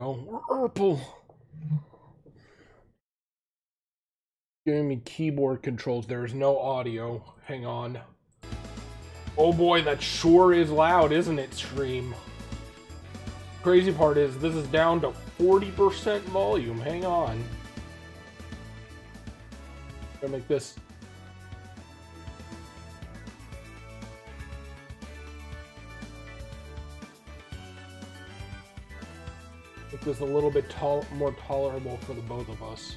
Oh, we're purple. Giving me keyboard controls. There is no audio. Hang on. Oh boy, that sure is loud, isn't it, stream? Crazy part is this is down to 40% volume. Hang on. Gonna make this. Make this a little bit more tolerable for the both of us.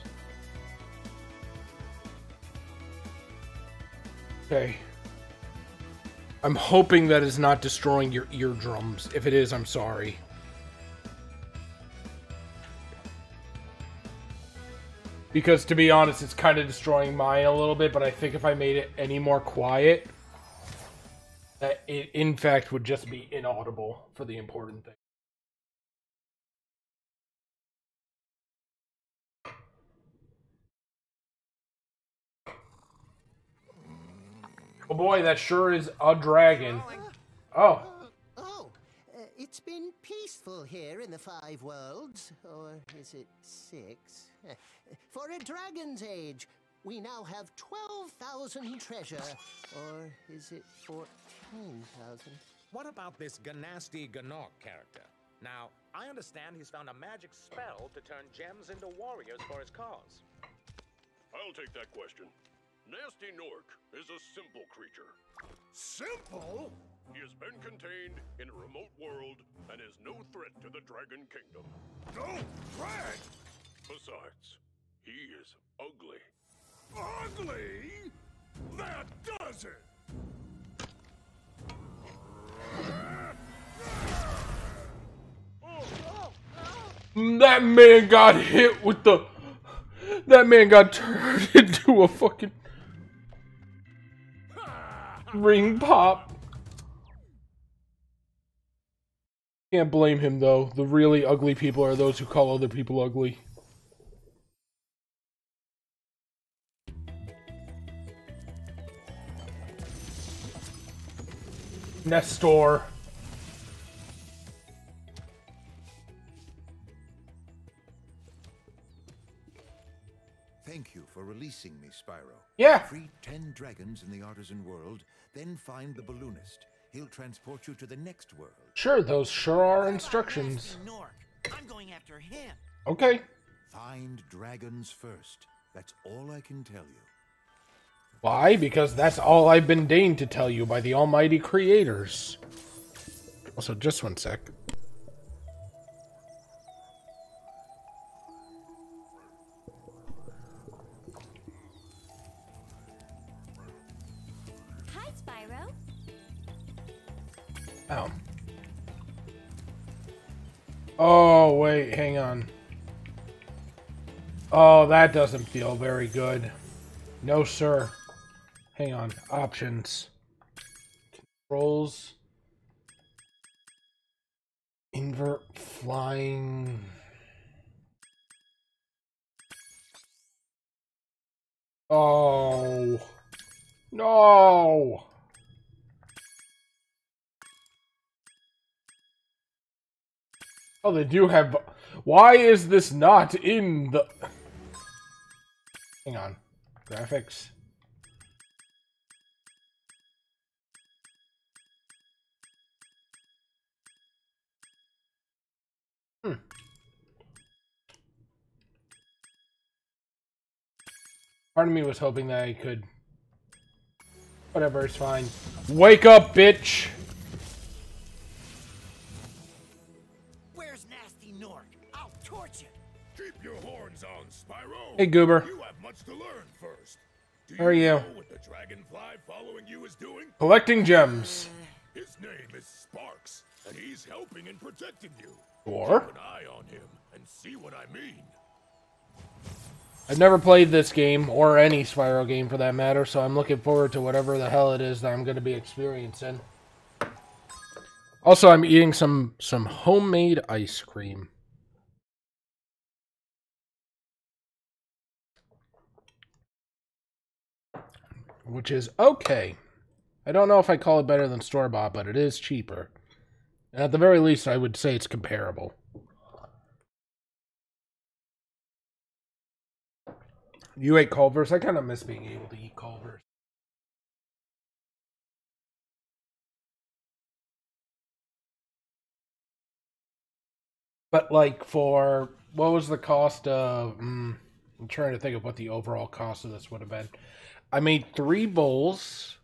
Okay. I'm hoping that is not destroying your eardrums. If it is, I'm sorry. Because to be honest, it's kind of destroying mine a little bit, but I think if I made it any more quiet, that it in fact would just be inaudible for the important thing. Oh boy, that sure is a dragon. Oh. It's been peaceful here in the 5 worlds, or is it 6? For a dragon's age, we now have 12,000 treasure, or is it 14,000? What about this Ganasty Ganok character? Now, I understand he's found a magic spell to turn gems into warriors for his cause. I'll take that question. Nasty Nork is a simple creature. Simple? He has been contained in a remote world and is no threat to the Dragon Kingdom. No threat? Besides, he is ugly. Ugly? That does it! That man got hit with the... That man got turned into a fucking... ring pop. Can't blame him though. The really ugly people are those who call other people ugly. Nestor. Thank you for releasing me, Spyro. Yeah. Free 10 dragons in the artisan world, then find the balloonist. He'll transport you to the next world. Sure, those sure are instructions. I'm going after him. Okay. Find dragons first. That's all I can tell you. Why? Because that's all I've been deigned to tell you by the almighty creators. Also, just one sec. Hi, Spyro. Oh. Oh, wait, hang on. Oh, that doesn't feel very good. No, sir. Hang on. Options. Controls. Invert flying. Oh. No. Oh, they do have... Why is this not in the... Hang on. Graphics. Part of me was hoping that I could... Whatever, it's fine. Wake up, bitch! Where's Nasty Nork? I'll torch it. Keep your horns on, Spyro. Hey, Goober. You have much to learn first. How are you? Know what the dragonfly following you is doing? Collecting gems. His name is Sparks, and he's helping and protecting you. Or? Keep an eye on him and see what I mean. I've never played this game, or any Spyro game for that matter, so I'm looking forward to whatever the hell it is that I'm going to be experiencing. Also, I'm eating some homemade ice cream. Which is okay. I don't know if I call it better than store-bought, but it is cheaper. And at the very least, I would say it's comparable. You ate Culver's? I kind of miss being able to eat Culver's. But, like, for... What was the cost of... I'm trying to think of what the overall cost of this would have been. I made 3 bowls.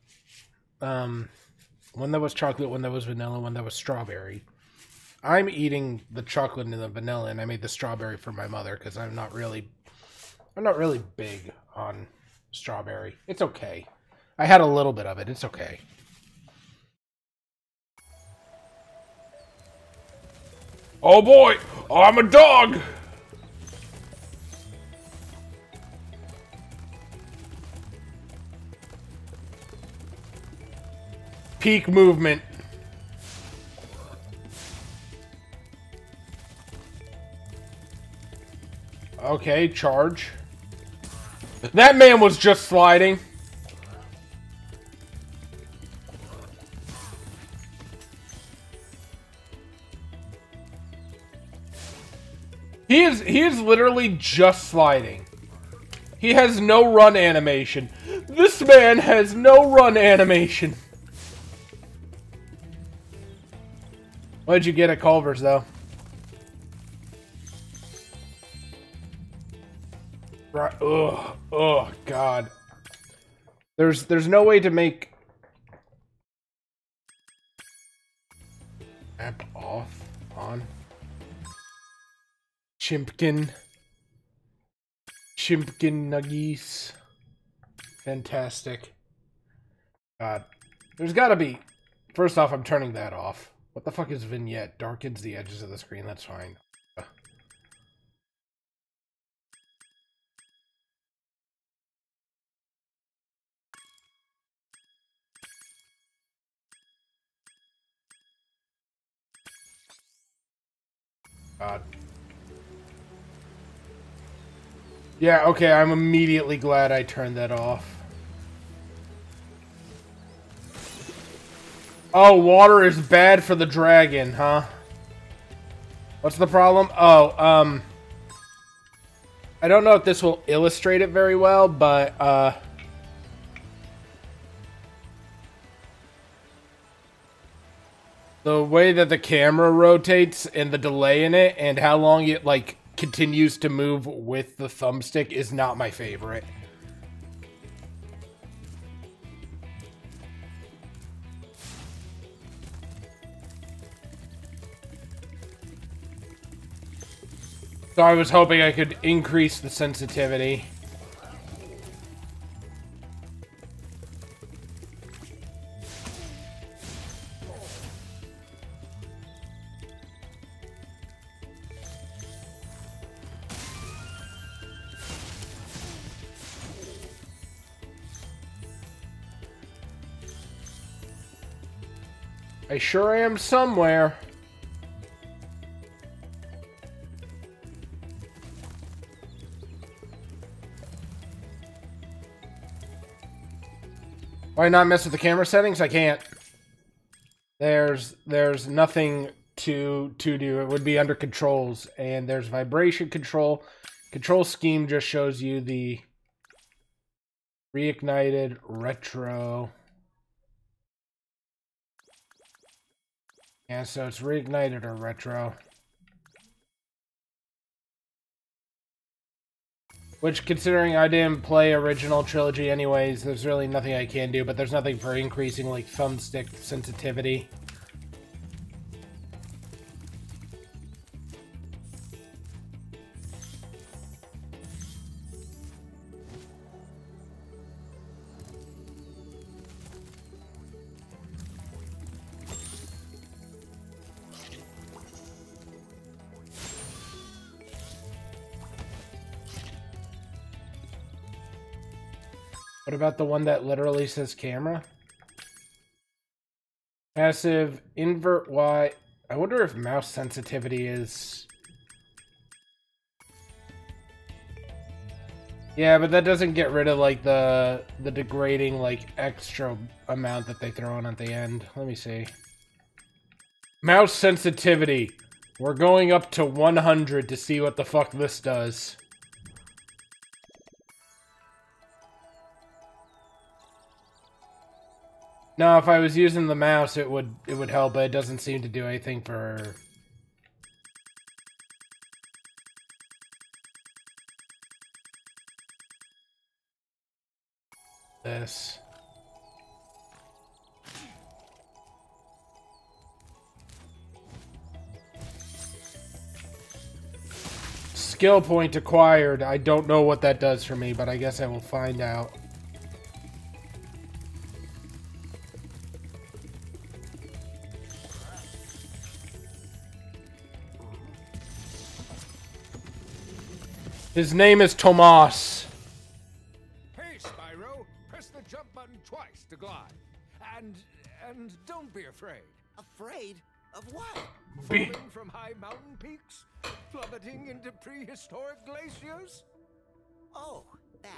One that was chocolate, one that was vanilla, one that was strawberry. I'm eating the chocolate and the vanilla, and I made the strawberry for my mother, because I'm not really big on strawberry. It's okay. I had a little bit of it. It's okay. Oh boy! I'm a dog! Peak movement. Okay, charge. That man was just sliding. He is literally just sliding. He has no run animation. This man has no run animation. What'd you get at Culver's, though? Right. Ugh. Oh, God. There's no way to make... App off. On. Chimpkin nuggies. Fantastic. God. There's gotta be... First off, I'm turning that off. What the fuck is vignette? Darkens the edges of the screen. That's fine. God. Yeah, okay, I'm immediately glad I turned that off. Oh, water is bad for the dragon, huh? What's the problem? Oh, I don't know if this will illustrate it very well, but, the way that the camera rotates and the delay in it and how long it, like, continues to move with the thumbstick is not my favorite. So I was hoping I could increase the sensitivity. I sure am somewhere. Why not mess with the camera settings? I can't. There's nothing to do. It would be under controls, and there's vibration control. Control scheme just shows you the reignited retro. Yeah, so it's reignited or retro. Which, considering I didn't play original trilogy anyways, there's really nothing I can do, but there's nothing for increasing, like, thumbstick sensitivity. What about the one that literally says camera? Passive, invert Y. I wonder if mouse sensitivity is... Yeah, but that doesn't get rid of, like, the degrading, like, extra amount that they throw in at the end. Let me see. Mouse sensitivity. We're going up to 100 to see what the fuck this does. No, if I was using the mouse, it would help, but it doesn't seem to do anything for... this. Skill point acquired. I don't know what that does for me, but I guess I will find out. His name is Tomas. Hey, Spyro, press the jump button twice to glide. And don't be afraid. Afraid of what? Falling from high mountain peaks? Plummeting into prehistoric glaciers? Oh, that.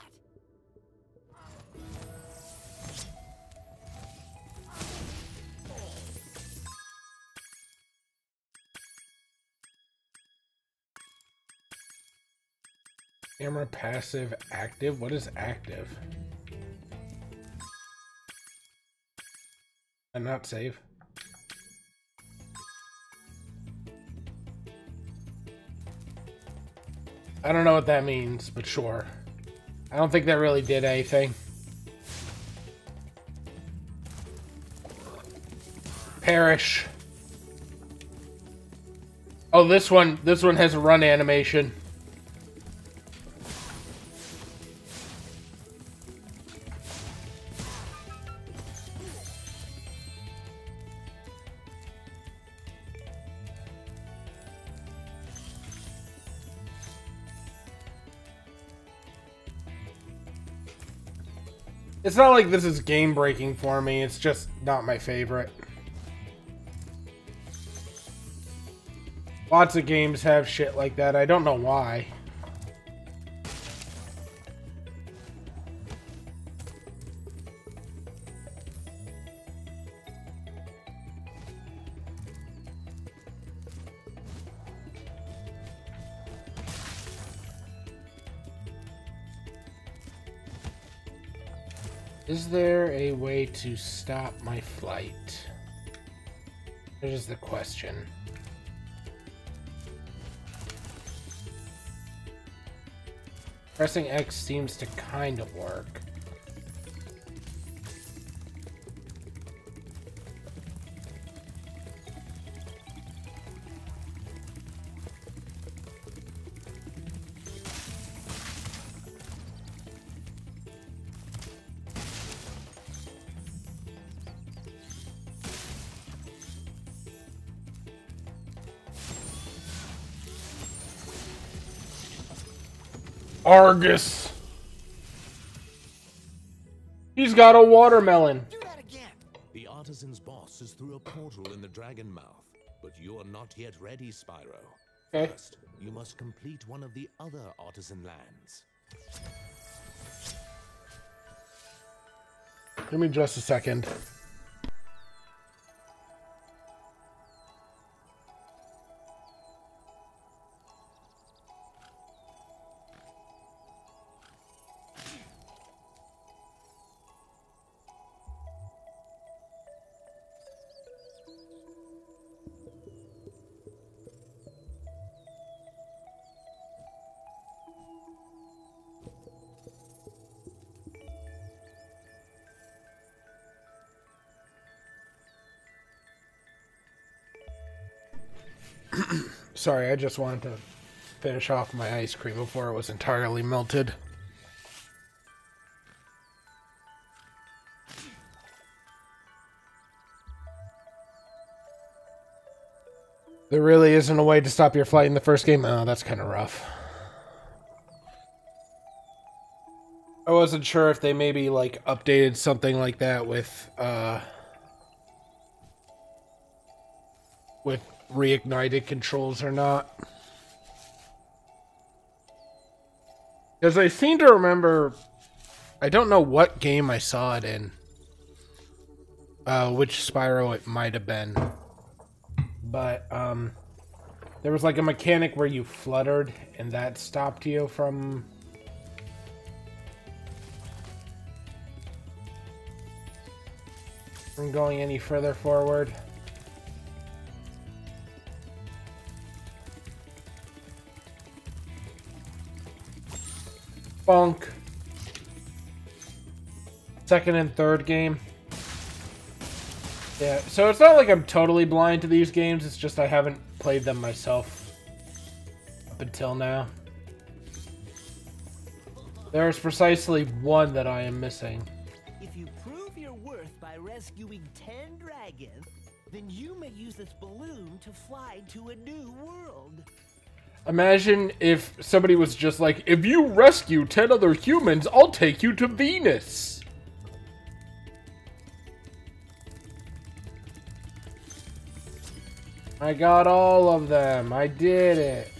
Camera passive active? What is active? And not save. I don't know what that means, but sure. I don't think that really did anything. Perish. Oh, this one has a run animation. It's not like this is game breaking for me, it's just not my favorite. Lots of games have shit like that, I don't know why. Is there a way to stop my flight? That is the question. Pressing X seems to kind of work. Argus. He's got a watermelon. Do that again. The artisan's boss is through a portal in the dragon mouth, but you are not yet ready, Spyro. Okay. First, you must complete one of the other artisan lands. Give me just a second. Sorry, I just wanted to finish off my ice cream before it was entirely melted. There really isn't a way to stop your flight in the first game? Oh, that's kind of rough. I wasn't sure if they maybe, like, updated something like that with Reignited controls or not. Because I seem to remember, I don't know what game I saw it in, which Spyro it might have been, but there was like a mechanic where you fluttered and that stopped you from from going any further forward. Funk. Second and third game. Yeah, so it's not like I'm totally blind to these games, it's just I haven't played them myself up until now. There's precisely one that I am missing. If you prove your worth by rescuing 10 dragons, then you may use this balloon to fly to a new world. Imagine if somebody was just like, if you rescue 10 other humans, I'll take you to Venus. I got all of them. I did it.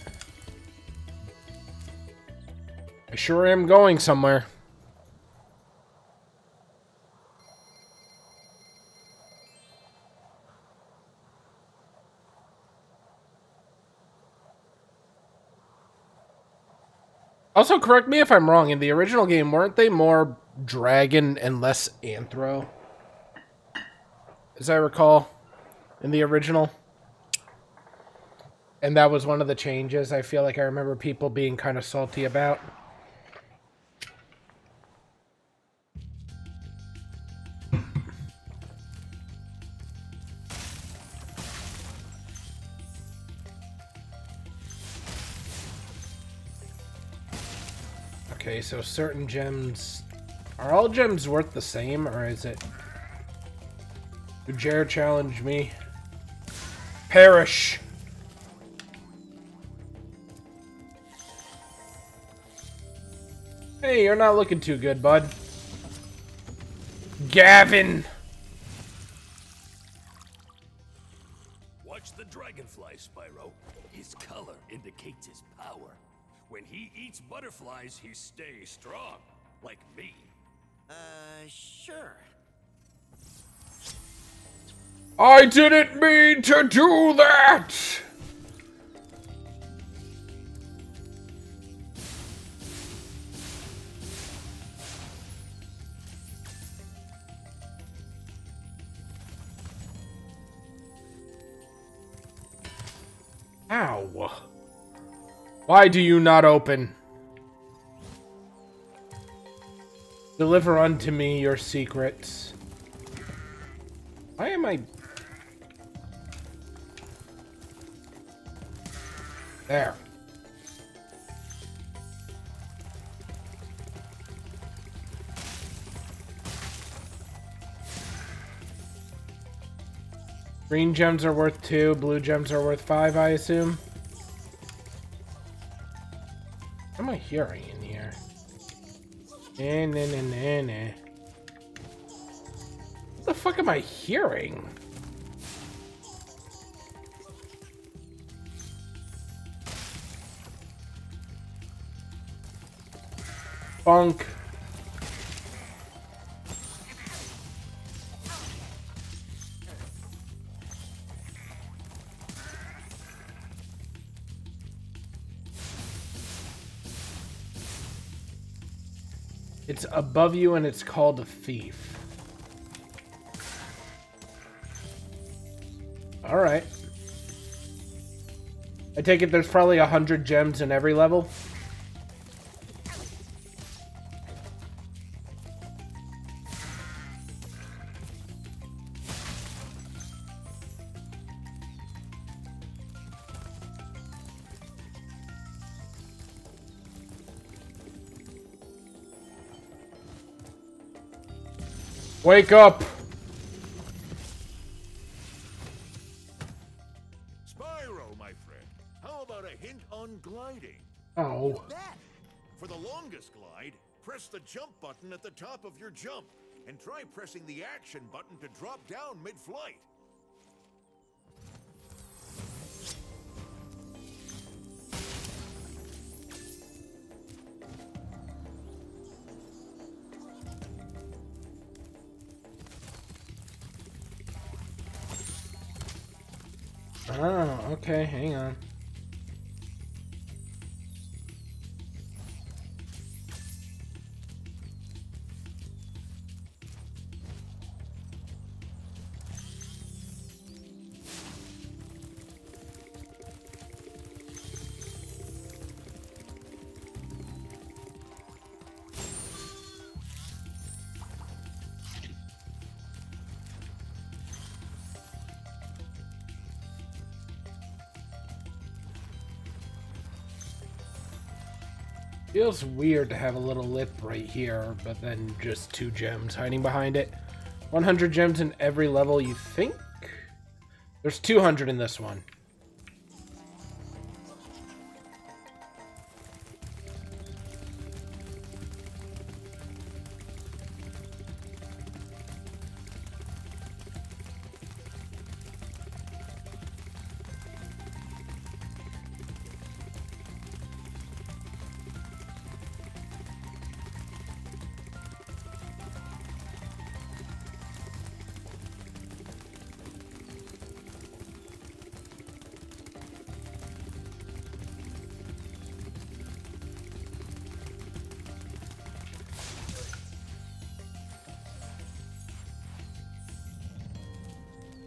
I sure am going somewhere. Also, correct me if I'm wrong. In the original game, weren't they more dragon and less anthro? As I recall, in the original. And that was one of the changes I feel like I remember people being kind of salty about. Okay, so certain gems... Are all gems worth the same, or is it... You dare challenge me? Perish! Hey, you're not looking too good, bud. Gavin! Watch the dragonfly, Spyro. His color indicates his power. When he eats butterflies, he stays strong. Like me. Sure. I didn't mean to do that! Ow. Why do you not open? Deliver unto me your secrets. Why am I... There. Green gems are worth 2, blue gems are worth 5, I assume. What am I hearing in here? What the fuck am I hearing? Funk. It's above you and it's called a thief. Alright. I take it there's probably 100 gems in every level. Wake up! Spyro, my friend, how about a hint on gliding? Oh. For the longest glide, press the jump button at the top of your jump, and try pressing the action button to drop down mid-flight. Oh, okay, hang on. Feels weird to have a little lip right here, but then just 2 gems hiding behind it. 100 gems in every level, you think? There's 200 in this one.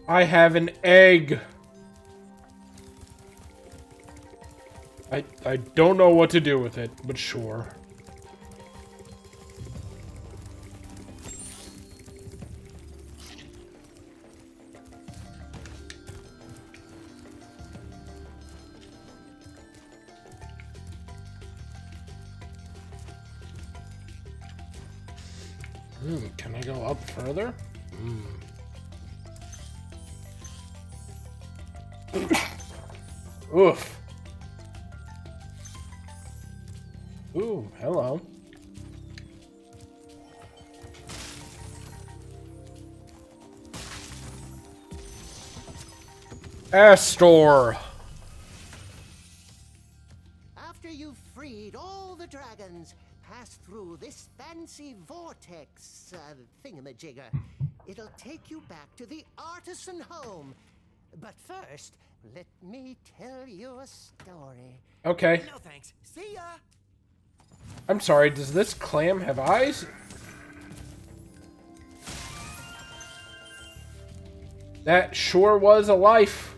I have an egg. I don't know what to do with it, but sure. Can I go up further? Oof. Ooh, hello. Astor. After you've freed all the dragons, pass through this fancy vortex thingamajigger. It'll take you back to the artisan home. But first, let me tell you a story. Okay. No thanks. See ya. I'm sorry, does this clam have eyes? That sure was a life.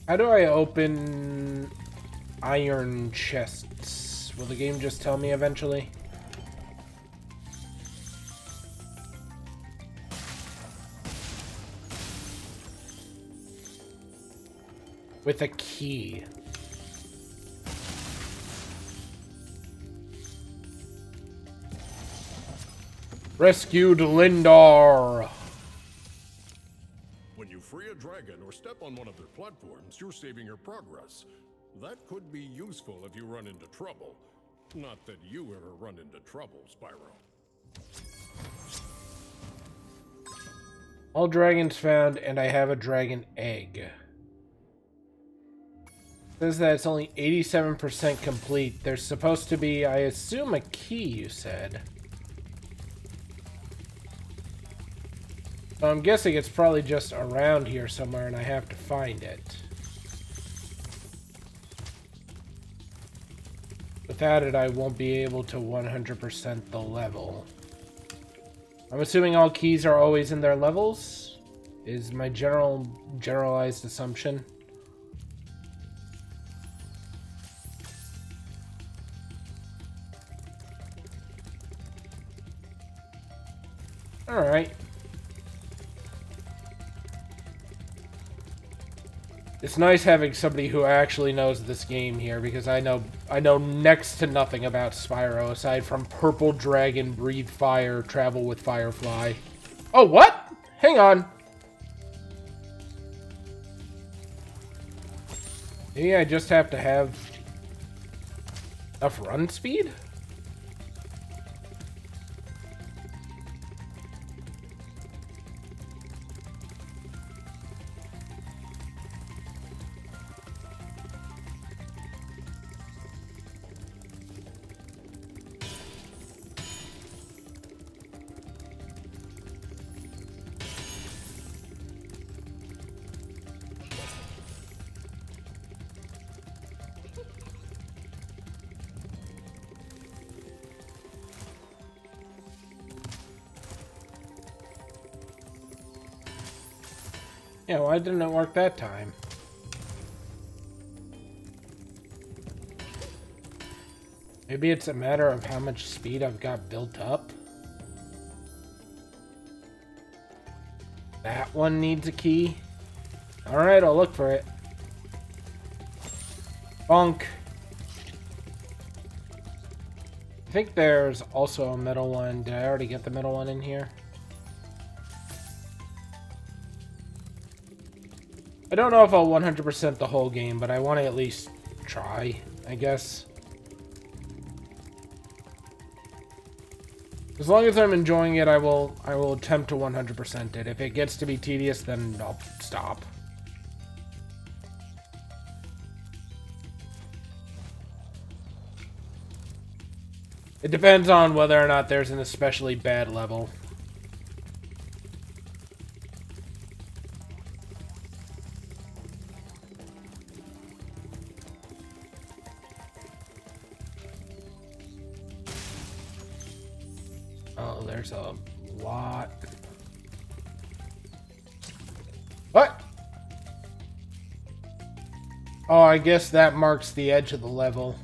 How do I open iron chests? Will the game just tell me eventually? With a key. Rescued Lindar. When you free a dragon or step on one of their platforms, you're saving your progress. That could be useful if you run into trouble. Not that you ever run into trouble, Spyro. All dragons found, and I have a dragon egg. Says that it's only 87% complete. There's supposed to be, I assume, a key, you said. So I'm guessing it's probably just around here somewhere and I have to find it. Without it, I won't be able to 100% the level. I'm assuming all keys are always in their levels? Is my generalized assumption. Alright. It's nice having somebody who actually knows this game here, because I know next to nothing about Spyro aside from Purple Dragon, Breathe Fire, Travel with Firefly. Oh, what? Hang on. Maybe I just have to have enough run speed? Yeah, why didn't it work that time? Maybe it's a matter of how much speed I've got built up. That one needs a key. Alright, I'll look for it. Bonk. I think there's also a middle one. Did I already get the middle one in here? I don't know if I'll 100% the whole game, but I want to at least try, I guess. As long as I'm enjoying it, I will attempt to 100% it. If it gets to be tedious, then I'll stop. It depends on whether or not there's an especially bad level. Oh, there's a lot. What? Oh, I guess that marks the edge of the level.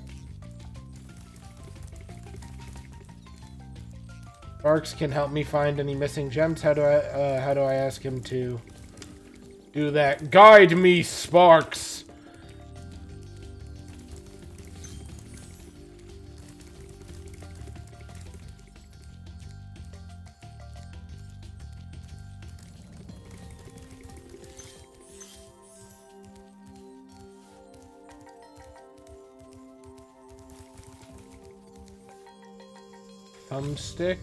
Sparks can help me find any missing gems. How do I ask him to do that? Guide me, Sparks! Thumbstick.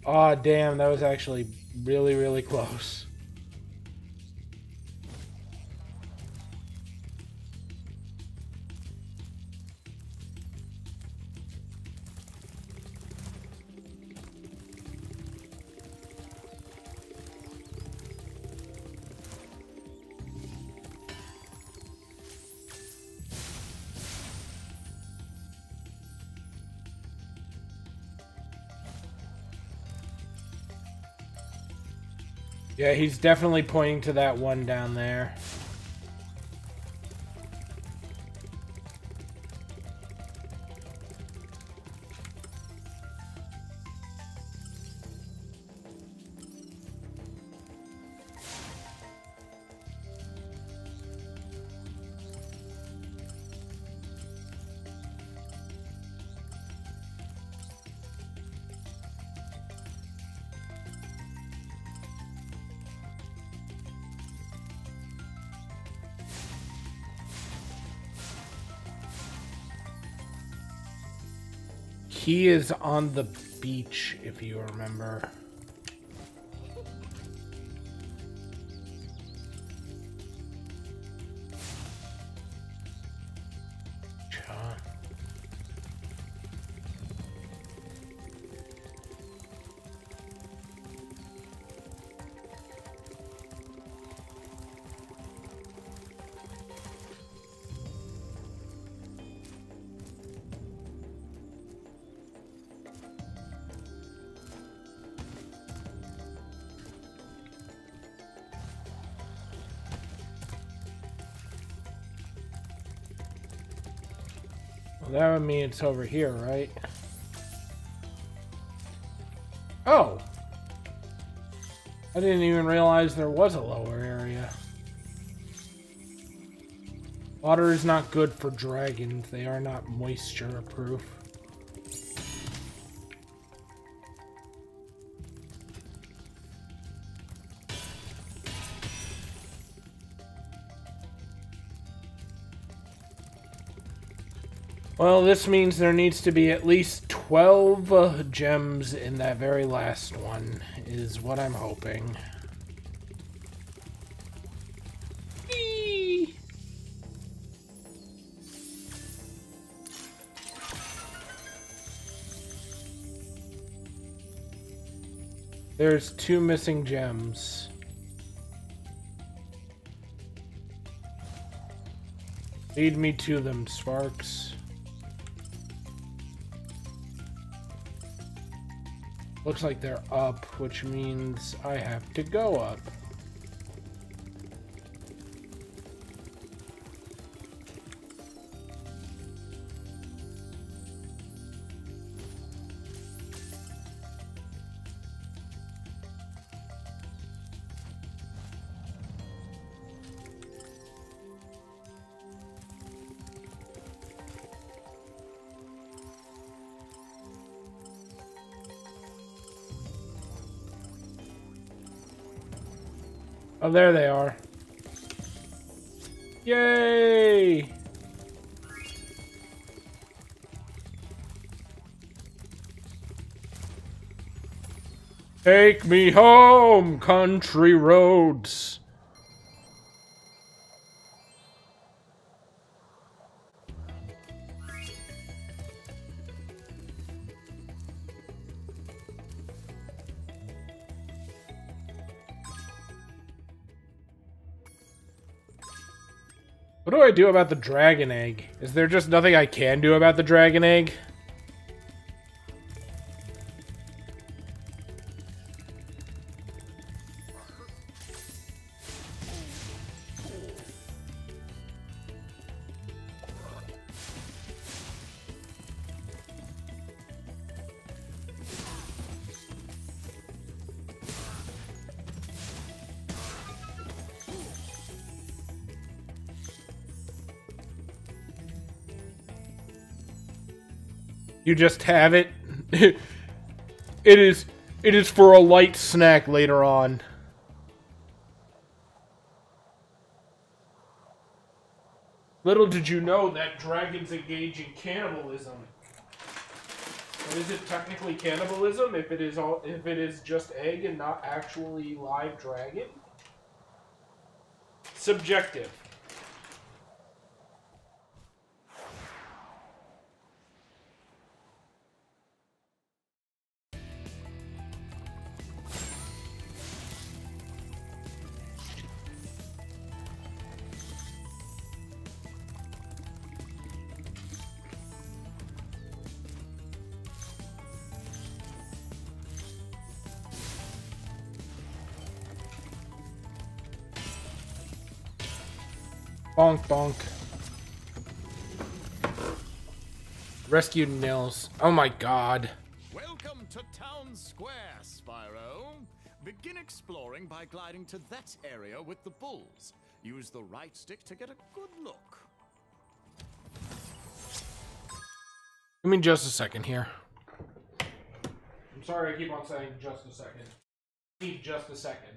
Aw, damn, that was actually really, really close. Yeah, he's definitely pointing to that one down there. He is on the beach, if you remember. Well, that would mean it's over here, right? Oh! I didn't even realize there was a lower area. Water is not good for dragons. They are not moisture-proof. Well, this means there needs to be at least 12 gems in that very last one, is what I'm hoping. Eee! There's 2 missing gems. Lead me to them, Sparks. Looks like they're up, which means I have to go up. Oh, there they are. Yay! Take me home, country roads. What do I do about the dragon egg? Is there just nothing I can do about the dragon egg? You just have it. It is for a light snack later on. Little did you know that dragons engage in cannibalism. But is it technically cannibalism if it is just egg and not actually live dragon? Subjective. Bonk, bonk. Rescued Nils. Oh my god. Welcome to Town Square, Spyro. Begin exploring by gliding to that area with the bulls. Use the right stick to get a good look. Give me just a second here. I'm sorry I keep on saying just a second. Need just a second.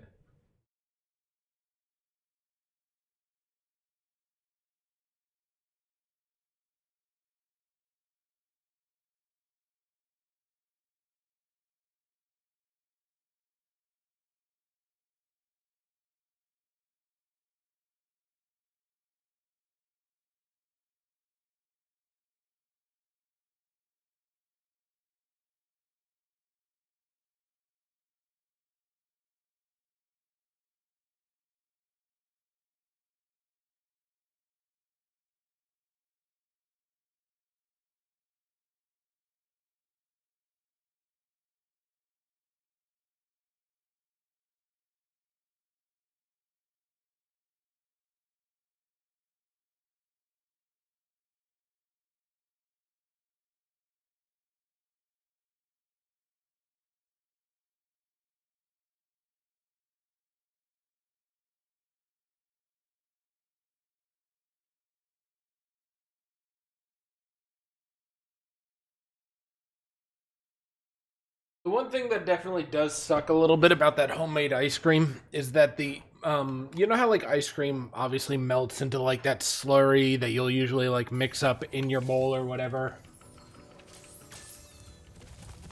The one thing that definitely does suck a little bit about that homemade ice cream is that the, you know how like ice cream obviously melts into like that slurry that you'll usually like mix up in your bowl or whatever?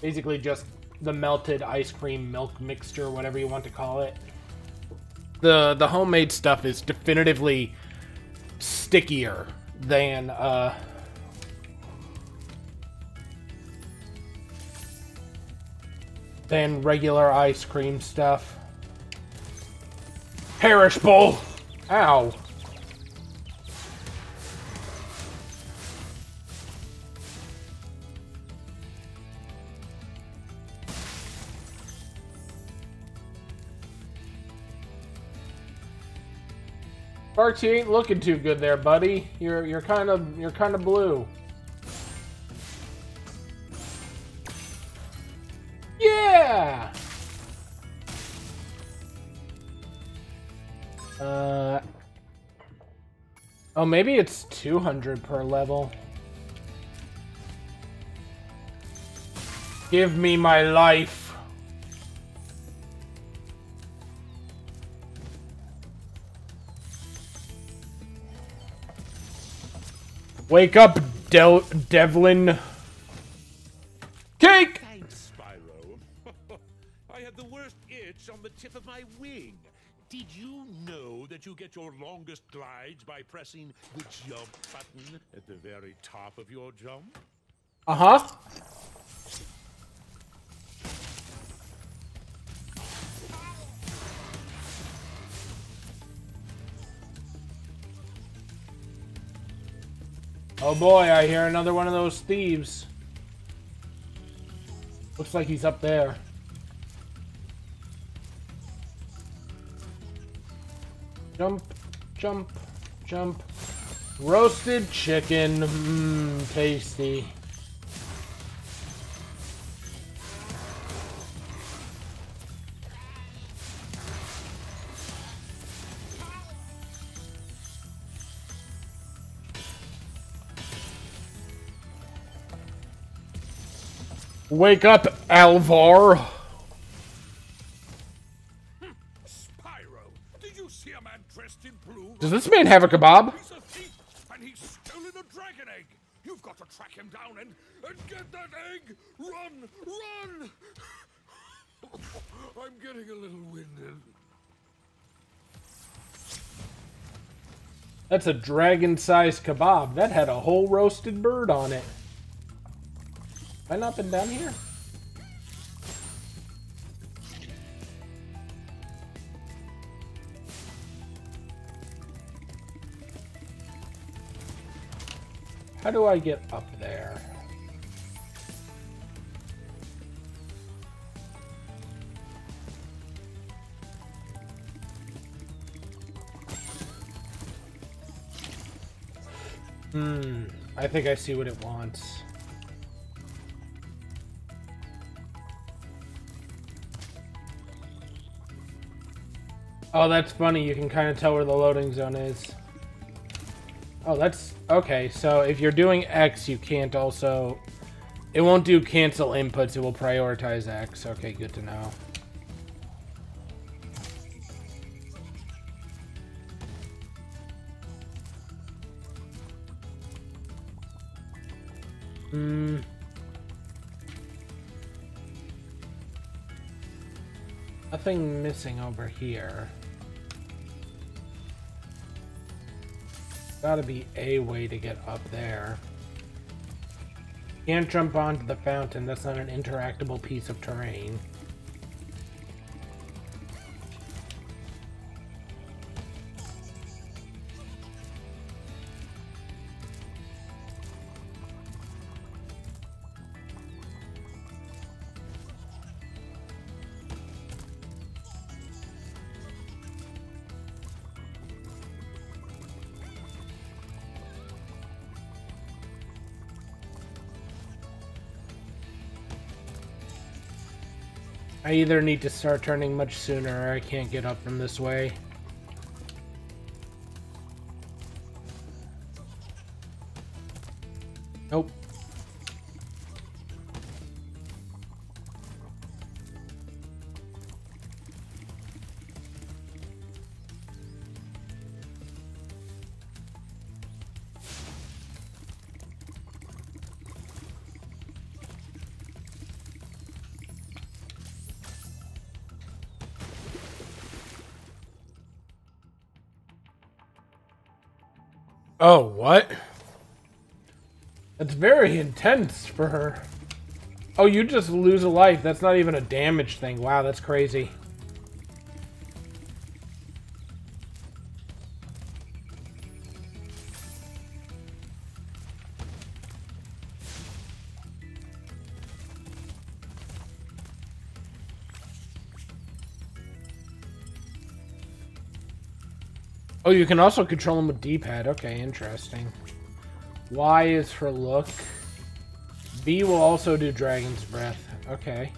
Basically just the melted ice cream milk mixture, whatever you want to call it. The homemade stuff is definitively stickier than, than regular ice cream stuff. Perish bowl! Ow. Sparks, you ain't looking too good there, buddy. You're kind of blue. Yeah. Oh, maybe it's 200 per level. Give me my life. Wake up, Devlin. Cake! Thanks, Spyro. I had the worst itch on the tip of my wing. Did you know that you get your longest glides by pressing the jump button at the very top of your jump? Uh-huh. Oh boy, I hear another one of those thieves. Looks like he's up there. Jump, jump, jump. Roasted chicken. Mmm, tasty. Wake up, Alvar. Spyro, did you see a man dressed in blue? Does this man have a kebab? He's a thief, and he's stolen a dragon egg. You've got to track him down and get that egg. Run, run! I'm getting a little winded. That's a dragon-sized kebab. That had a whole roasted bird on it. Have I not been down here? How do I get up there? I think I see what it wants. Oh, that's funny. You can kind of tell where the loading zone is. Oh, that's... Okay, so if you're doing X, you can't also... It won't do cancel inputs. It will prioritize X. Okay, good to know. Nothing missing over here. Gotta be a way to get up there. Can't jump onto the fountain. That's not an interactable piece of terrain. I either need to start turning much sooner or I can't get up from this way. Nope. Oh, what? That's very intense for her. Oh, you just lose a life. That's not even a damage thing. Wow, that's crazy. Oh, you can also control them with D-pad. Okay, interesting. Y is for look. B will also do Dragon's Breath. Okay.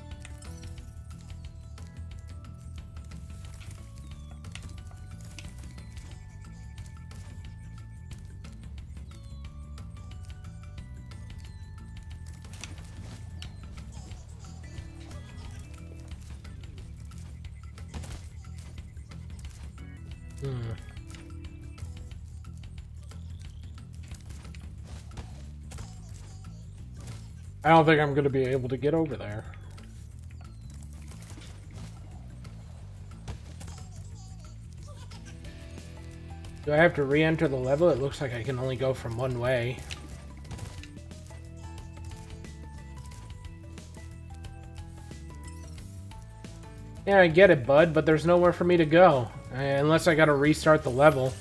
I don't think I'm going to be able to get over there. Do I have to re-enter the level? It looks like I can only go from one way. Yeah, I get it, bud, but there's nowhere for me to go. Unless I gotta restart the level.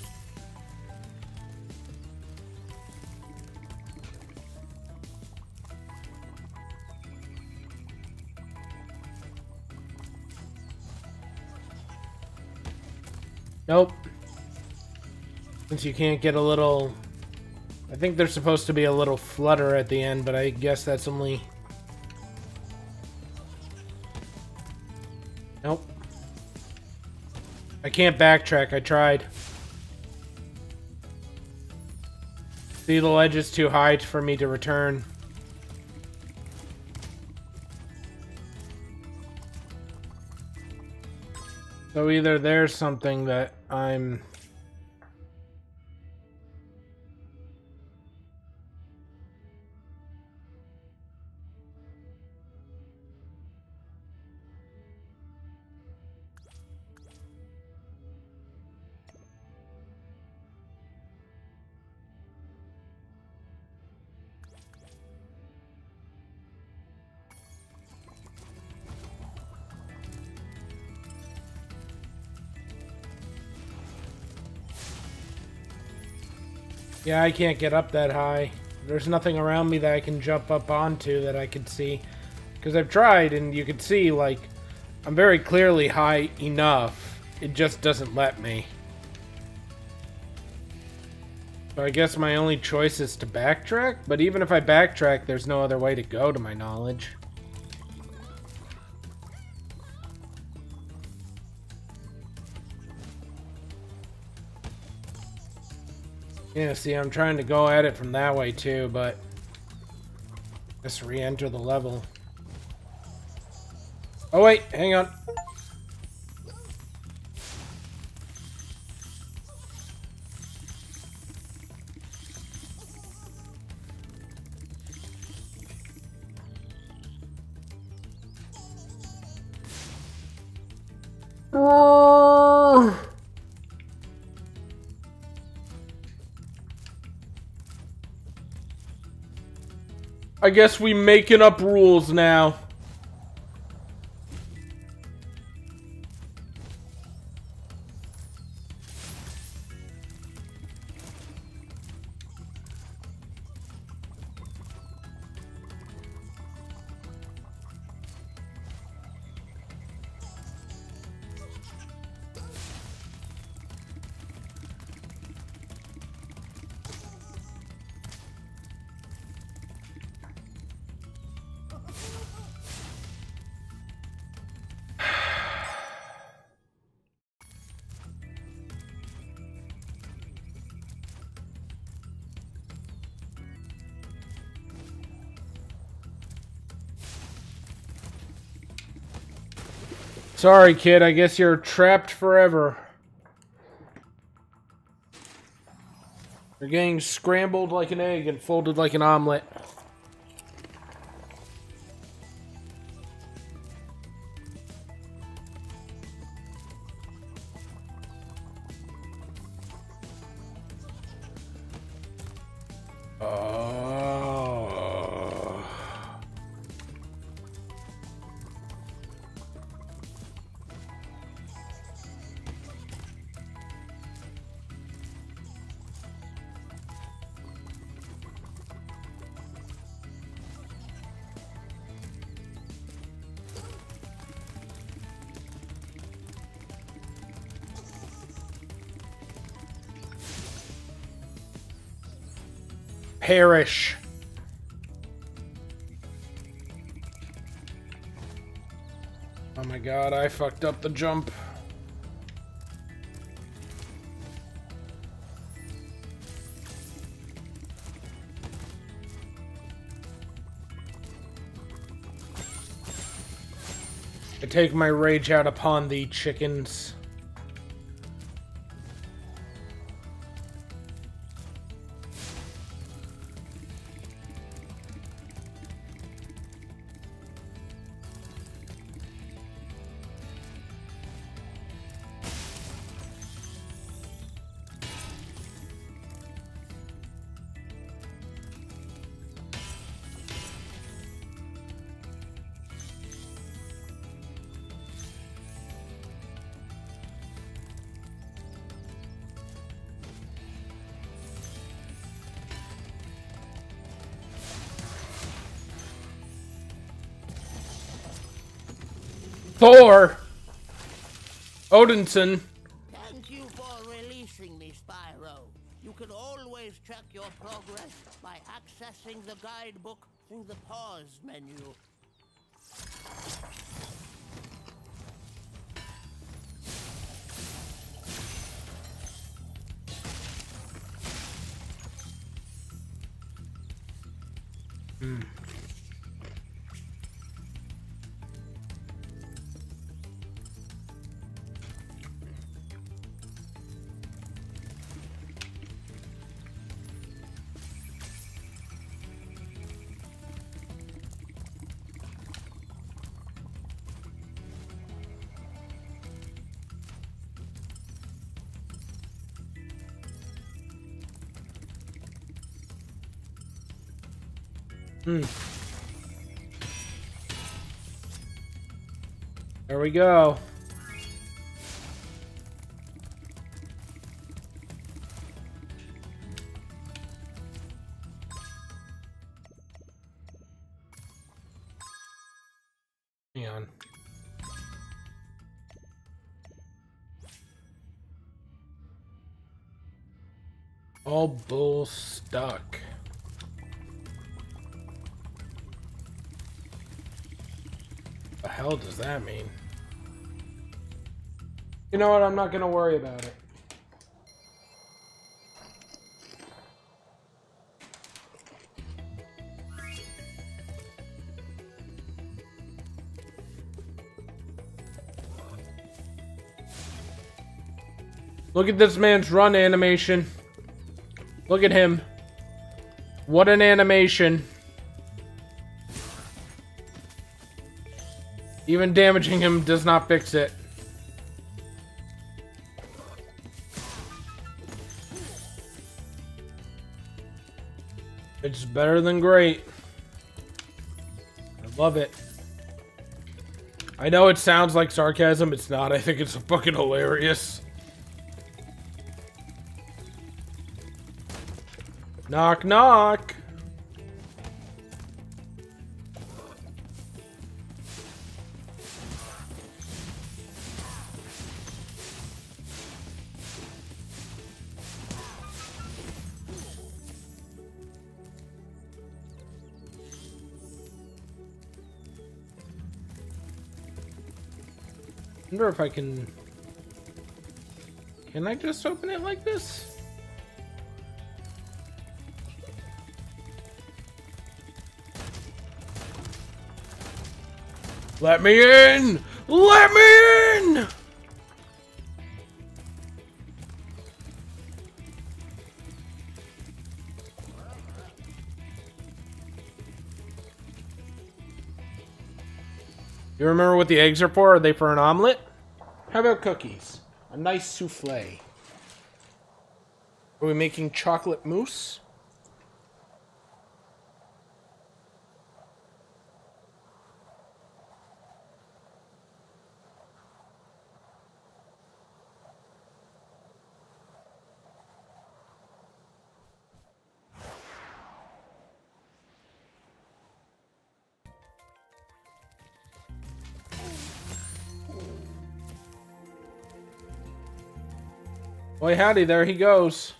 Nope. Since you can't get a little... I think there's supposed to be a little flutter at the end, but I guess that's only... Nope. I can't backtrack, I tried. See, the ledge is too high for me to return. So either there's something that I'm... Yeah, I can't get up that high. There's nothing around me that I can jump up onto that I can see. Because I've tried, and you can see, like, I'm very clearly high enough. It just doesn't let me. So I guess my only choice is to backtrack? But even if I backtrack, there's no other way to go, to my knowledge. Yeah, see, I'm trying to go at it from that way too, but just re-enter the level. Oh wait, hang on. Oh. I guess we making up rules now. Sorry, kid. I guess you're trapped forever. You're getting scrambled like an egg and folded like an omelet. Perish. Oh my god, I fucked up the jump. I take my rage out upon the chickens. Thor! Odinson. Thank you for releasing me, Spyro. You can always check your progress by accessing the guidebook through the pause menu. There we go. Hang on. All bull stuck. The hell does that mean? You know what? I'm not gonna worry about it. Look at this man's run animation. Look at him. What an animation. Even damaging him does not fix it. It's better than great. I love it. I know it sounds like sarcasm. It's not. I think it's fucking hilarious. Knock, knock. I wonder if I can... Can I just open it like this? Let me in! Let me in! You remember what the eggs are for? Are they for an omelet? How about cookies? A nice souffle. Are we making chocolate mousse? Boy, howdy, there he goes.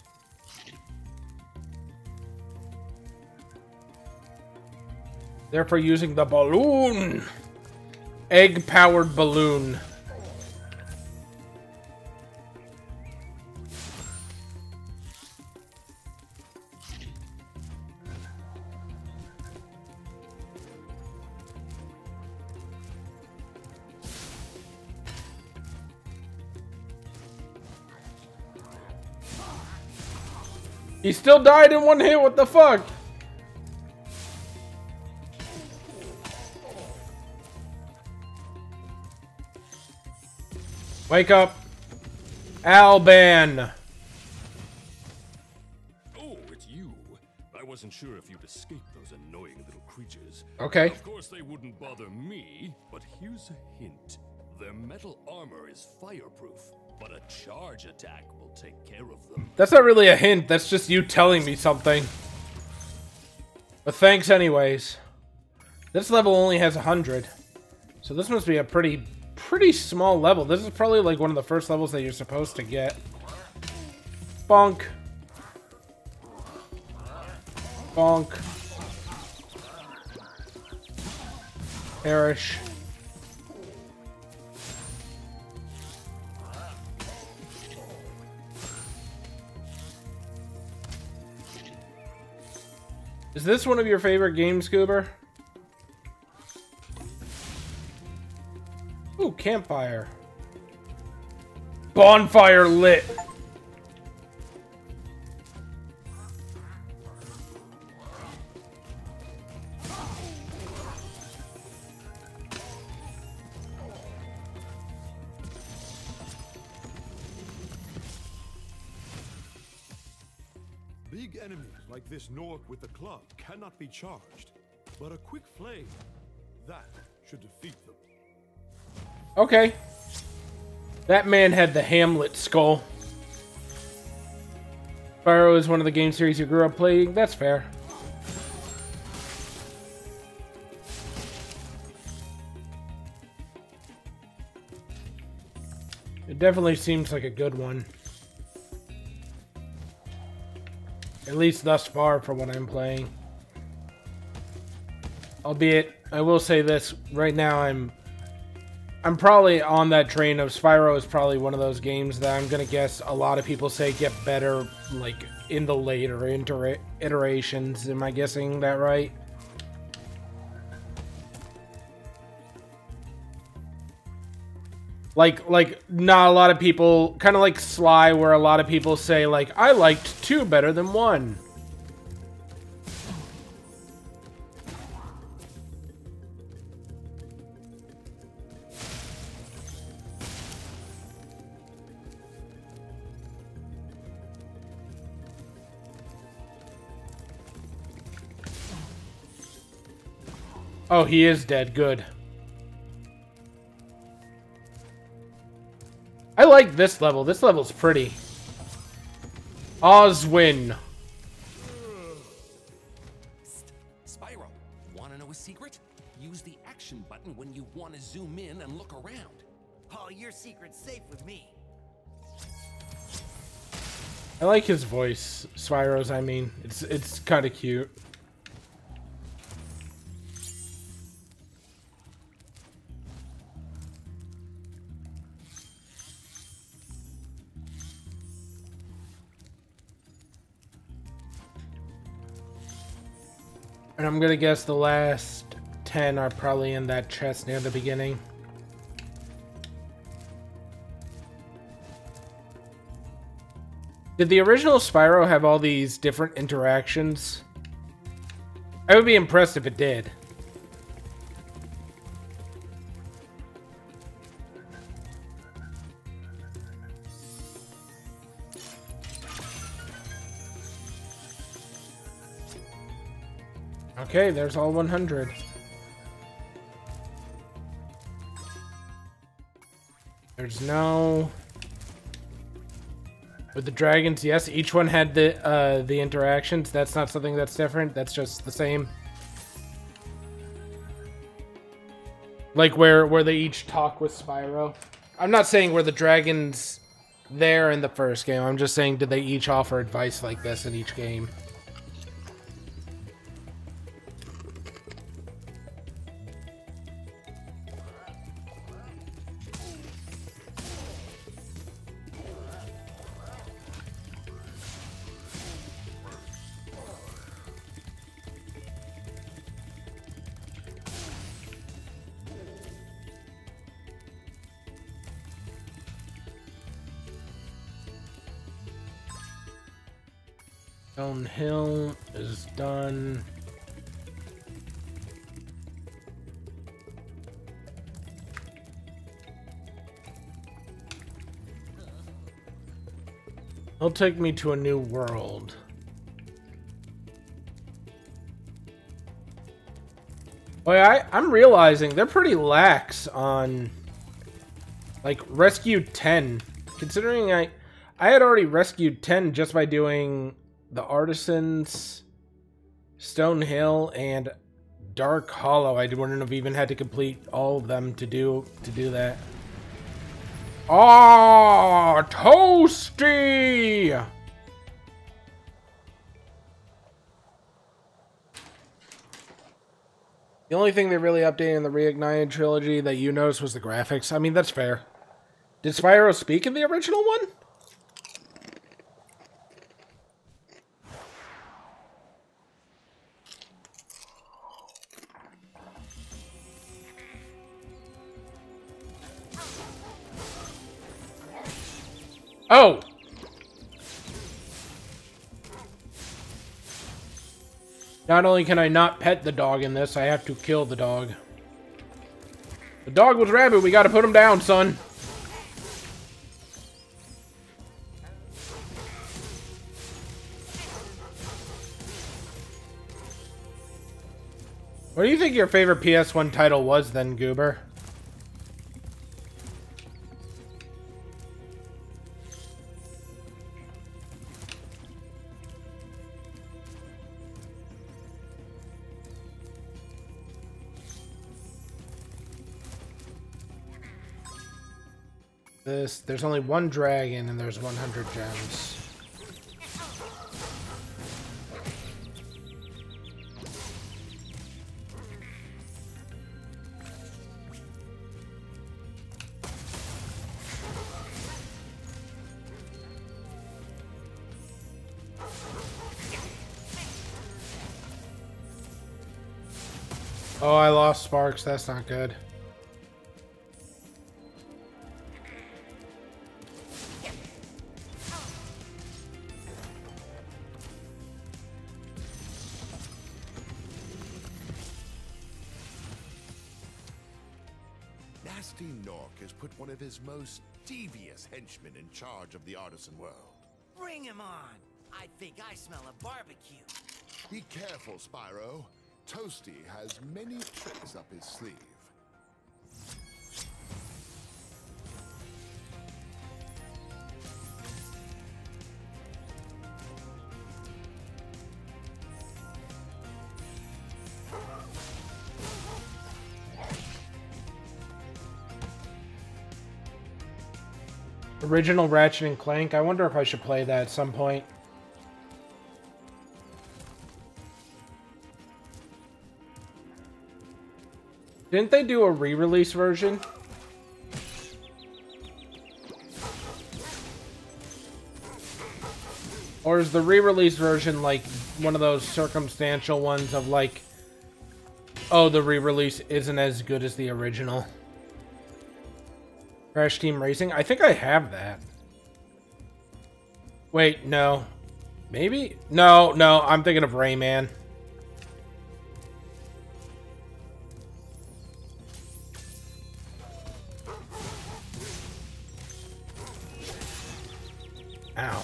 Therefore, using the balloon. Egg-powered balloon. He still died in one hit, what the fuck? Wake up. Alban. Oh, it's you. I wasn't sure if you'd escape those annoying little creatures. Okay. Of course they wouldn't bother me, but here's a hint. Their metal armor is fireproof, but a charge attack will take care of them. That's not really a hint, that's just you telling me something. But thanks anyways. This level only has 100. So this must be a pretty pretty small level. This is probably like one of the first levels that you're supposed to get. Bonk. Bonk. Perish. Is this one of your favorite games, Goober? Ooh, campfire. Bonfire lit. Big enemies like this Nork with the club cannot be charged, but a quick flame, that should defeat them. Okay. That man had the Hamlet skull. Spyro is one of the game series you grew up playing. That's fair. It definitely seems like a good one. At least thus far for what I'm playing. Albeit, I will say this, right now I'm probably on that train of Spyro is probably one of those games that I'm gonna guess a lot of people say get better, like, in the later iterations. Am I guessing that right? Like, not a lot of people, kind of like Sly, where a lot of people say, like, I liked 2 better than 1. Oh, he is dead. Good. I like this level. This level's pretty. Oswin. Spyro, want to know a secret? Use the action button when you want to zoom in and look around. Oh, your secret's safe with me. I like his voice. Spyro's, I mean. It's kind of cute. And I'm gonna guess the last 10 are probably in that chest near the beginning. Did the original Spyro have all these different interactions? I would be impressed if it did. Okay, there's all 100. There's no... With the dragons, yes, each one had the interactions. That's not something that's different. That's just the same. Like where they each talk with Spyro. I'm not saying were the dragons there in the first game. I'm just saying did they each offer advice like this in each game? Downhill is done. He'll take me to a new world. Boy, I'm realizing they're pretty lax on, like, Rescue 10. Considering I had already rescued 10 just by doing the Artisans, Stone Hill, and Dark Hollow. I wouldn't have even had to complete all of them to do that. Oh, toasty! The only thing they really updated in the Reignited trilogy that you noticed was the graphics. I mean, that's fair. Did Spyro speak in the original one? Oh! Not only can I not pet the dog in this, I have to kill the dog. The dog was rabid. We gotta put him down, son. What do you think your favorite PS1 title was then, Goober? There's only one dragon and there's 100 gems. Oh, I lost sparks. That's not good. Nasty Nork has put one of his most devious henchmen in charge of the artisan world. Bring him on! I think I smell a barbecue. Be careful, Spyro. Toasty has many tricks up his sleeve. Original Ratchet and Clank. I wonder if I should play that at some point. Didn't they do a re-release version? Or is the re-release version like one of those circumstantial ones of like, oh, the re-release isn't as good as the original? Crash Team Racing? I think I have that. Wait, no. Maybe? No, I'm thinking of Rayman. Ow.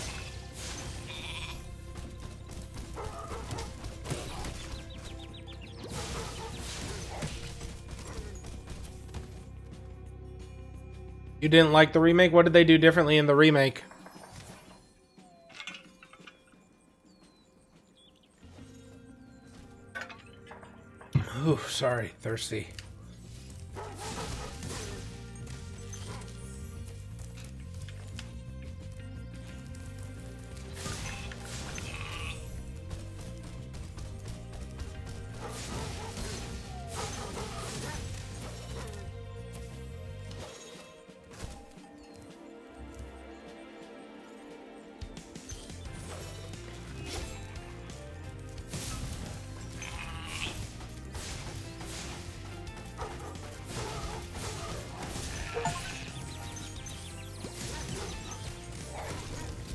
You didn't like the remake? What did they do differently in the remake? Ooh, sorry, thirsty.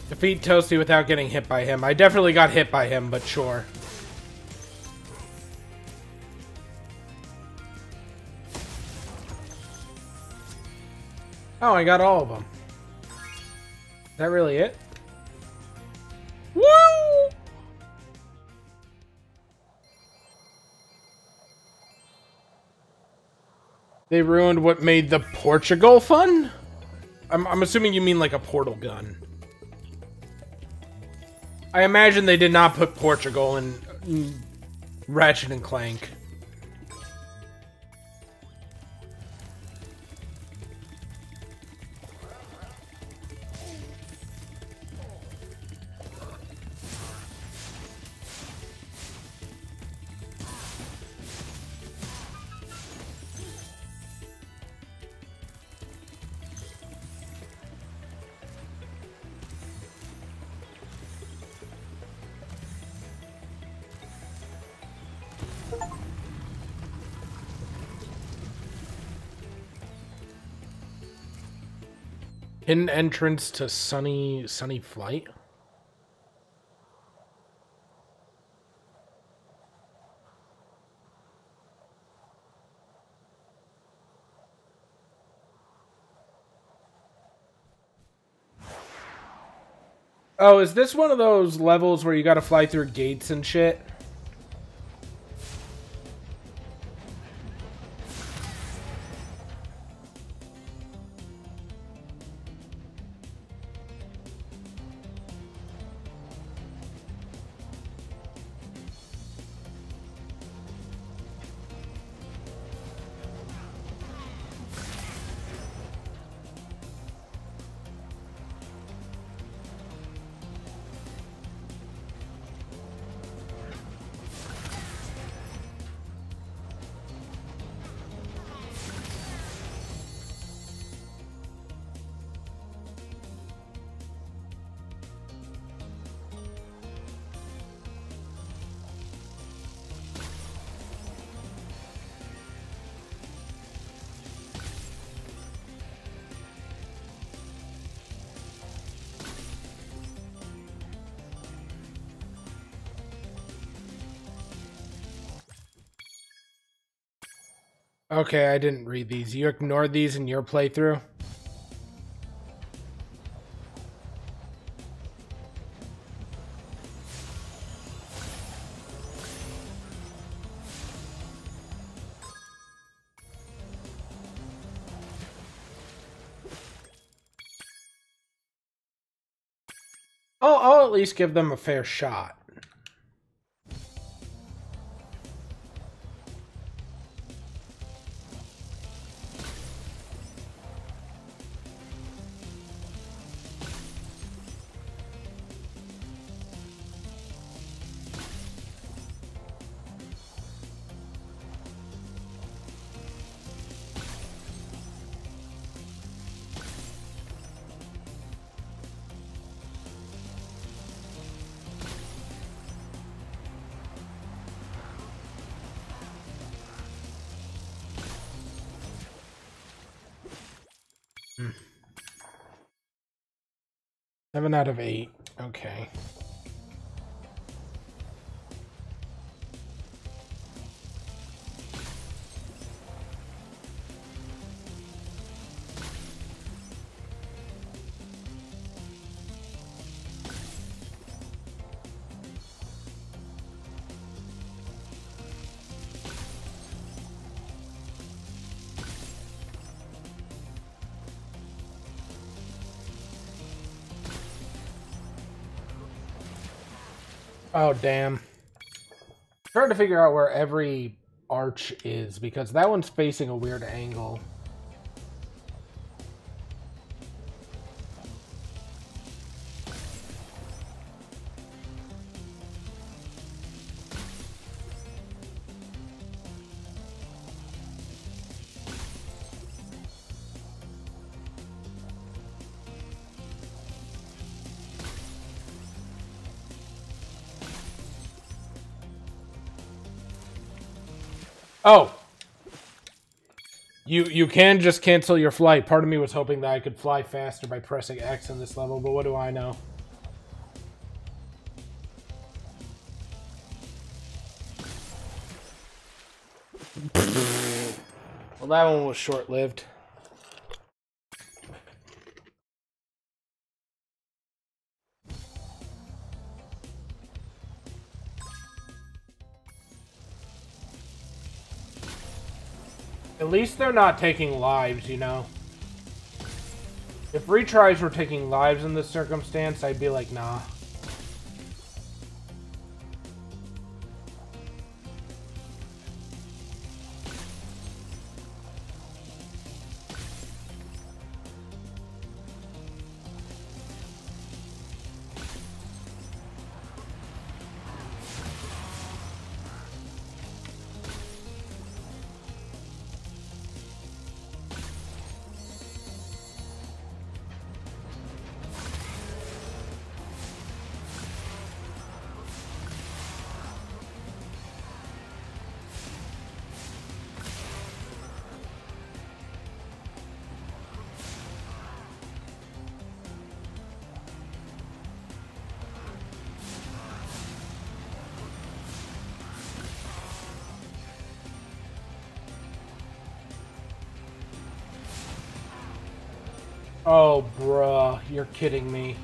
Defeat Toasty without getting hit by him. I definitely got hit by him, but sure. Oh, I got all of them. Is that really it? Woo! They ruined what made the Portugal fun? I'm assuming you mean like a portal gun. I imagine they did not put Portugal in Ratchet and Clank. Hidden entrance to Sunny Flight. Oh, is this one of those levels where you gotta fly through gates and shit? Okay, I didn't read these. You ignored these in your playthrough? I'll at least give them a fair shot. Hmm. 7 out of 8. Okay. Oh, damn. It's hard to figure out where every arch is, because that one's facing a weird angle. Oh! You can just cancel your flight. Part of me was hoping that I could fly faster by pressing X in this level, but what do I know? Well, that one was short-lived. At least they're not taking lives, you know? If retries were taking lives in this circumstance, I'd be like, nah. Oh, bruh, you're kidding me.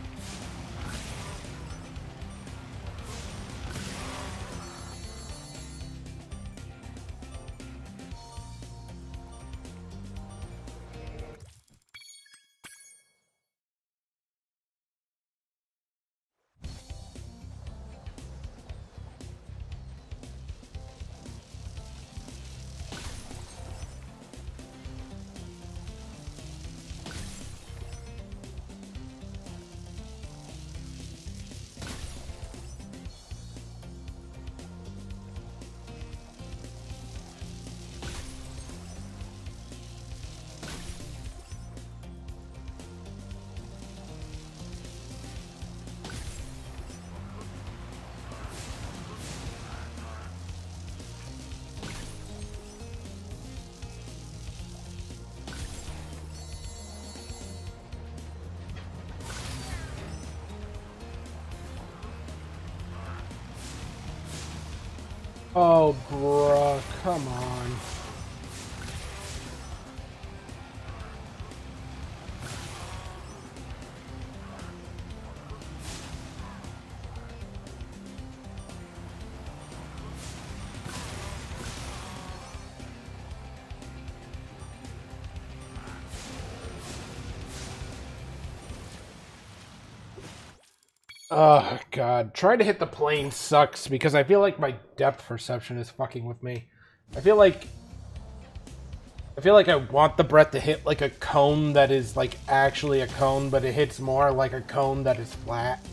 Oh, bruh, come on. Oh, God. Trying to hit the plane sucks because I feel like my depth perception is fucking with me. I feel like I want the breath to hit like a cone that is like actually a cone, but it hits more like a cone that is flat.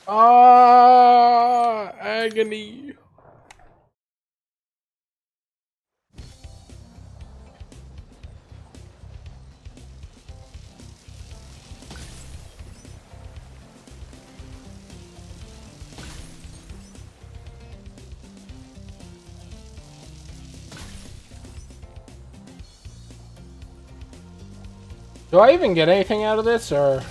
Ah, agony. Do I even get anything out of this, or...?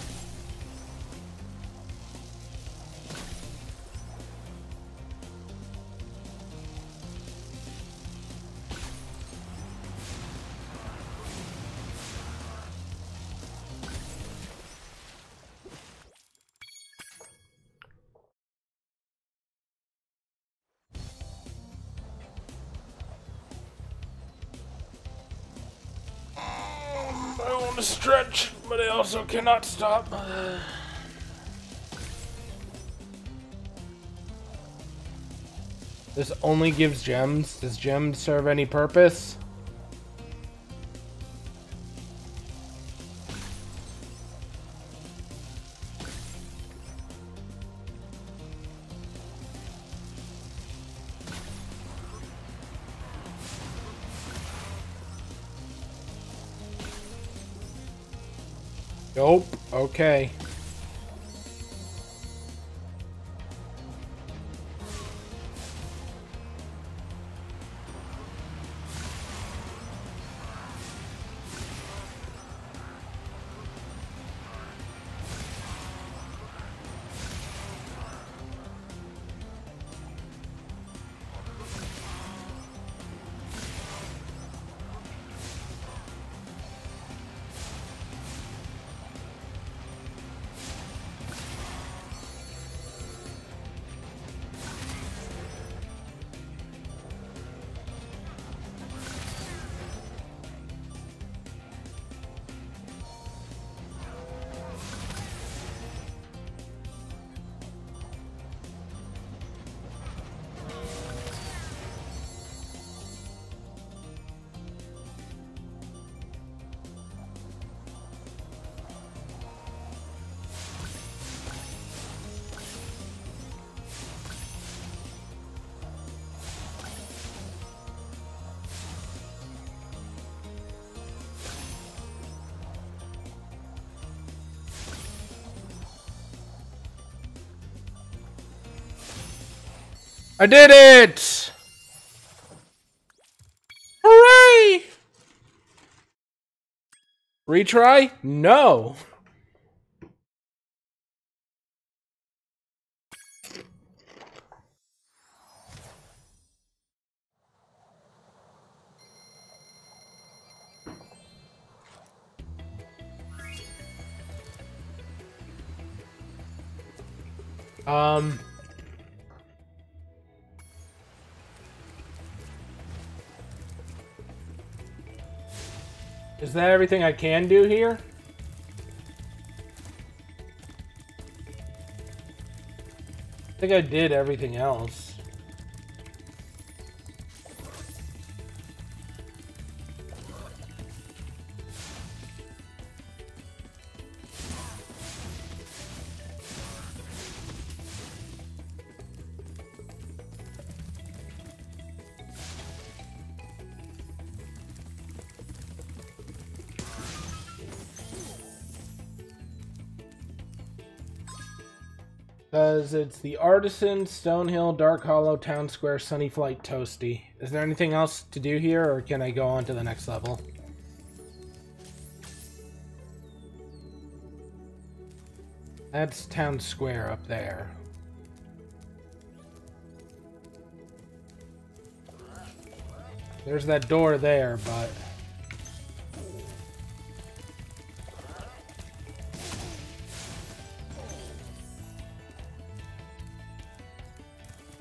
I want to stretch, but I also cannot stop. This only gives gems. Does gems serve any purpose? Nope. Okay. I did it! Hooray! Retry? No. Is that everything I can do here? I think I did everything else. Because it's the Artisan, Stonehill, Dark Hollow, Town Square, Sunny Flight, Toasty. Is there anything else to do here, or can I go on to the next level? That's Town Square up there. There's that door there, but...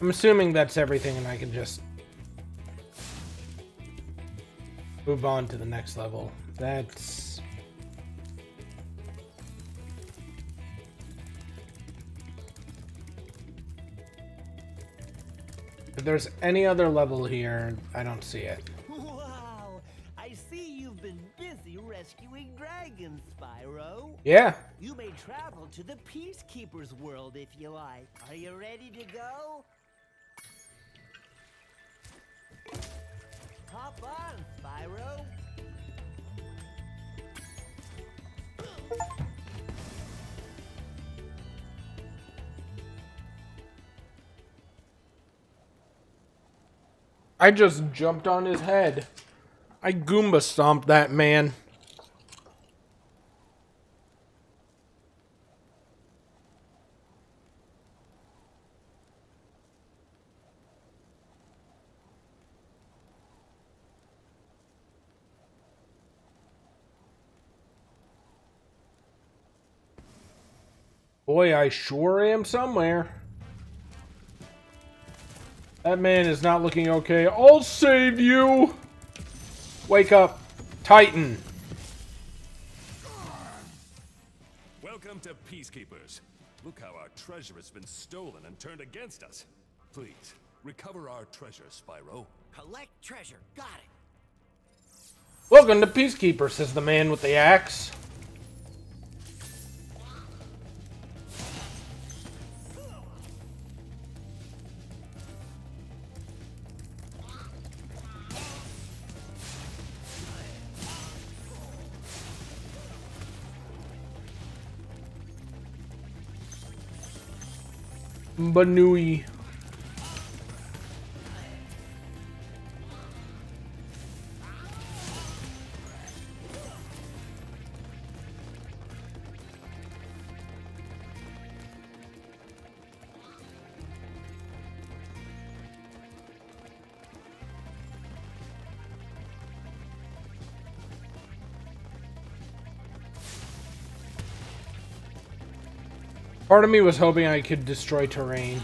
I'm assuming that's everything and I can just move on to the next level. That's... If there's any other level here, I don't see it. Wow! I see you've been busy rescuing dragons, Spyro. Yeah. You may travel to the Peacekeeper's world if you like. Are you ready to go? Hop on, Spyro. I just jumped on his head. I Goomba stomped that man. Boy, I sure am somewhere. That man is not looking okay. I'll save you! Wake up, Titan. Welcome to Peacekeepers. Look how our treasure has been stolen and turned against us. Please, recover our treasure, Spyro. Collect treasure. Got it. Welcome to Peacekeeper, says the man with the axe. Banui. Part of me was hoping I could destroy terrain.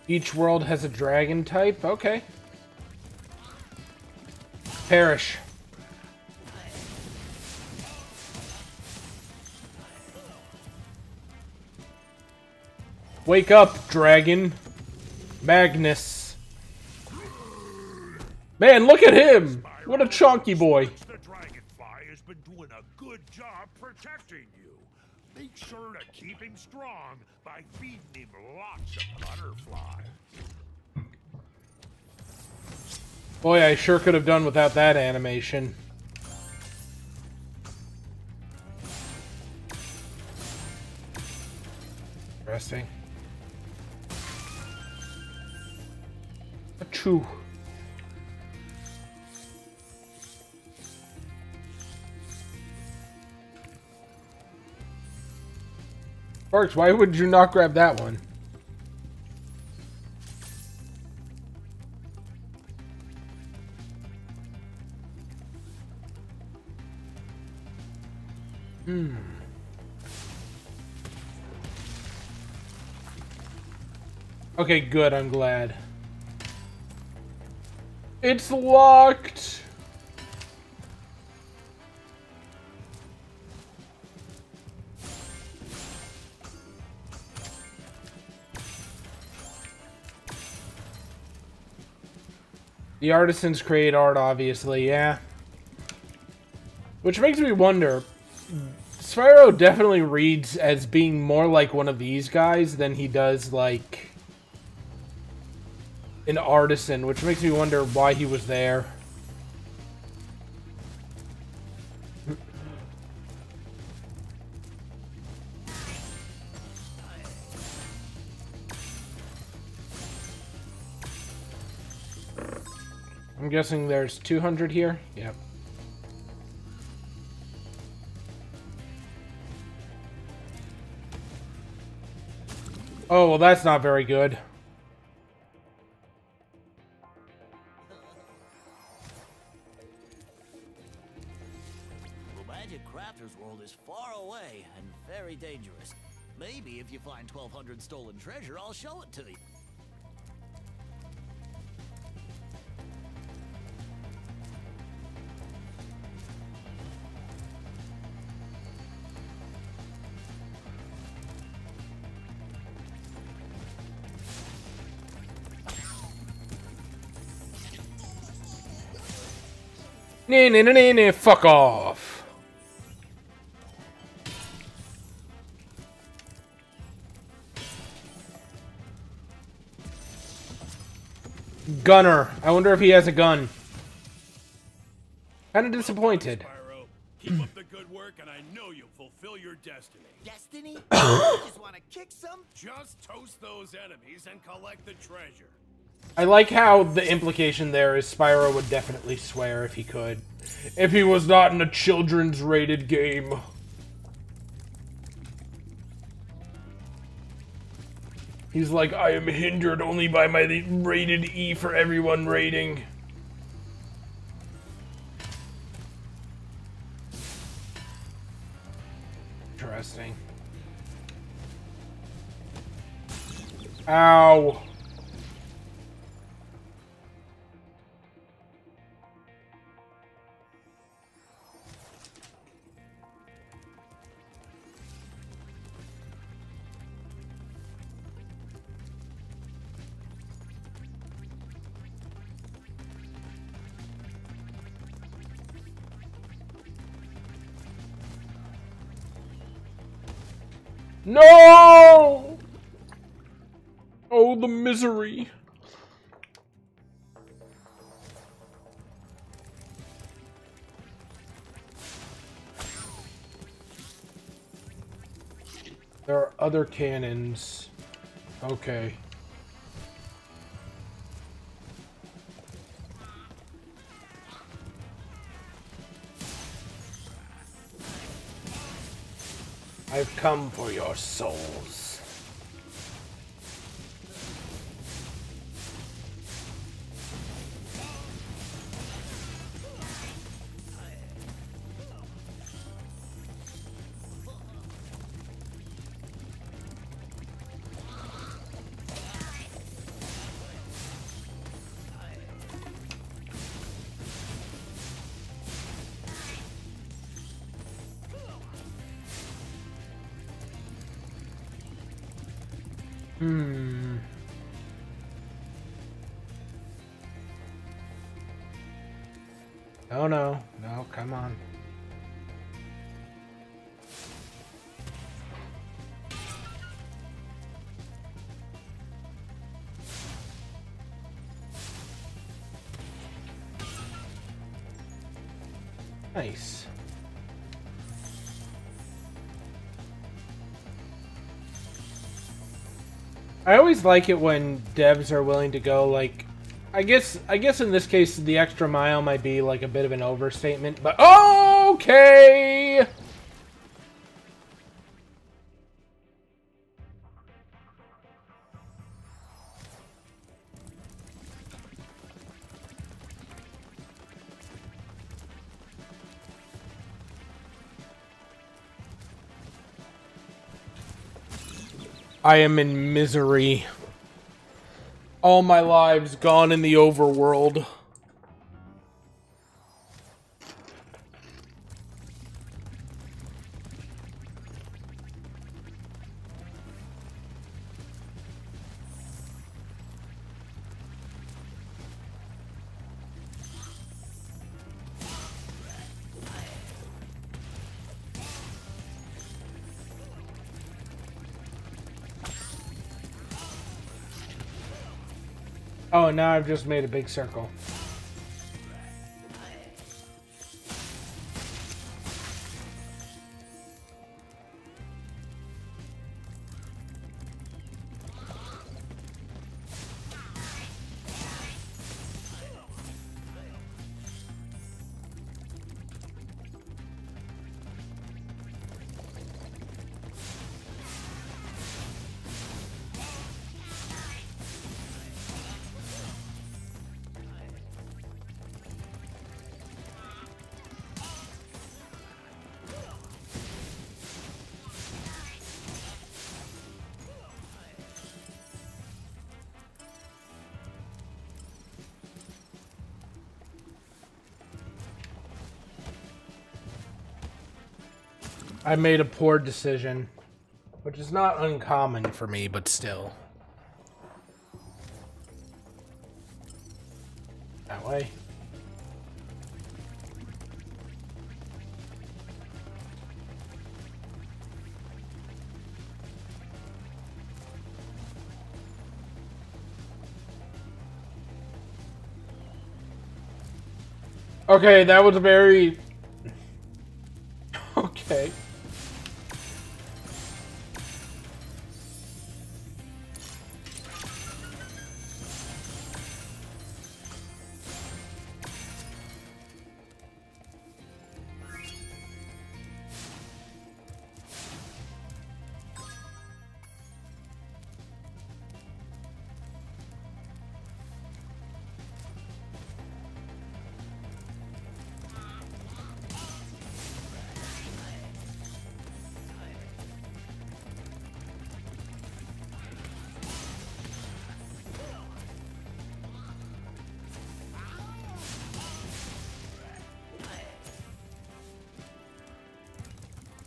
Each world has a dragon type? Okay. Perish. Wake up, dragon. Magnus. Man, look at him! What a chunky boy. The dragonfly has been doing a good job protecting you. Make sure to keep him strong by feeding him lots of butterfly. Boy, I sure could have done without that animation. Interesting. Achoo. Sparks, why would you not grab that one? Okay, good, I'm glad. It's locked! The artisans create art, obviously, yeah. Which makes me wonder, Spyro definitely reads as being more like one of these guys than he does like an artisan, which makes me wonder why he was there. I'm guessing there's 200 here? Yep. Oh, well, that's not very good. The Magic Crafter's world is far away and very dangerous. Maybe if you find 1,200 stolen treasure, I'll show it to you. Nah, fuck off. Gunner. I wonder if he has a gun. Kind of disappointed. Spyro, keep up the good work and I know you'll fulfill your destiny. Destiny? I just want to kick some. Just toast those enemies and collect the treasure. I like how the implication there is Spyro would definitely swear if he could. If he was not in a children's rated game. He's like, I am hindered only by my rated E for everyone rating. Interesting. Ow. No! Oh, the misery. There are other cannons. Okay. I've come for your souls. No, no, no, come on. Nice. I always like it when devs are willing to go like, I guess in this case the extra mile might be like a bit of an overstatement, but okay. I am in misery. All my lives gone in the overworld. Oh, now I've just made a big circle. I made a poor decision, which is not uncommon for me, but still. That way. Okay, that was a very... Okay.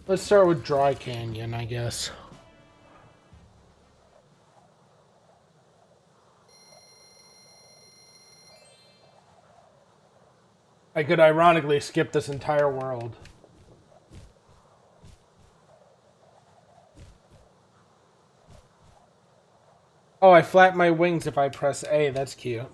Let's start with Dry Canyon, I guess. I could ironically skip this entire world. Oh, I flap my wings if I press A. That's cute.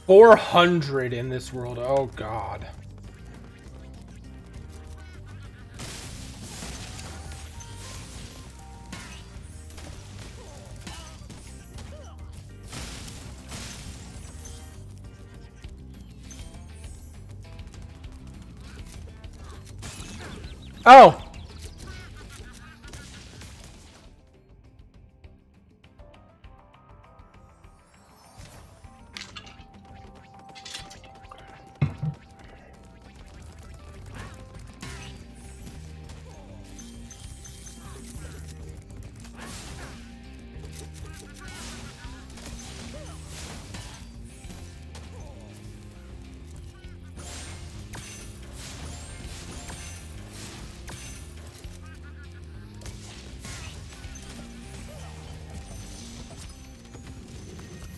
$400 in this world. Oh, God. Oh!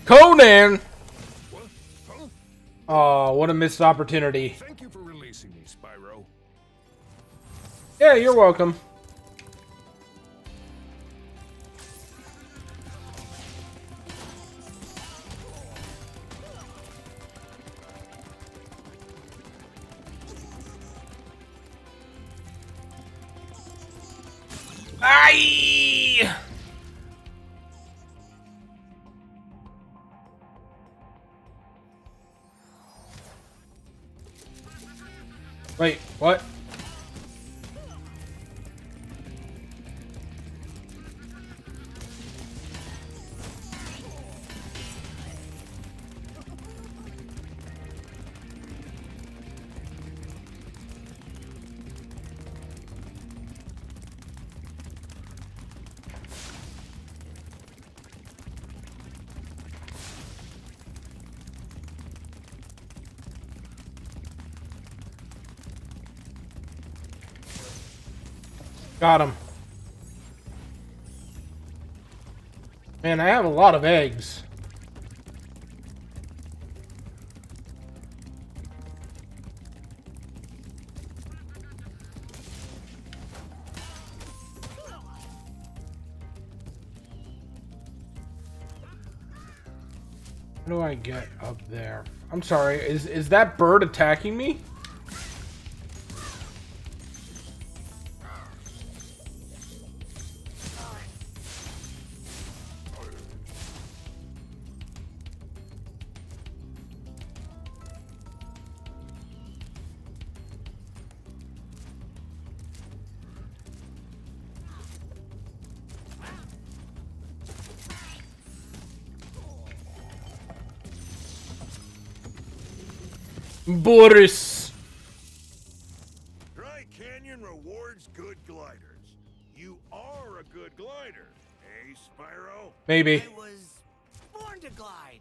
Conan! Oh, what a missed opportunity. Thank you for releasing me, Spyro. Yeah, you're welcome. Aye! Wait, what? Got him. Man, I have a lot of eggs. How do I get up there? I'm sorry, is that bird attacking me? Boris. Dry Canyon rewards good gliders. You are a good glider, eh, Spyro? Maybe. I was born to glide.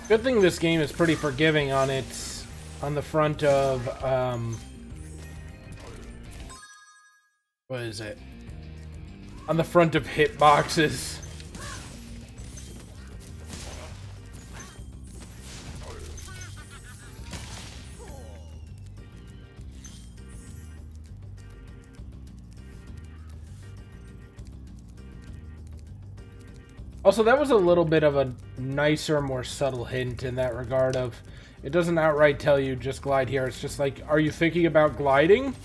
Good thing this game is pretty forgiving on the front of what is it? On the front of hitboxes. Also, that was a little bit of a nicer, more subtle hint in that regard of, it doesn't outright tell you just glide here. It's just like, are you thinking about gliding?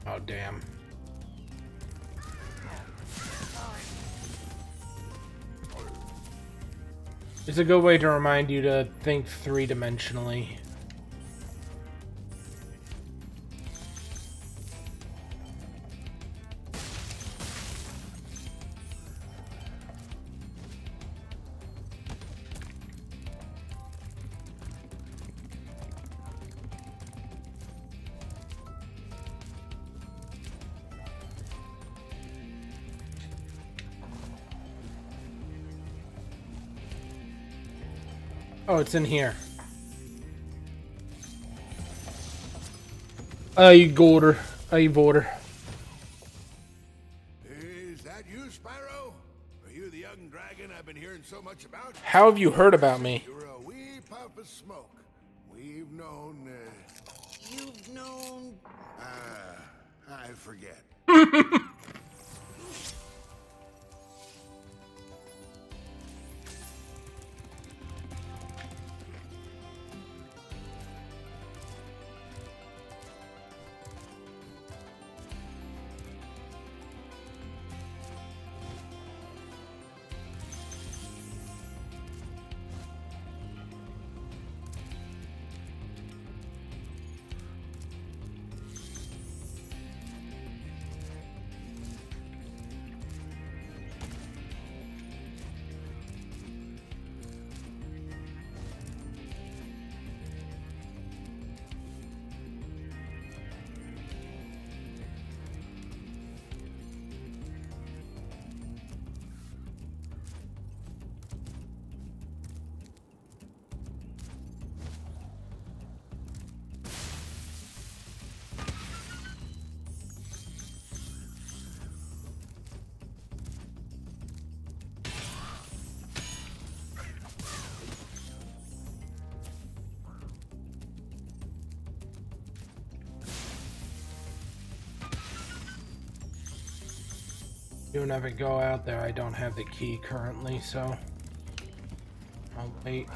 Oh, damn. It's a good way to remind you to think three-dimensionally. Oh, it's in here. I got her. I bought her. Is that you, Spyro? Are you the young dragon I've been hearing so much about? How have you heard about me? You're a wee puff of smoke. We've known, You've known... I forget. Even if I go out there, I don't have the key currently, so I'll wait.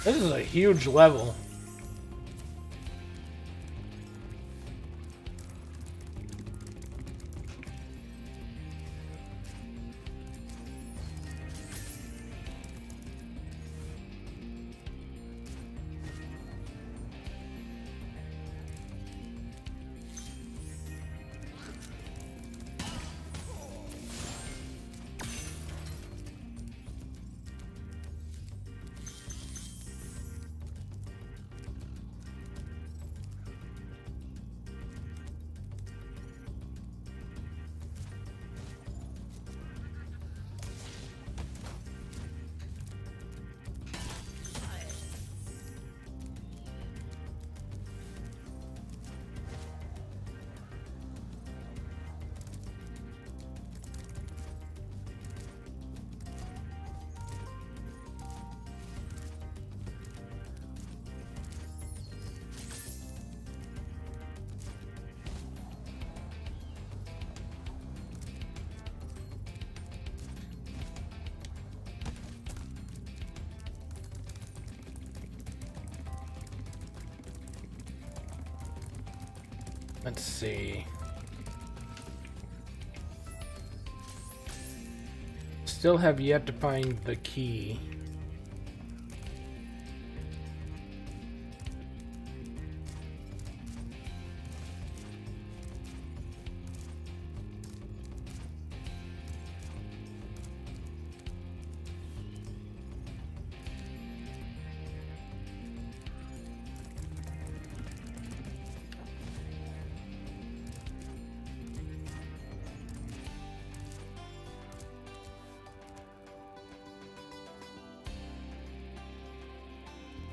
This is a huge level. Let's see. Still have yet to find the key.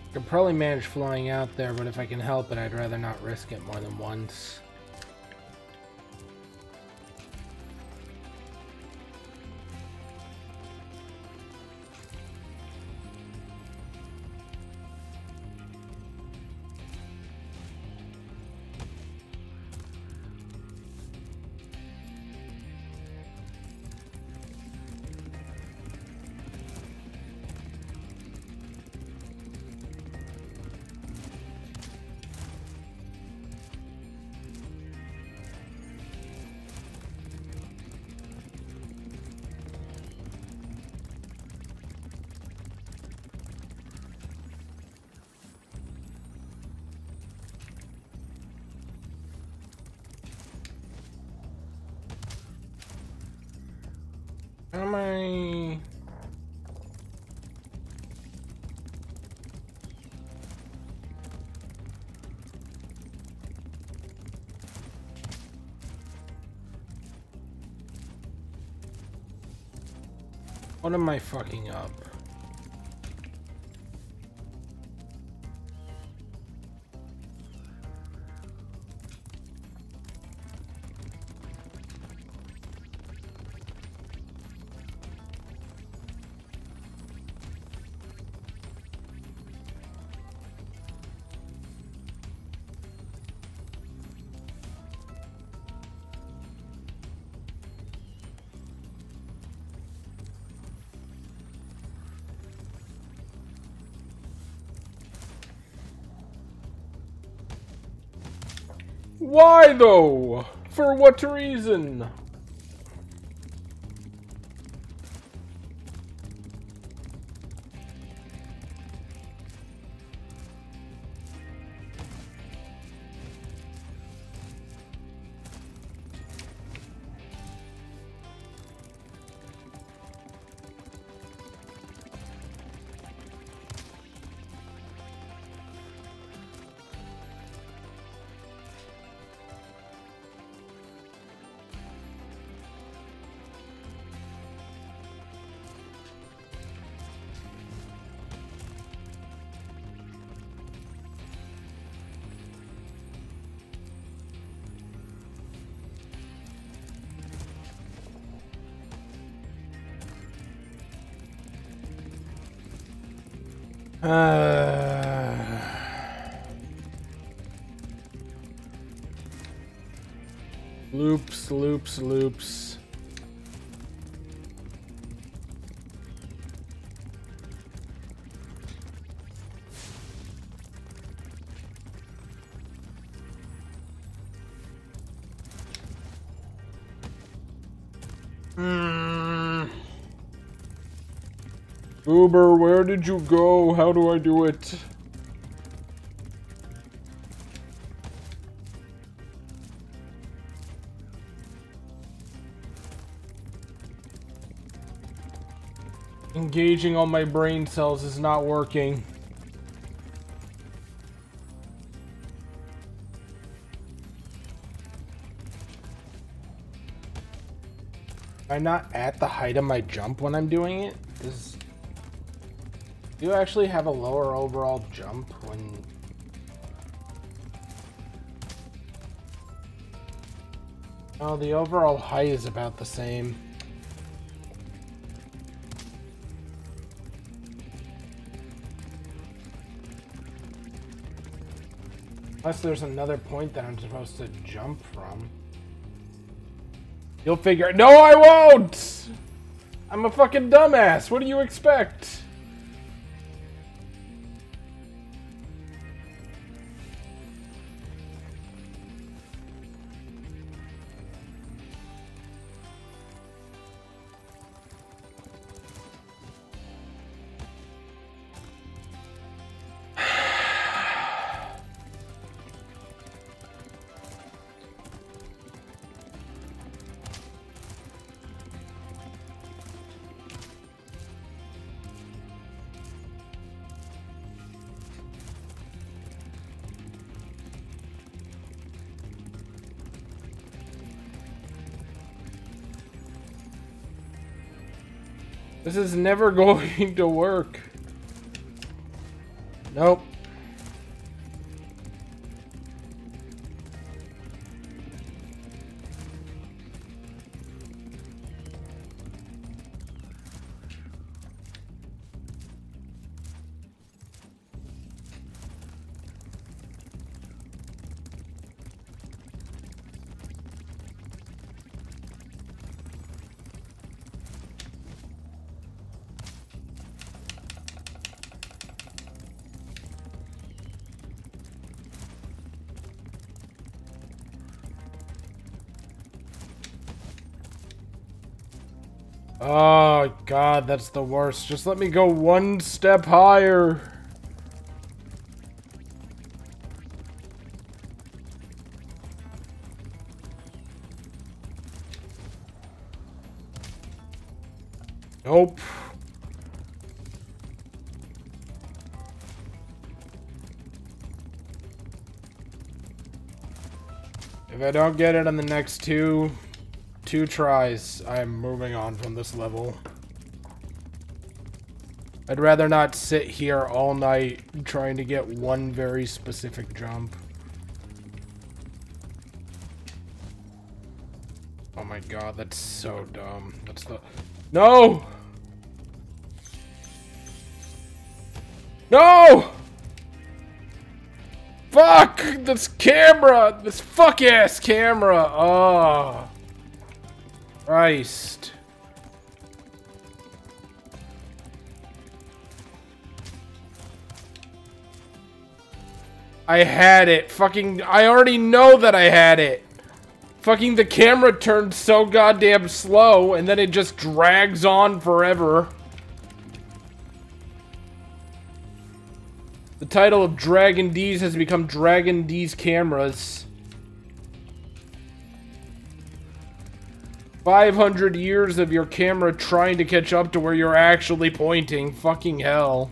I could probably manage flying out there, but if I can help it, I'd rather not risk it more than once. Am I... What am I fucking up? Why though? For what reason? Loops, loops, loops. Uber, where did you go? How do I do it? Engaging all my brain cells is not working. Am I not at the height of my jump when I'm doing it? Do you actually have a lower overall jump when... Oh, the overall height is about the same. Unless there's another point that I'm supposed to jump from. You'll figure it. No, I won't! I'm a fucking dumbass. What do you expect? This is never going to work. Nope. Oh god, that's the worst. Just let me go one step higher. Nope. If I don't get it on the next two tries, I'm moving on from this level. I'd rather not sit here all night trying to get one very specific jump. Oh my god, that's so dumb. That's the... No! No! Fuck! This camera! This fuck-ass camera! Oh. Christ. I had it. Fucking, I already know that I had it. Fucking the camera turned so goddamn slow, and then it just drags on forever. The title of Dragon Deez has become Dragon Deez Cameras. 500 years of your camera trying to catch up to where you're actually pointing. Fucking hell.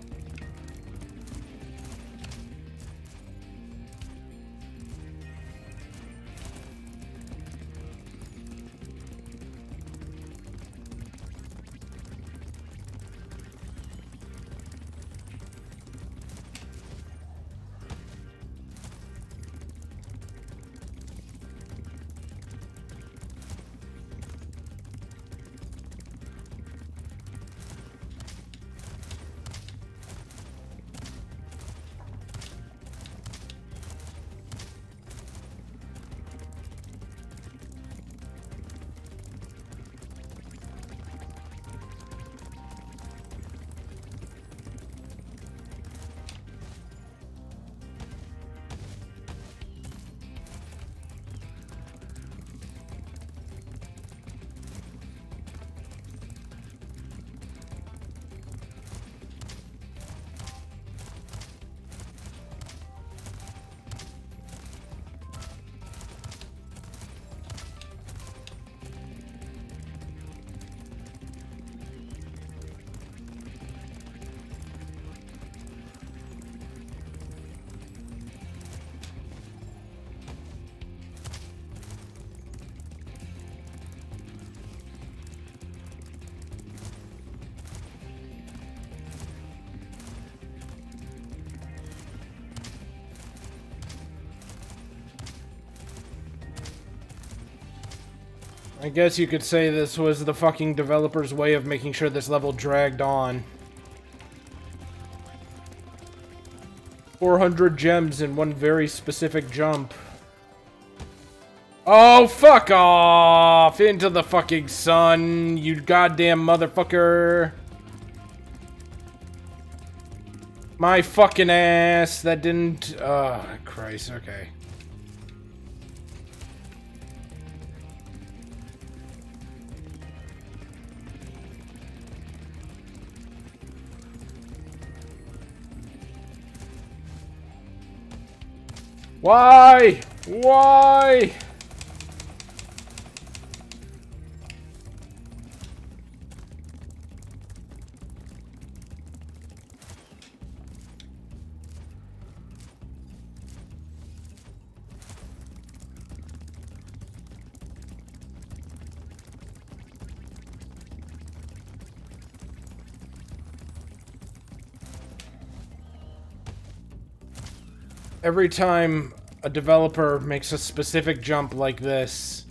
I guess you could say this was the fucking developer's way of making sure this level dragged on. 400 gems in one very specific jump. Oh, fuck off! Into the fucking sun, you goddamn motherfucker. My fucking ass, that didn't... Oh, Christ, okay. Why? Why? Every time a developer makes a specific jump like this,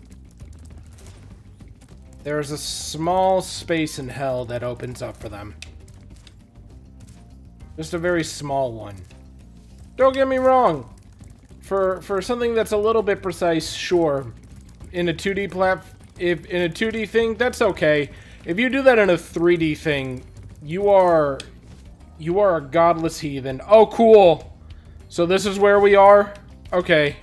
there's a small space in hell that opens up for them. Just a very small one. Don't get me wrong. For something that's a little bit precise, sure. In a 2D if in a 2D thing, that's okay. If you do that in a 3D thing, you are a godless heathen. Oh, cool. So this is where we are? Okay.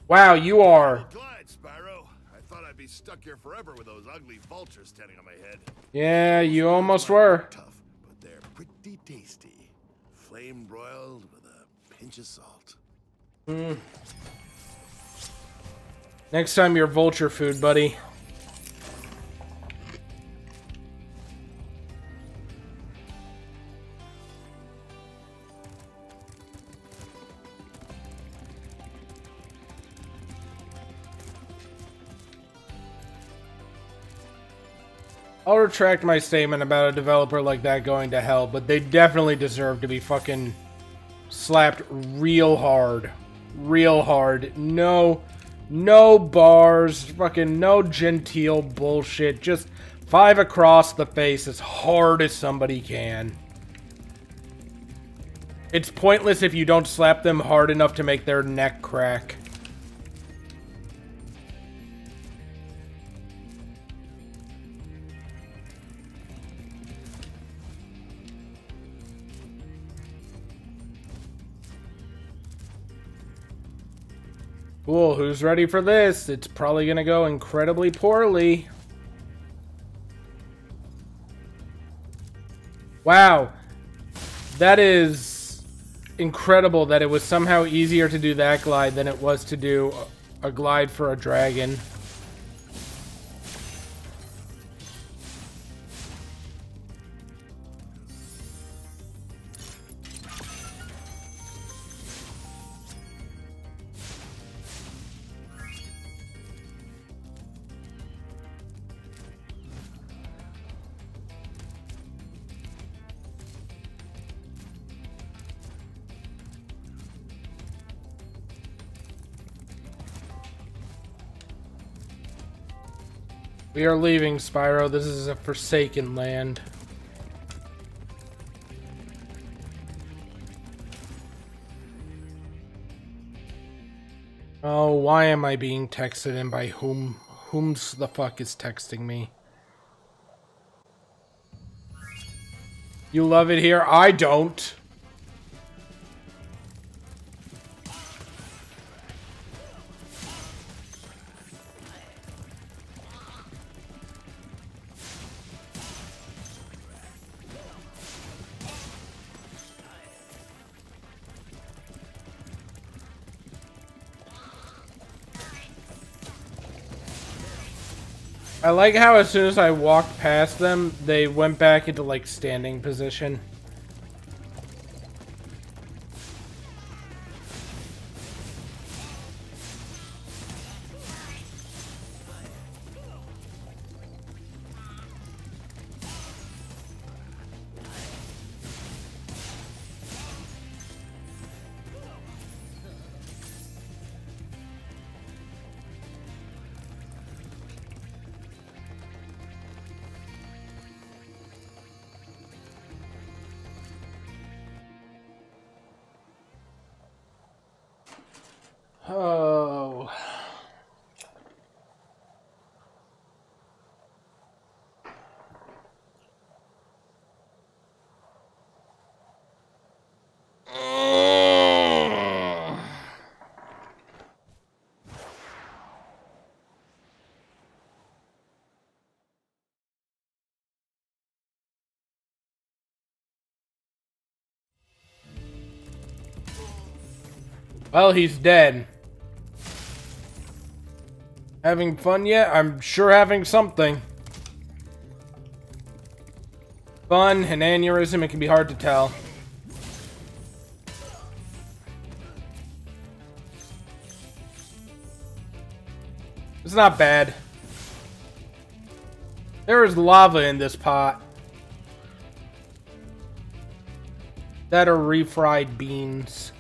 Wow, you are. Glad, Spyro. I thought I'd be stuck here forever with those ugly vultures standing on my head. Yeah, you almost were. Tough, but they're pretty tasty. Flame broiled with a pinch of salt. Next time you're vulture food, buddy. I'll retract my statement about a developer like that going to hell, but they definitely deserve to be fucking slapped real hard. Real hard. No bars, fucking no genteel bullshit. Just 5 across the face as hard as somebody can. It's pointless if you don't slap them hard enough to make their neck crack. Cool, who's ready for this? It's probably gonna go incredibly poorly. Wow. That is incredible that it was somehow easier to do that glide than it was to do a glide for a dragon. We are leaving, Spyro. This is a forsaken land. Oh, why am I being texted and by whom? Whom's the fuck is texting me? You love it here? I don't. I like how as soon as I walked past them, they went back into like standing position. Oh. Well, he's dead. Having fun yet? I'm sure having something. Fun, an aneurysm, it can be hard to tell. It's not bad. There is lava in this pot. That are refried beans.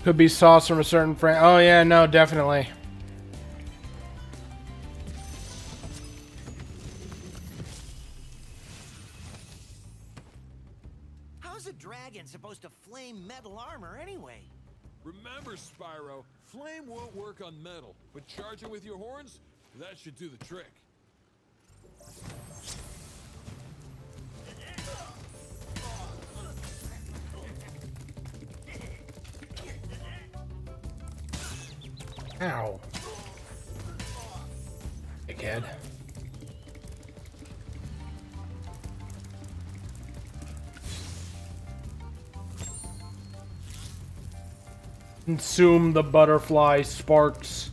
Could be sauce from a certain friend. Oh yeah, no, definitely. How's a dragon supposed to flame metal armor anyway? Remember, Spyro, flame won't work on metal, but charging with your horns, that should do the trick. Ow. dickhead. Consume the butterfly sparks.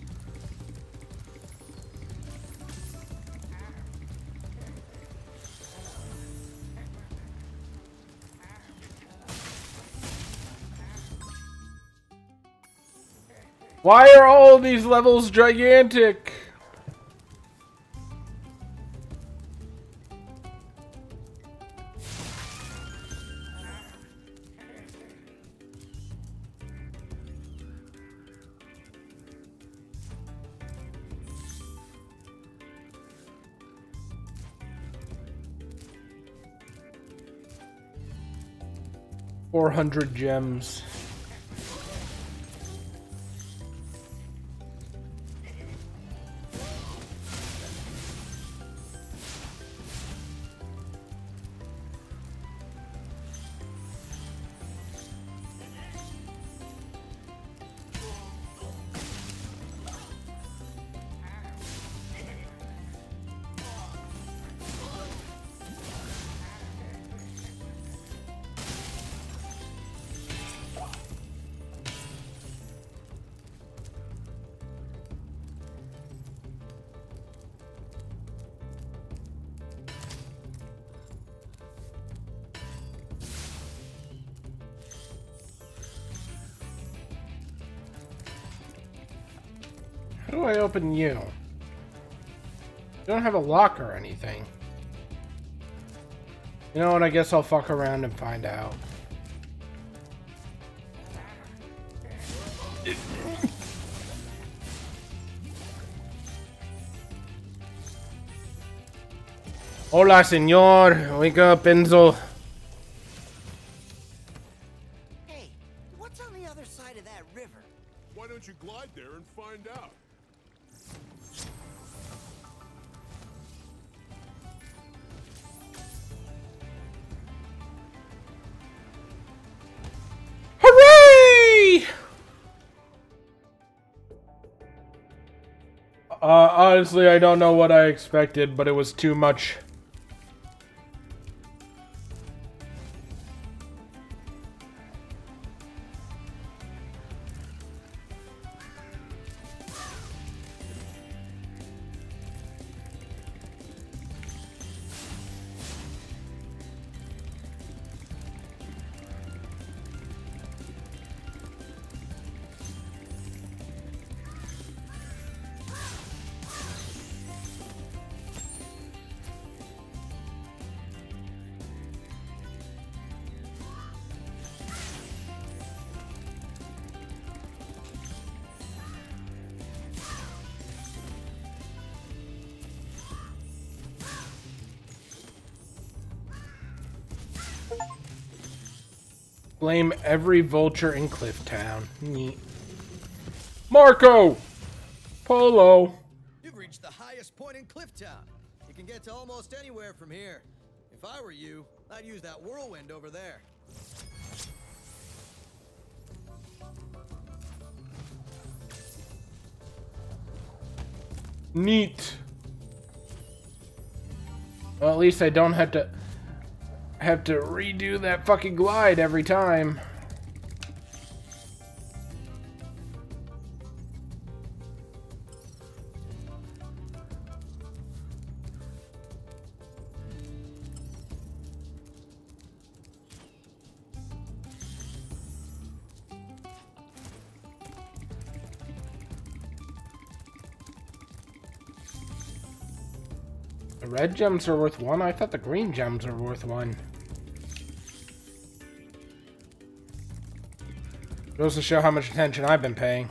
Why are all of these levels gigantic? $400 gems. How do I open you? You don't have a lock or anything. You know what, I guess I'll fuck around and find out. Hola, señor. Wake up, Enzo. Hey, what's on the other side of that river? Why don't you glide there and find out? Hooray! Honestly, I don't know what I expected, but it was too much. Blame every vulture in Clifftown. Neat. Marco! Polo! You've reached the highest point in Clifftown. You can get to almost anywhere from here. If I were you, I'd use that whirlwind over there. Neat. Well, at least I don't have to redo that fucking glide every time. The red gems are worth 1? I thought the green gems were worth 1. Goes to show how much attention I've been paying.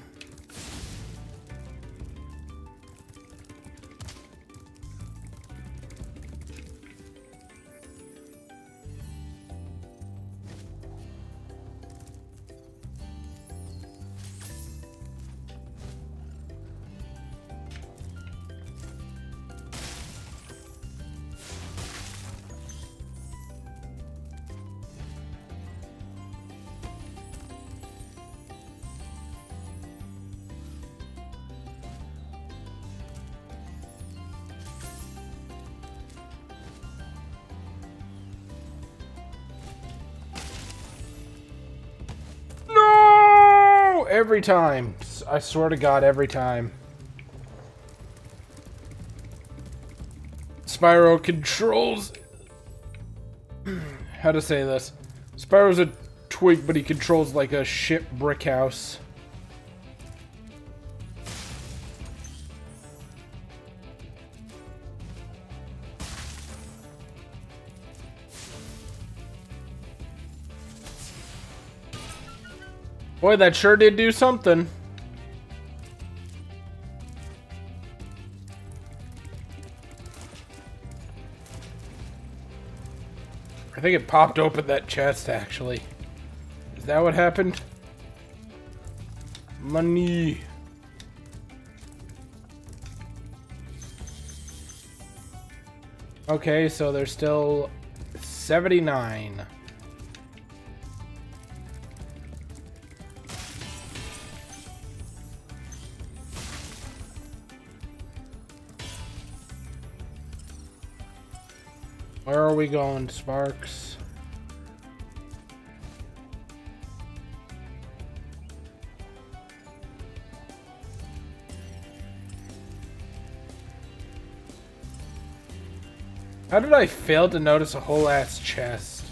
every time. I swear to God, every time. Spyro controls... How to say this? Spyro's a twig, but he controls like a shit brick house. Boy, that sure did do something. I think it popped open that chest, actually. Is that what happened? Money. Okay, so there's still 79. Where are we going, Sparks? How did I fail to notice a whole ass chest?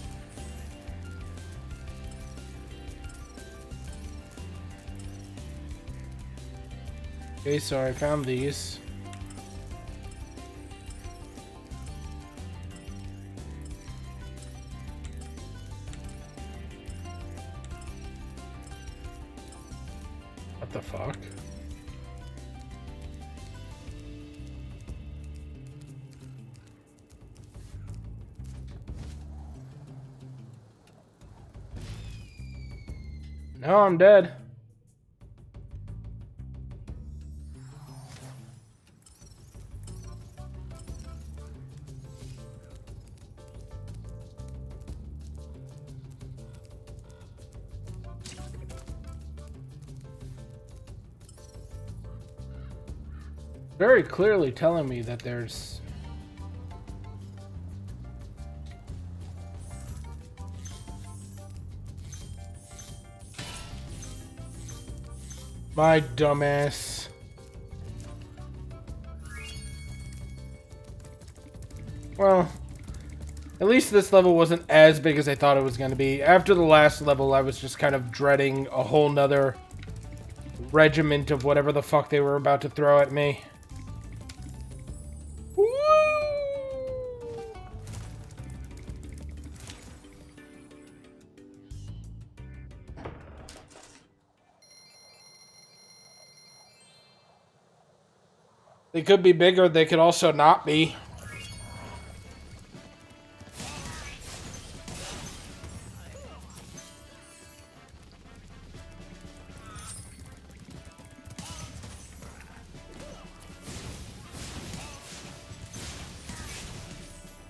Okay, so I found these. What the fuck? No, I'm dead. Very clearly telling me that there's... My dumbass. Well, at least this level wasn't as big as I thought it was going to be. After the last level, I was just kind of dreading a whole nother regiment of whatever the fuck they were about to throw at me. They could be bigger, they could also not be.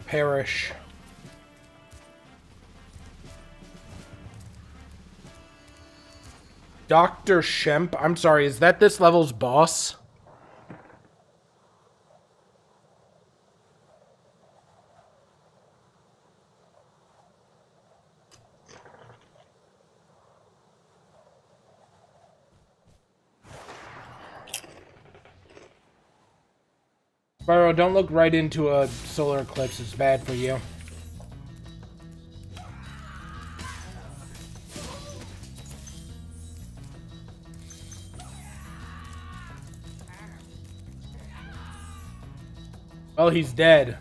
Perish. Dr. Shemp? I'm sorry, is that this level's boss? Spyro, don't look right into a solar eclipse. It's bad for you. Well, he's dead.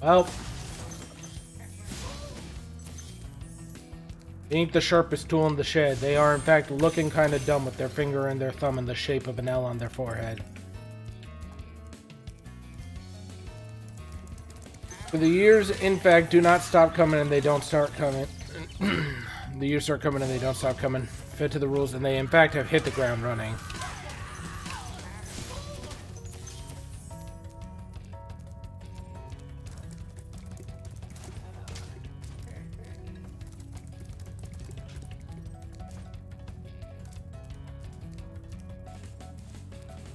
Well. Ain't the sharpest tool in the shed. They are, in fact, looking kind of dumb with their finger and their thumb in the shape of an L on their forehead. For the years, in fact, do not stop coming and they don't start coming. The years start coming and they don't stop coming. Fit to the rules, and they, in fact, have hit the ground running.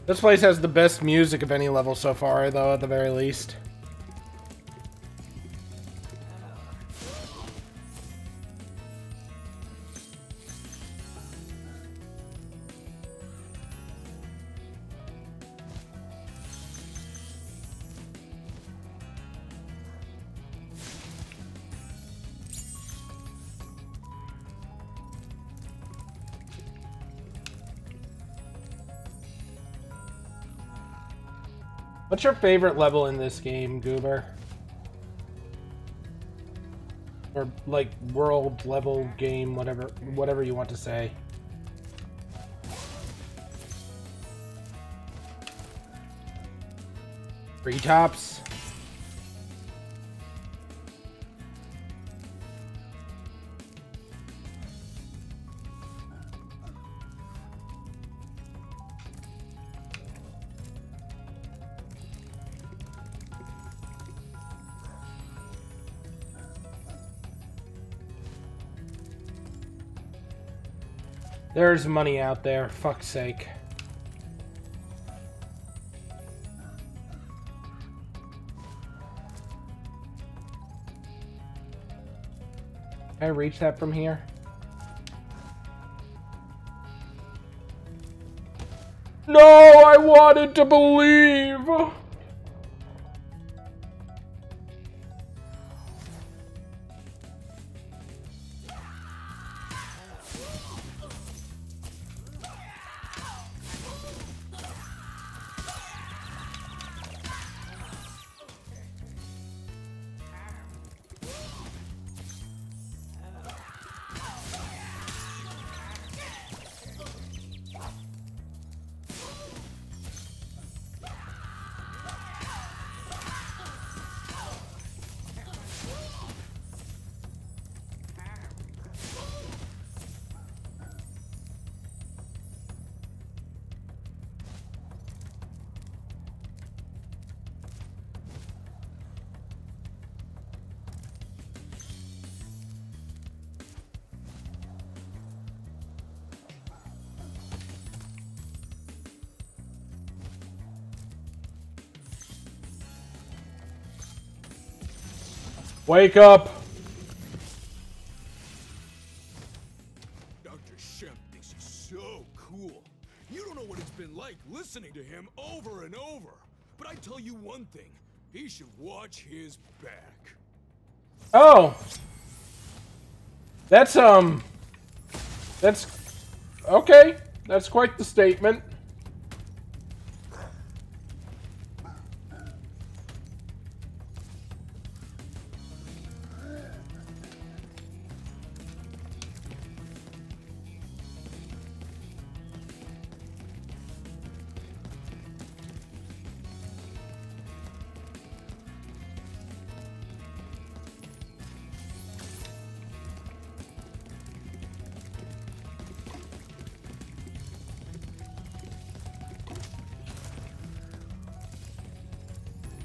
This place has the best music of any level so far, though, at the very least. What's your favorite level in this game, Goober? Or like world level game, whatever you want to say. Treetops. There's money out there, fuck's sake. Can I reach that from here? No, I wanted to believe! Wake up! Dr. Shemp thinks he's so cool. You don't know what it's been like listening to him over and over. But I tell you one thing, he should watch his back. Oh! That's okay. That's quite the statement.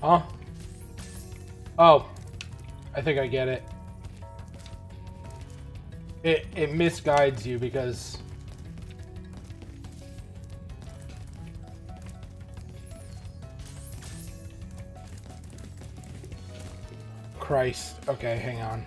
Huh? Oh. I think I get it. It misguides you because... Christ. Okay, hang on.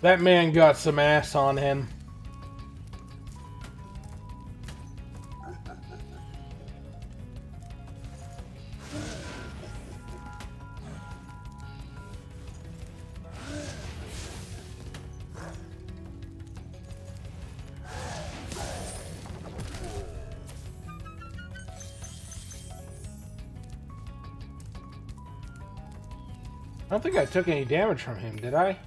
That man got some ass on him. I don't think I took any damage from him, did I?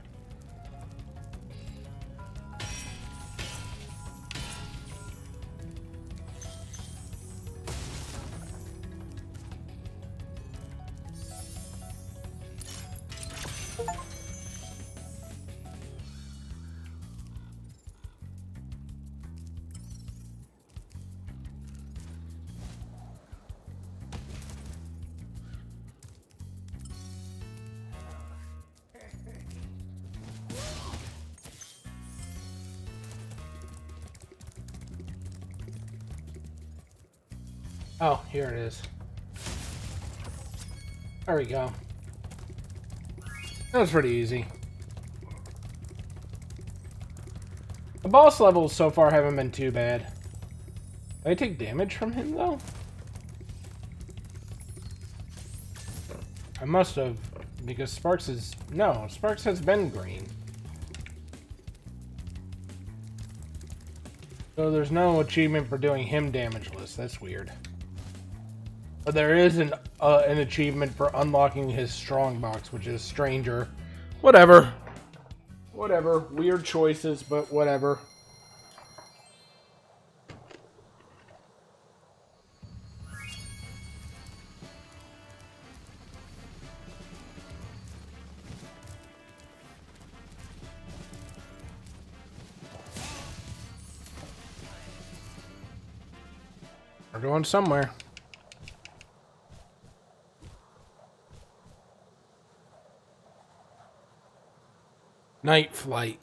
Oh, here it is. There we go. That was pretty easy. The boss levels so far haven't been too bad. Did I take damage from him, though? I must have, because Sparks is... No, Sparks has been green. So there's no achievement for doing him damageless. That's weird. But there is an achievement for unlocking his strongbox, which is stranger. Whatever. Whatever. Weird choices, but whatever. We're going somewhere. Night flight.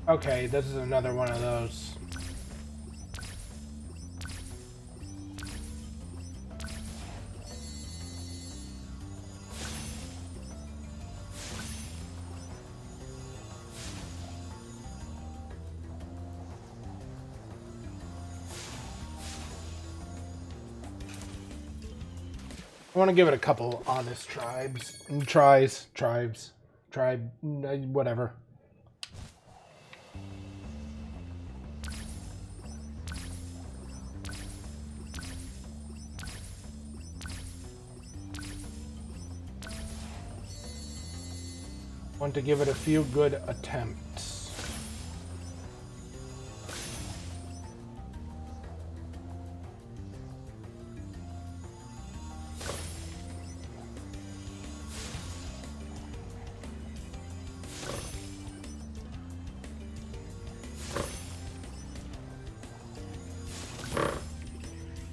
Okay, this is another one of those. I want to give it a couple honest whatever. Want to give it a few good attempts.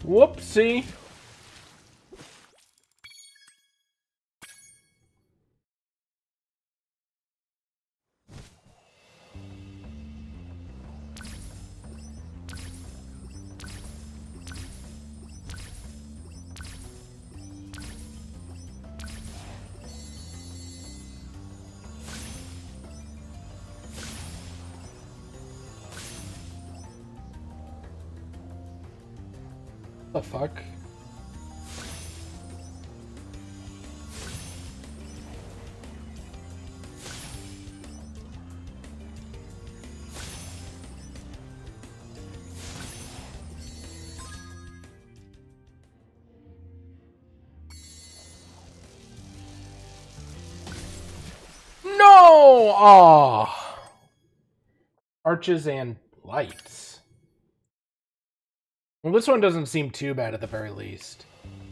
Whoopsie. The fuck? No! Ah, arches and lights. Well, this one doesn't seem too bad at the very least.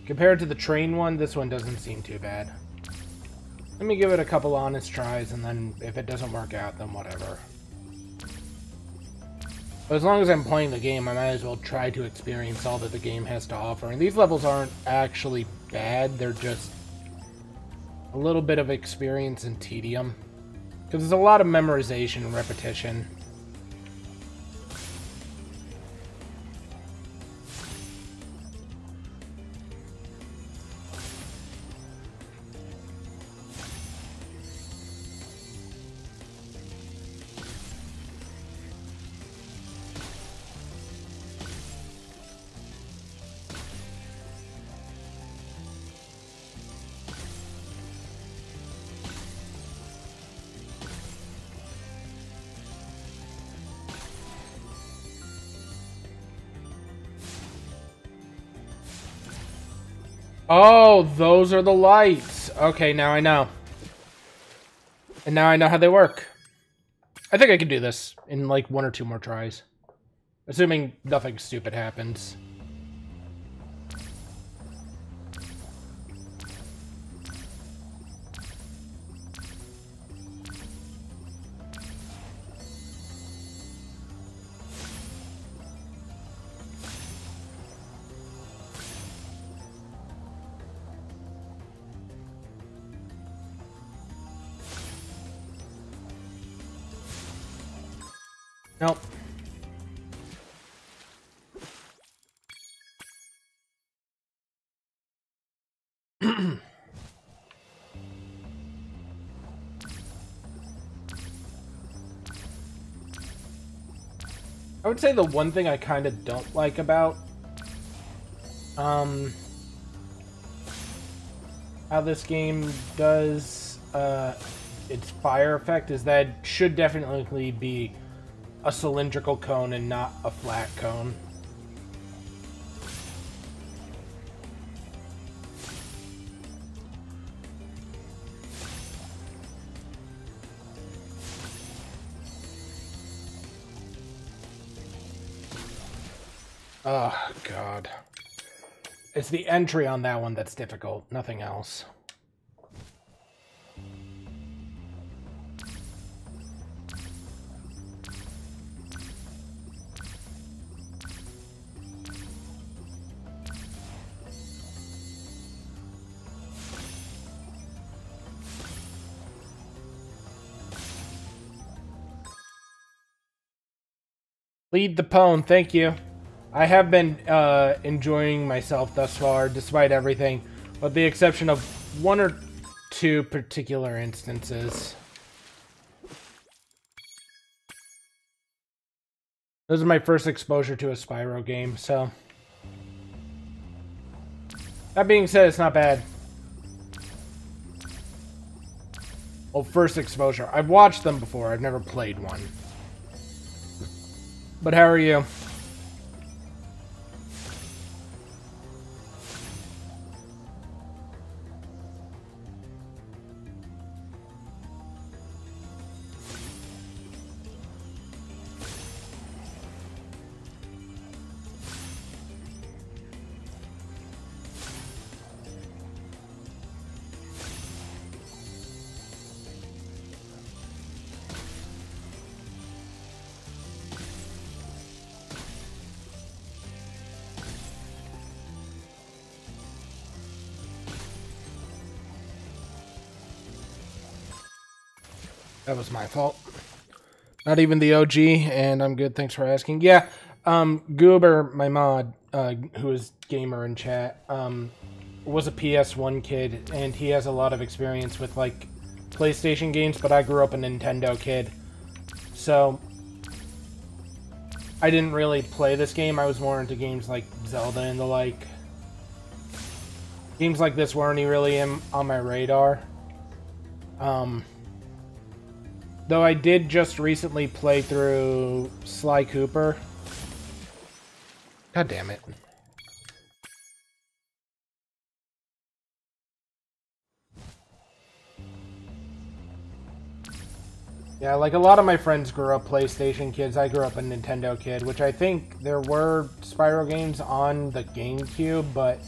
Compared to the train one, this one doesn't seem too bad. Let me give it a couple honest tries, and then if it doesn't work out, then whatever. But as long as I'm playing the game, I might as well try to experience all that the game has to offer. And these levels aren't actually bad, they're just a little bit of experience and tedium. Because there's a lot of memorization and repetition. Oh, those are the lights. Okay, now I know. And now I know how they work. I think I can do this in like 1 or 2 more tries. Assuming nothing stupid happens. Nope. I would say the one thing I kind of don't like about how this game does its fire effect is that it should definitely be a cylindrical cone and not a flat cone. Oh, God. It's the entry on that one that's difficult, nothing else. Lead the pwn, thank you. I have been enjoying myself thus far, despite everything, with the exception of one or two particular instances. This is my first exposure to a Spyro game, so... That being said, it's not bad. Well, first exposure. I've watched them before, I've never played one. But how are you? That was my fault. Not even the OG, and I'm good, thanks for asking. Yeah, Goober, my mod, who is gamer in chat, was a PS1 kid, and he has a lot of experience with, like, PlayStation games, but I grew up a Nintendo kid. So, I didn't really play this game, I was more into games like Zelda and the like. Games like this weren't really on my radar. Though I did just recently play through Sly Cooper. God damn it. Yeah, like a lot of my friends grew up PlayStation kids. I grew up a Nintendo kid, which I think there were Spyro games on the GameCube, but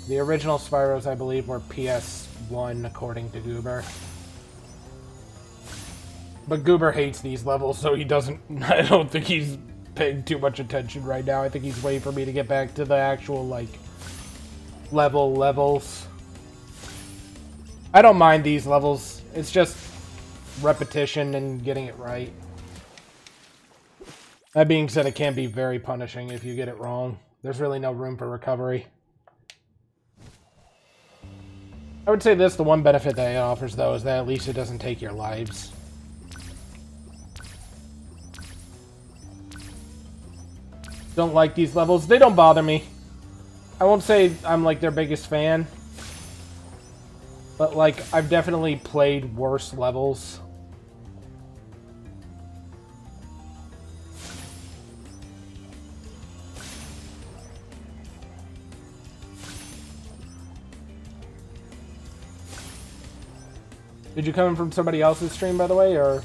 the original Spyros, I believe, were PS1, according to Goober. But Goober hates these levels, so he doesn't... I don't think he's paying too much attention right now. I think he's waiting for me to get back to the actual, like, levels. I don't mind these levels. It's just repetition and getting it right. That being said, it can be very punishing if you get it wrong. There's really no room for recovery. I would say this, the one benefit that it offers, though, is that at least it doesn't take your lives. Don't like these levels. They don't bother me. I won't say I'm, like, their biggest fan. But, like, I've definitely played worse levels. Did you come in from somebody else's stream, by the way, or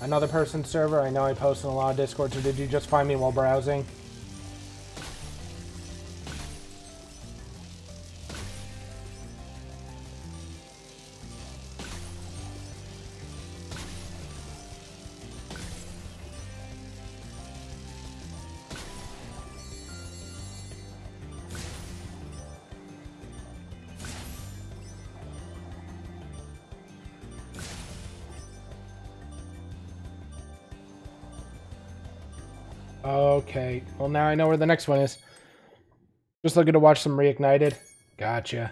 another person's server? I know I post in a lot of Discords, or did you just find me while browsing? Okay. Well, now I know where the next one is. Just looking to watch some Reignited. Gotcha.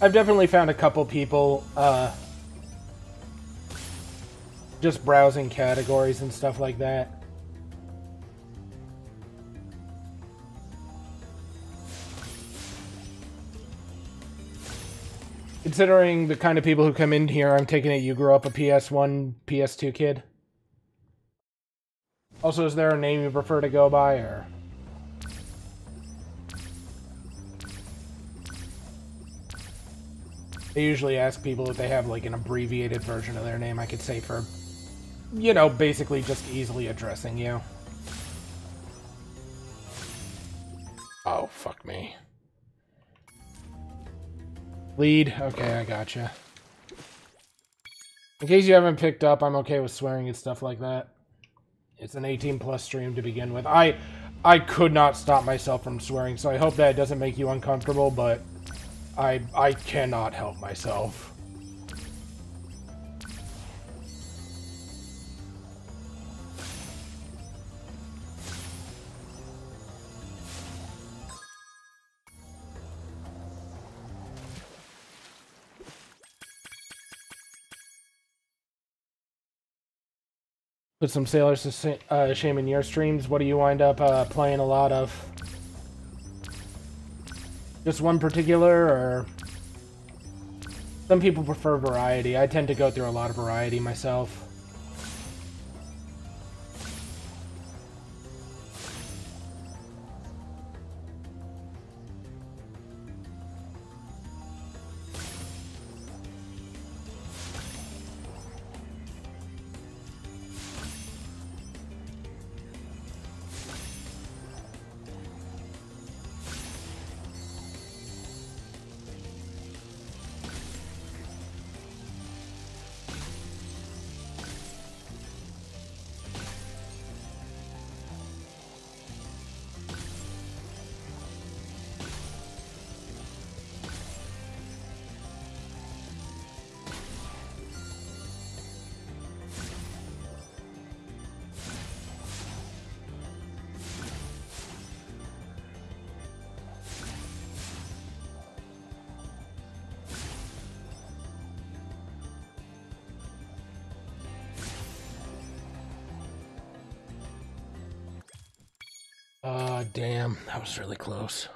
I've definitely found a couple people just browsing categories and stuff like that. Considering the kind of people who come in here, I'm taking it you grew up a PS1, PS2 kid. Also, is there a name you prefer to go by, or? I usually ask people if they have, like, an abbreviated version of their name I could say for, you know, basically just easily addressing you. Oh, fuck me. Lead. Okay, I gotcha. In case you haven't picked up, I'm okay with swearing and stuff like that. It's an 18+ stream to begin with. I could not stop myself from swearing, so I hope that doesn't make you uncomfortable, but I cannot help myself. Put some Sailors to Shame in your streams. What do you wind up playing a lot of? Just one particular, or? Some people prefer variety. I tend to go through a lot of variety myself. Damn, that was really close.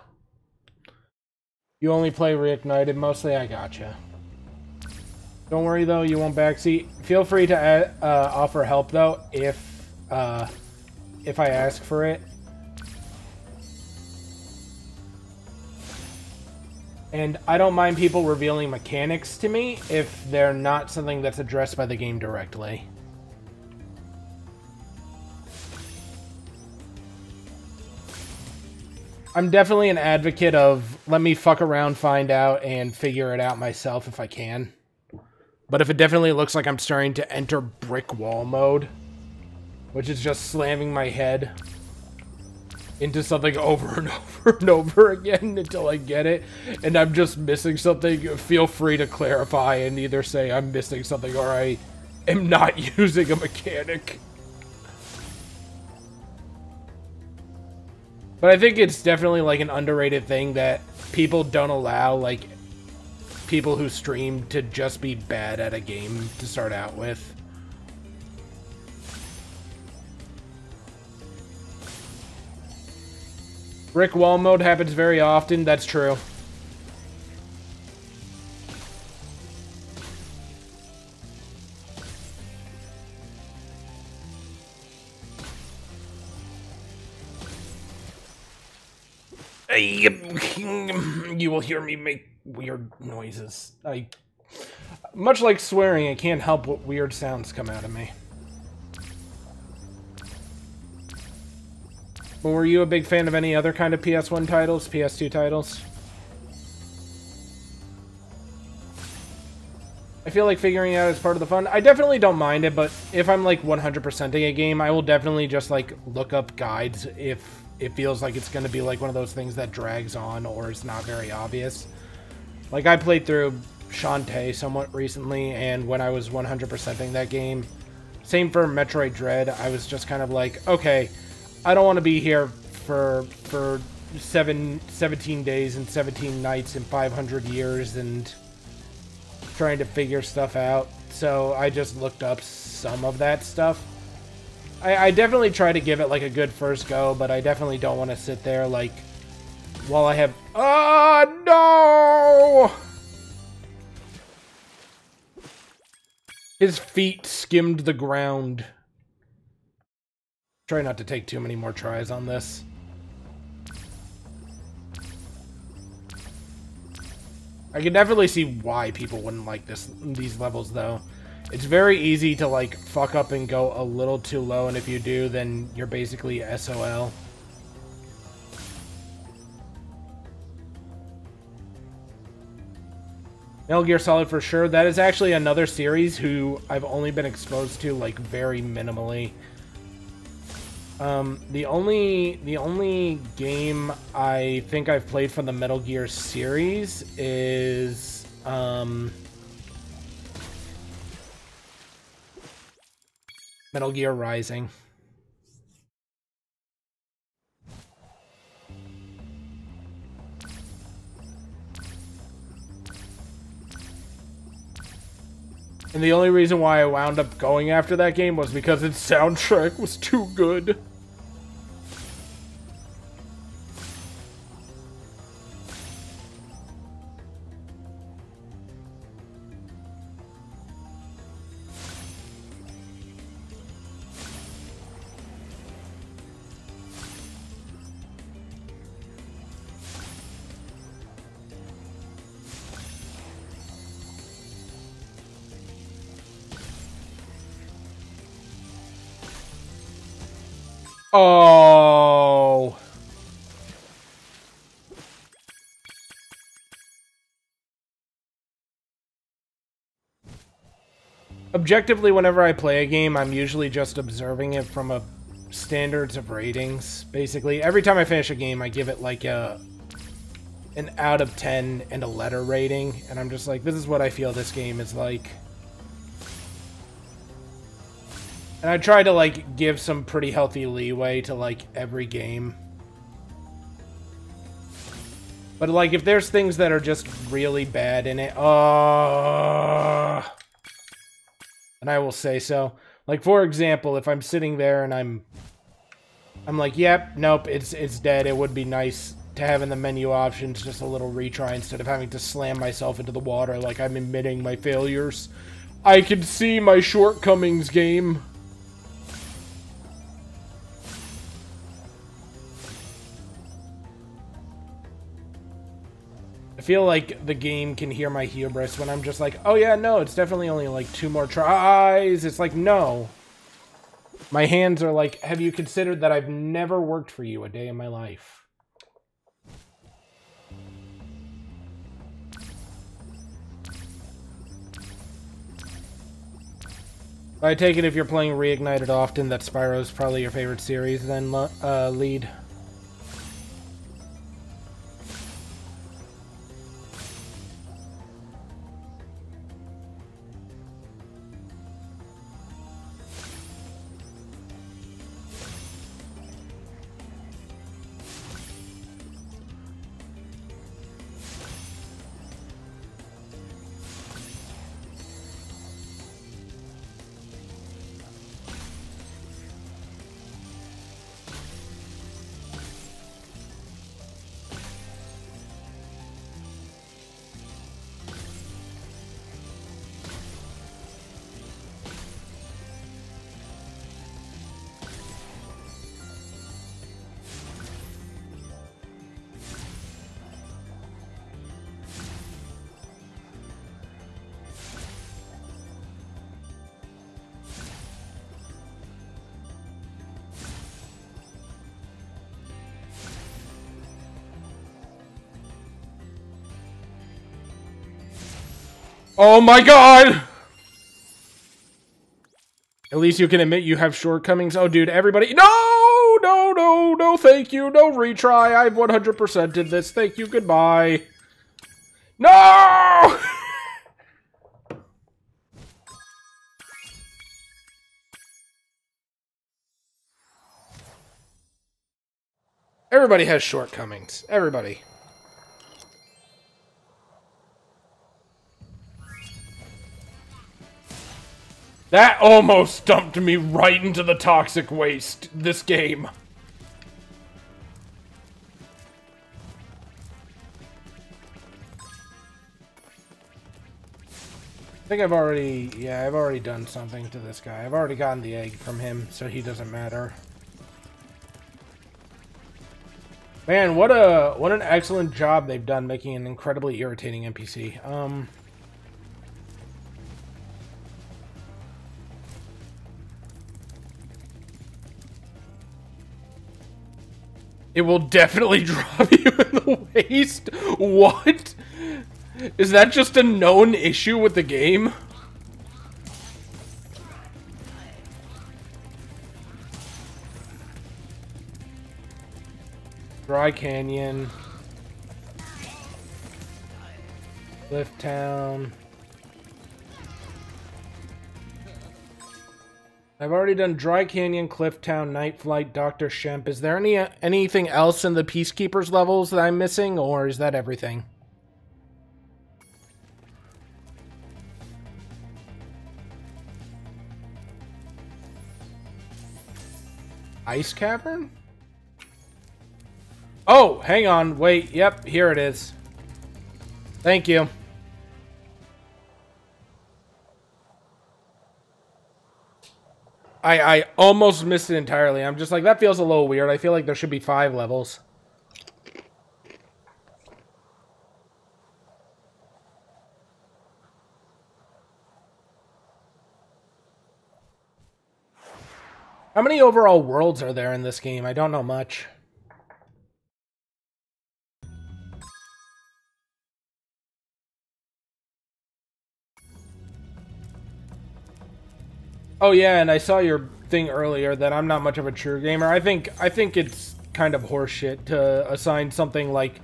You only play Reignited mostly? I gotcha. Don't worry though, you won't backseat. Feel free to offer help though, if I ask for it. And I don't mind people revealing mechanics to me if they're not something that's addressed by the game directly. I'm definitely an advocate of let me fuck around, find out, and figure it out myself if I can. But if it definitely looks like I'm starting to enter brick wall mode, which is just slamming my head into something over and over and over again until I get it, and I'm just missing something, feel free to clarify and either say I'm missing something or I am not using a mechanic. But I think it's definitely like an underrated thing that people don't allow, like, people who stream to just be bad at a game to start out with. Brick wall mode happens very often, that's true. You will hear me make weird noises. Much like swearing, I can't help what weird sounds come out of me. But were you a big fan of any other kind of PS1 titles, PS2 titles? I feel like figuring it out is part of the fun. I definitely don't mind it, but if I'm like 100%ing a game, I will definitely just like look up guides if it feels like it's going to be like one of those things that drags on or is not very obvious. Like I played through Shantae somewhat recently, and when I was 100%ing that game, same for Metroid Dread, I was just kind of like, okay, I don't want to be here for 17 days and 17 nights and 500 years and trying to figure stuff out. So I just looked up some of that stuff. I definitely try to give it like a good first go, but I definitely don't want to sit there like while I have... no! His feet skimmed the ground. Try not to take too many more tries on this. I can definitely see why people wouldn't like these levels, though. It's very easy to, like, fuck up and go a little too low, and if you do, then you're basically SOL. Metal Gear Solid for sure. That is actually another series who I've only been exposed to, like, very minimally. The only game I think I've played from the Metal Gear series is, Metal Gear Rising. And the only reason why I wound up going after that game was because its soundtrack was too good. Oh. Objectively, whenever I play a game, I'm usually just observing it from a standards of ratings. Basically, every time I finish a game, I give it like an out of 10 and a letter rating, and I'm just like, this is what I feel this game is like. And I try to, like, give some pretty healthy leeway to, like, every game. But, like, if there's things that are just really bad in it, and I will say so. Like, for example, if I'm sitting there and I'm like, yep, nope, it's dead. It would be nice to have in the menu options just a little retry instead of having to slam myself into the water like I'm admitting my failures. I can see my shortcomings, game. I feel like the game can hear my hubris when I'm just like, oh yeah, no, it's definitely only like 2 more tries. It's like, no. My hands are like, have you considered that I've never worked for you a day in my life? I take it if you're playing Reignited often, that Spyro's probably your favorite series then, Lead. Oh my god! At least you can admit you have shortcomings. Oh, dude, everybody... No! No, no, no, thank you. No retry. I've 100% did this. Thank you. Goodbye. No! Everybody has shortcomings. Everybody. That almost dumped me right into the toxic waste, this game. I think I've already done something to this guy. I've already gotten the egg from him, so he doesn't matter. Man, what an excellent job they've done making an incredibly irritating NPC. It will definitely drop you in the waste? What? Is that just a known issue with the game? Dry Canyon. Cliff Town. I've already done Dry Canyon, Cliff Town, Night Flight, Dr. Shemp. Is there anything else in the Peacekeepers levels that I'm missing, or is that everything? Ice Cavern? Oh, hang on. Wait. Yep, here it is. Thank you. I almost missed it entirely. I'm just like, that feels a little weird. I feel like there should be 5 levels. How many overall worlds are there in this game? I don't know much. Oh yeah, and I saw your thing earlier that I'm not much of a true gamer. I think it's kind of horseshit to assign something like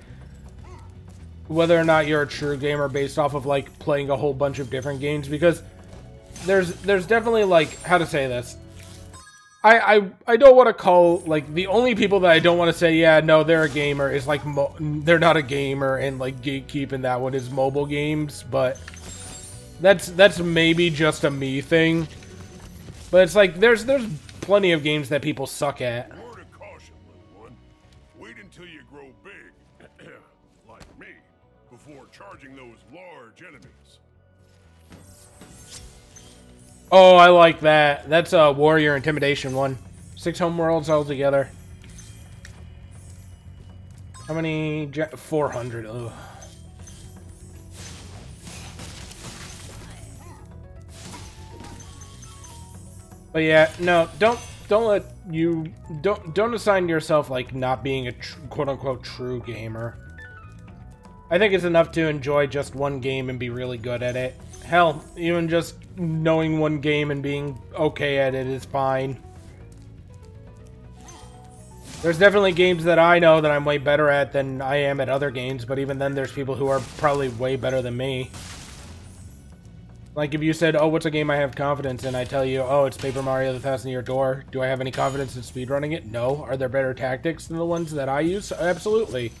whether or not you're a true gamer based off of like playing a whole bunch of different games, because there's definitely like, how to say this. I don't want to call, like, the only people that I don't want to say, yeah, no, they're a gamer, is like, they're not a gamer, and like gatekeep, and that one is mobile games, but that's maybe just a me thing. But it's like, there's plenty of games that people suck at. Word of caution, little one. Wait until you grow big, like me, before charging those large enemies. Oh, I like that. That's a warrior intimidation one. 6 homeworlds altogether. How many? 400. Ugh. But yeah, no, don't assign yourself like not being a quote unquote true gamer. I think it's enough to enjoy just one game and be really good at it. Hell, even just knowing one game and being okay at it is fine. There's definitely games that I know that I'm way better at than I am at other games, but even then there's people who are probably way better than me. Like if you said, oh, what's a game I have confidence in? I tell you, oh, it's Paper Mario the Thousand Year Door. Do I have any confidence in speedrunning it? No. Are there better tactics than the ones that I use? Absolutely.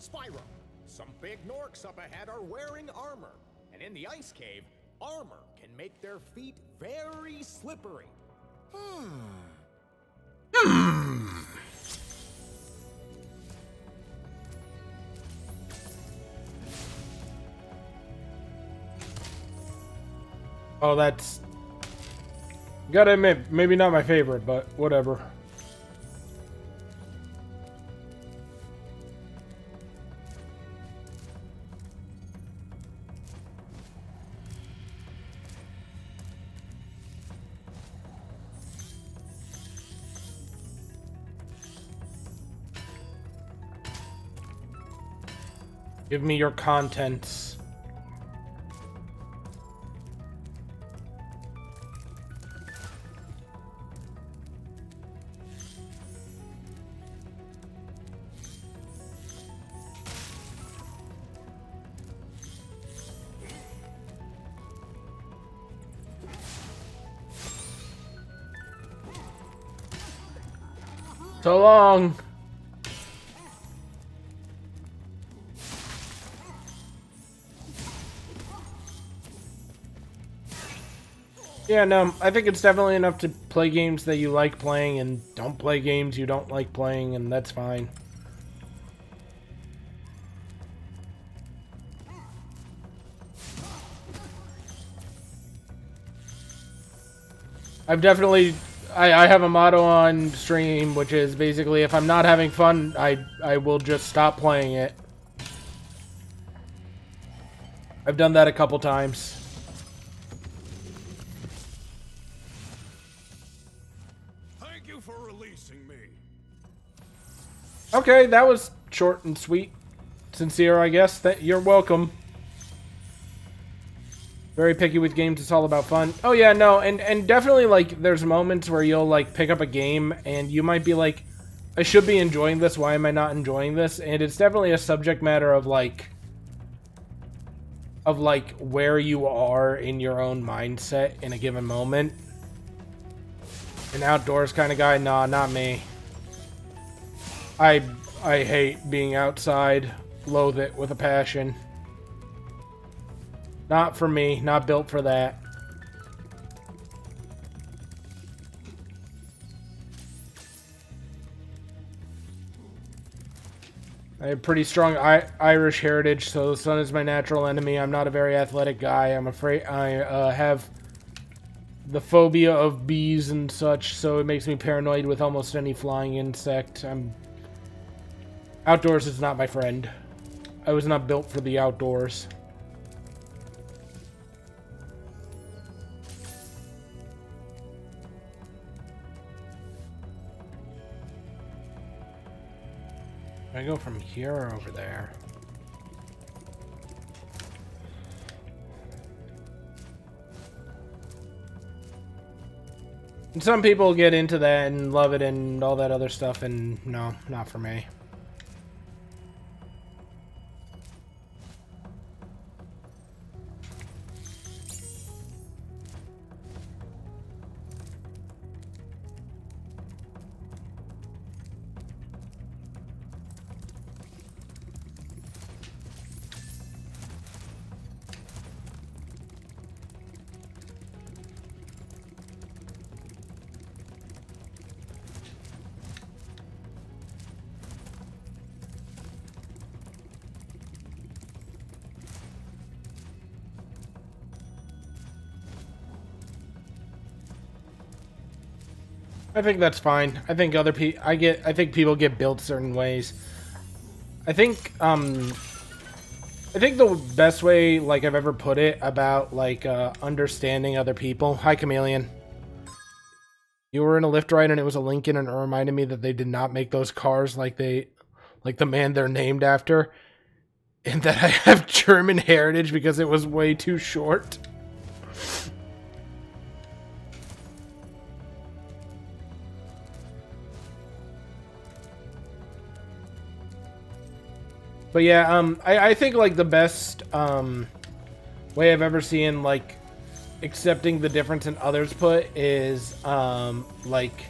Spyro, some big Norks up ahead are wearing armor. And in the ice cave, armor can make their feet very slippery. Oh, that's... Gotta admit, maybe not my favorite, but whatever. Give me your contents. So long. Yeah, no, I think it's definitely enough to play games that you like playing and don't play games you don't like playing, and that's fine. I've definitely... I have a motto on stream, which is basically, if I'm not having fun, I will just stop playing it. I've done that a couple times. Thank you for releasing me. Okay, that was short and sweet. Sincere, I guess. You're welcome. Very picky with games, it's all about fun. Oh yeah, no, and definitely, like, there's moments where you'll, like, pick up a game, and you might be like, I should be enjoying this, why am I not enjoying this? And it's definitely a subject matter of, like, where you are in your own mindset in a given moment. An outdoors kind of guy? Nah, not me. I hate being outside. Loathe it with a passion. Not for me. Not built for that. I have pretty strong Irish heritage, so the sun is my natural enemy. I'm not a very athletic guy. I'm afraid I have the phobia of bees and such, so it makes me paranoid with almost any flying insect. Outdoors is not my friend. I was not built for the outdoors. I go from here or over there? And some people get into that and love it and all that other stuff, and no, not for me. I think that's fine. I think other people, I think people get built certain ways. I think the best way, like, I've ever put it about, like, understanding other people. Hi, Chameleon. You were in a lift ride and it was a Lincoln, and it reminded me that they did not make those cars like the man they're named after, and that I have German heritage because it was way too short. But yeah, I think, like, the best way I've ever seen, like, accepting the difference in others put is, like,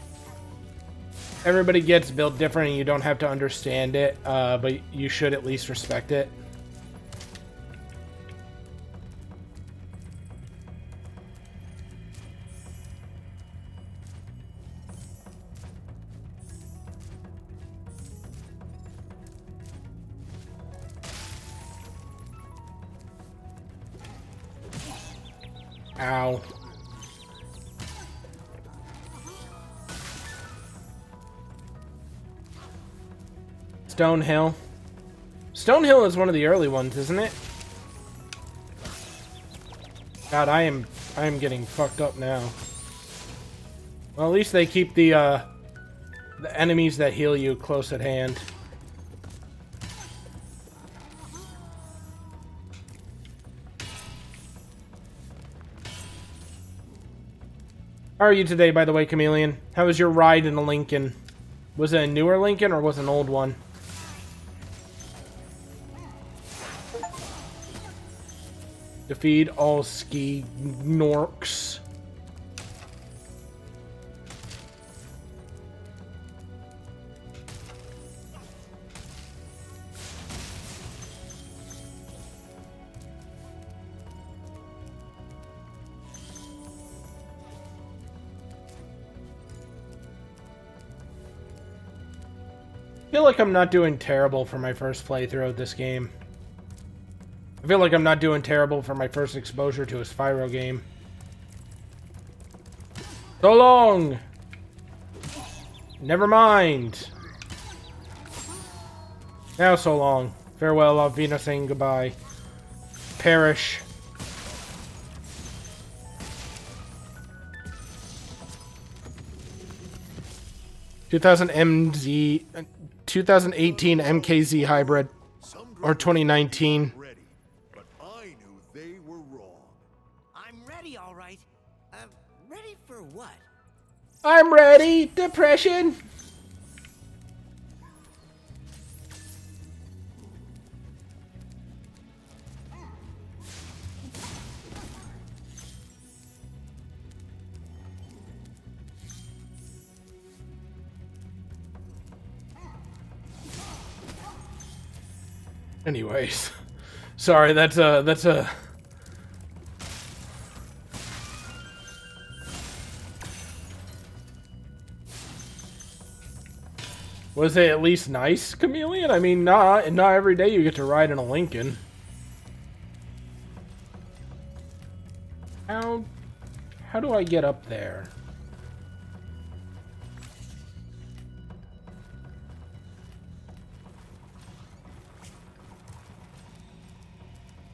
everybody gets built different and you don't have to understand it, but you should at least respect it. Ow. Stonehill. Stonehill is one of the early ones, isn't it? God, I am getting fucked up now. Well, at least they keep the enemies that heal you close at hand. How are you today, by the way, Chameleon? How was your ride in a Lincoln? Was it a newer Lincoln or was it an old one? Defeat all ski Norks. I feel like I'm not doing terrible for my first playthrough of this game. I feel like I'm not doing terrible for my first exposure to a Spyro game. So long! Never mind. Now so long. Farewell, Alvina saying goodbye. Perish. (2018 MKZ hybrid or 2019. But I knew they were wrong. I'm ready, all right. Ready for what? I'm ready. Depression. Anyways, sorry, that's a Was it at least nice, Chameleon? I mean, not every day you get to ride in a Lincoln. How do I get up there?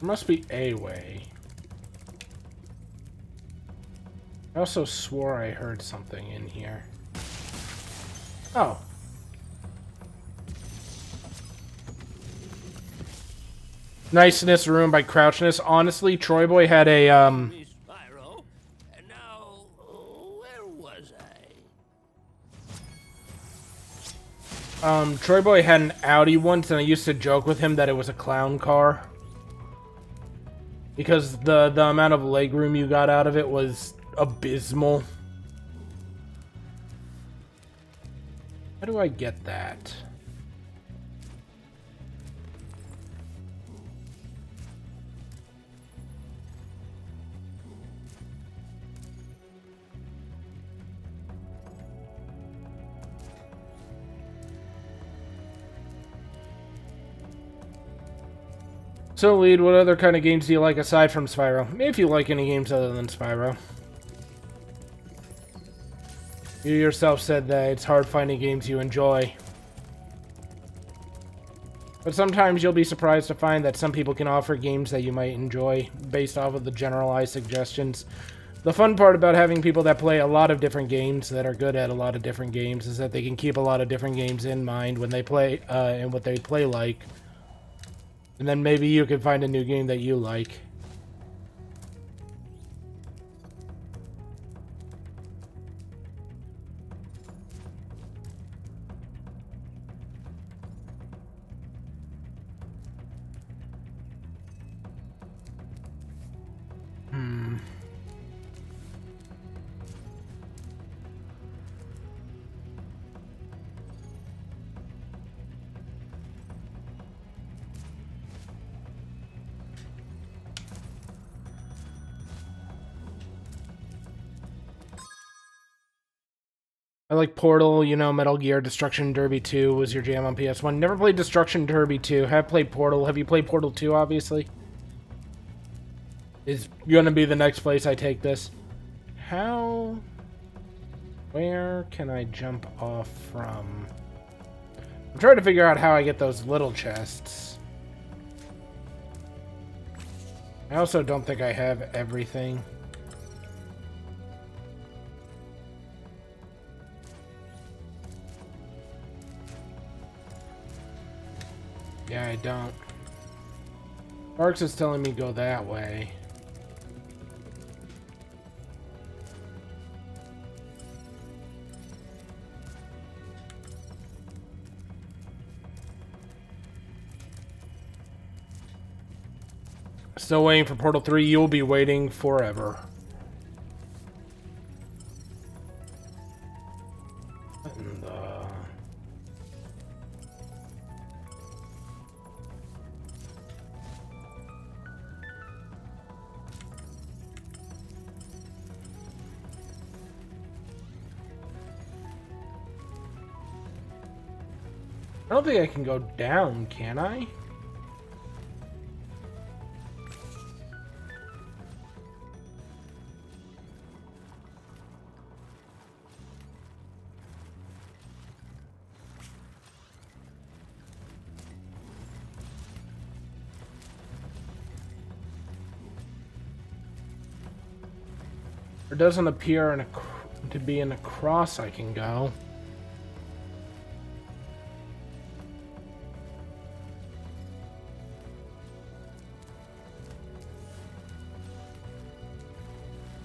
There must be a way. I also swore I heard something in here. Oh. Niceness ruined by crouchness. Honestly, Troy Boy had a Spyro, and now where was I? Troy Boy had an Audi once, and I used to joke with him that it was a clown car. Because the amount of legroom you got out of it was abysmal. How do I get that? So, Lead, what other kind of games do you like aside from Spyro? If you like any games other than Spyro. You yourself said that it's hard finding games you enjoy. But sometimes you'll be surprised to find that some people can offer games that you might enjoy based off of the generalized suggestions. The fun part about having people that play a lot of different games, that are good at a lot of different games, is that they can keep a lot of different games in mind when they play, and what they play like. And then maybe you can find a new game that you like. I like Portal, you know, Metal Gear, Destruction Derby 2 was your jam on PS1. Never played Destruction Derby 2. Have played Portal. Have you played Portal 2, obviously? Is gonna be the next place I take this. How... Where can I jump off from? I'm trying to figure out how I get those little chests. I also don't think I have everything. Yeah, I don't. Marks is telling me go that way. Still waiting for Portal 3. You'll be waiting forever. And, I don't think I can go down, can I? It doesn't appear to be in a cross I can go.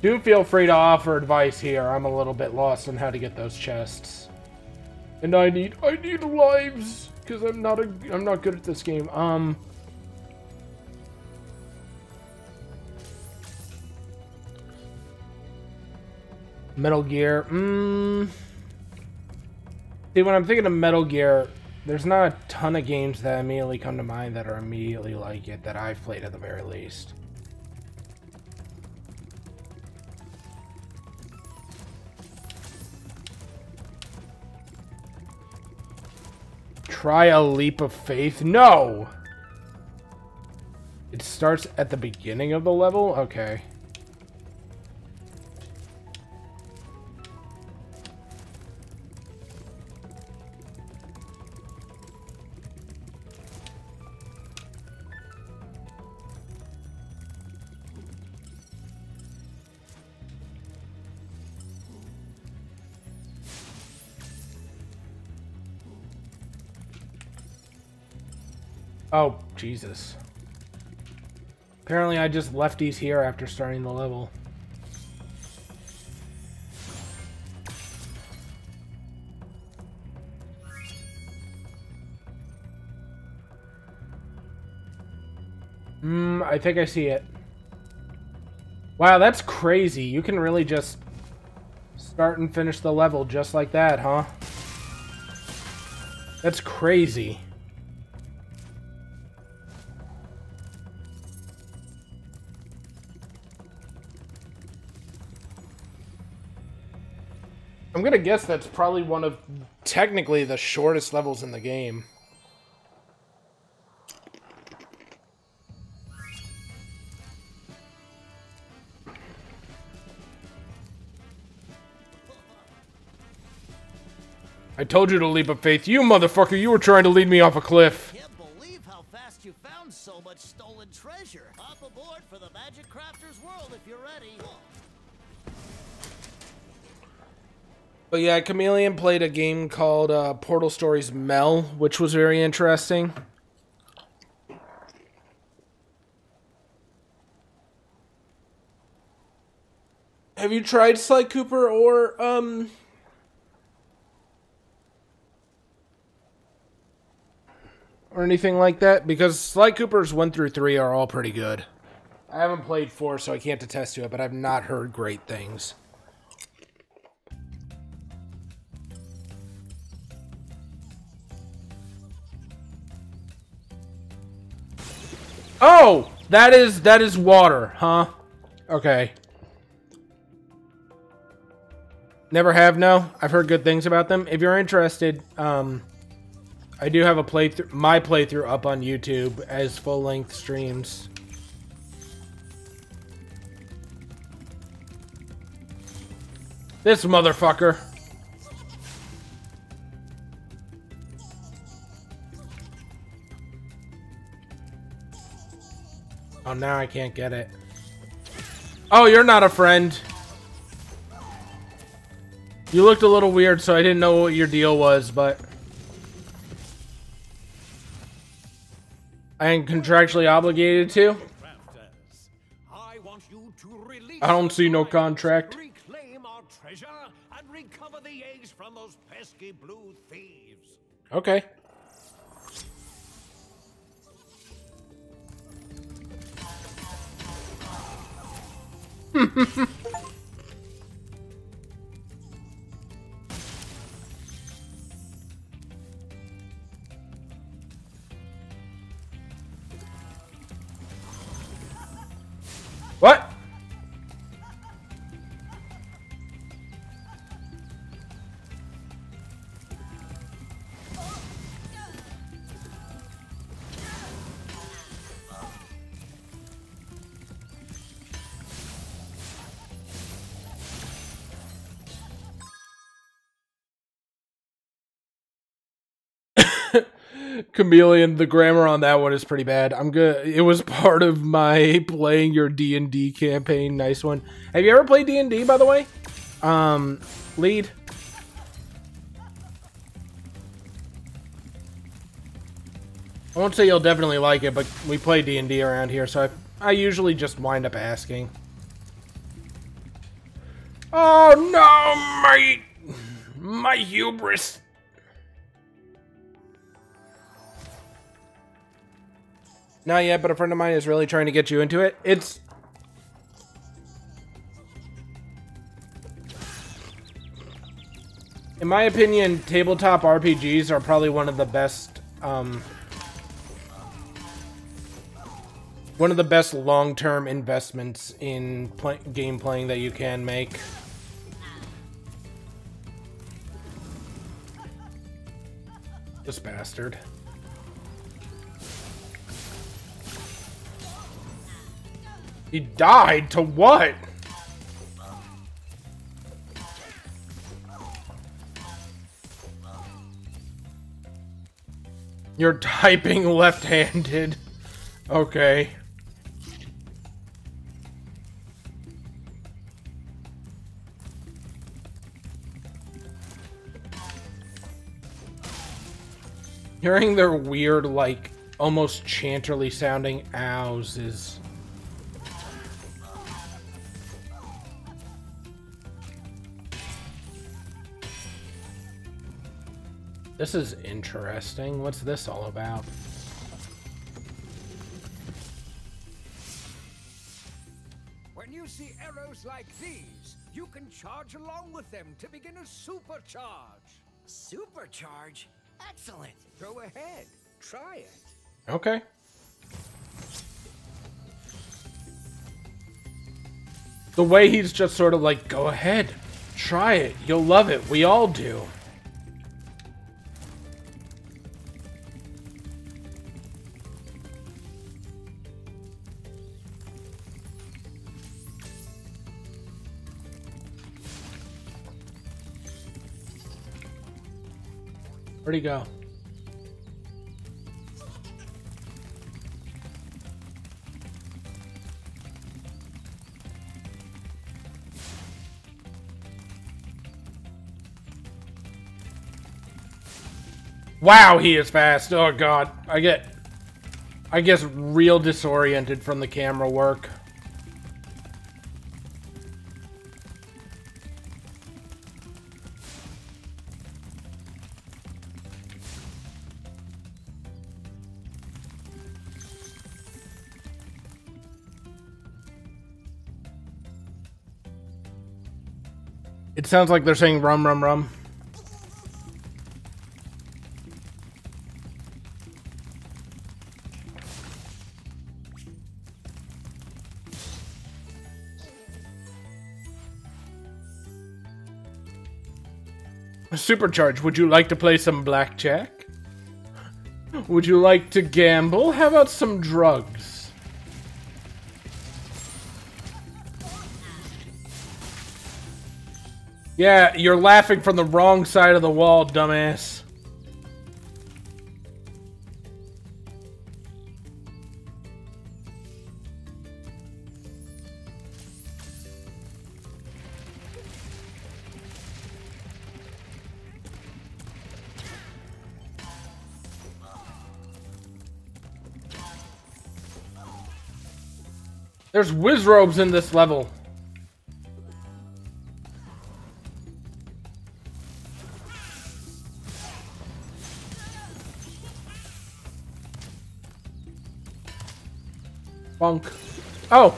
Do feel free to offer advice here. I'm a little bit lost on how to get those chests. And I need lives because I'm not good at this game. Metal Gear. See, when I'm thinking of Metal Gear, there's not a ton of games that immediately come to mind that are immediately like it that I've played at the very least. Try a leap of faith? No! It starts at the beginning of the level? Okay. Oh, Jesus. Apparently I just left these here after starting the level. I think I see it. Wow, that's crazy. You can really just start and finish the level just like that, huh? That's crazy. I'm gonna guess that's probably one of, technically, the shortest levels in the game. I told you to leap of faith. You motherfucker, you were trying to lead me off a cliff. Can't believe how fast you found so much stolen treasure. Hop aboard for the Magic Crafter's world if you're ready. But yeah, Chameleon played a game called Portal Stories Mel, which was very interesting. Have you tried Sly Cooper or anything like that? Because Sly Cooper's 1 through 3 are all pretty good. I haven't played 4, so I can't attest to it, but I've not heard great things. Oh, that is water, huh? Okay. Never have, no. I've heard good things about them. If you're interested, I do have a playthrough, my playthrough up on YouTube as full-length streams. This motherfucker. Oh, now I can't get it. Oh, you're not a friend. You looked a little weird, so I didn't know what your deal was, but I am contractually obligated to. I don't see no contract. Reclaim our treasure and recover the eggs from those pesky blue thieves. Okay. What? Chameleon, the grammar on that one is pretty bad. I'm good. It was part of my playing your D&D campaign. Nice one. Have you ever played D&D, by the way? Lead? I won't say you'll definitely like it, but we play D&D around here, so I usually just wind up asking. Oh no, my hubris. Not yet, but a friend of mine is really trying to get you into it. It's... In my opinion, tabletop RPGs are probably one of the best, one of the best long-term investments in game playing that you can make. This bastard. He died to what? You're typing left-handed. Okay. Hearing their weird, like, almost chanterly sounding ows is... This is interesting. What's this all about? When you see arrows like these, you can charge along with them to begin a supercharge. Supercharge? Excellent. Go ahead. Try it. Okay. The way he's just sort of like, go ahead. Try it. You'll love it. We all do. Where'd he go? Wow, he is fast. Oh god. I guess real disoriented from the camera work. It sounds like they're saying rum, rum, rum. Supercharge, would you like to play some blackjack? Would you like to gamble? How about some drugs? Yeah, you're laughing from the wrong side of the wall, dumbass. There's whiz robes in this level. Bonk. Oh.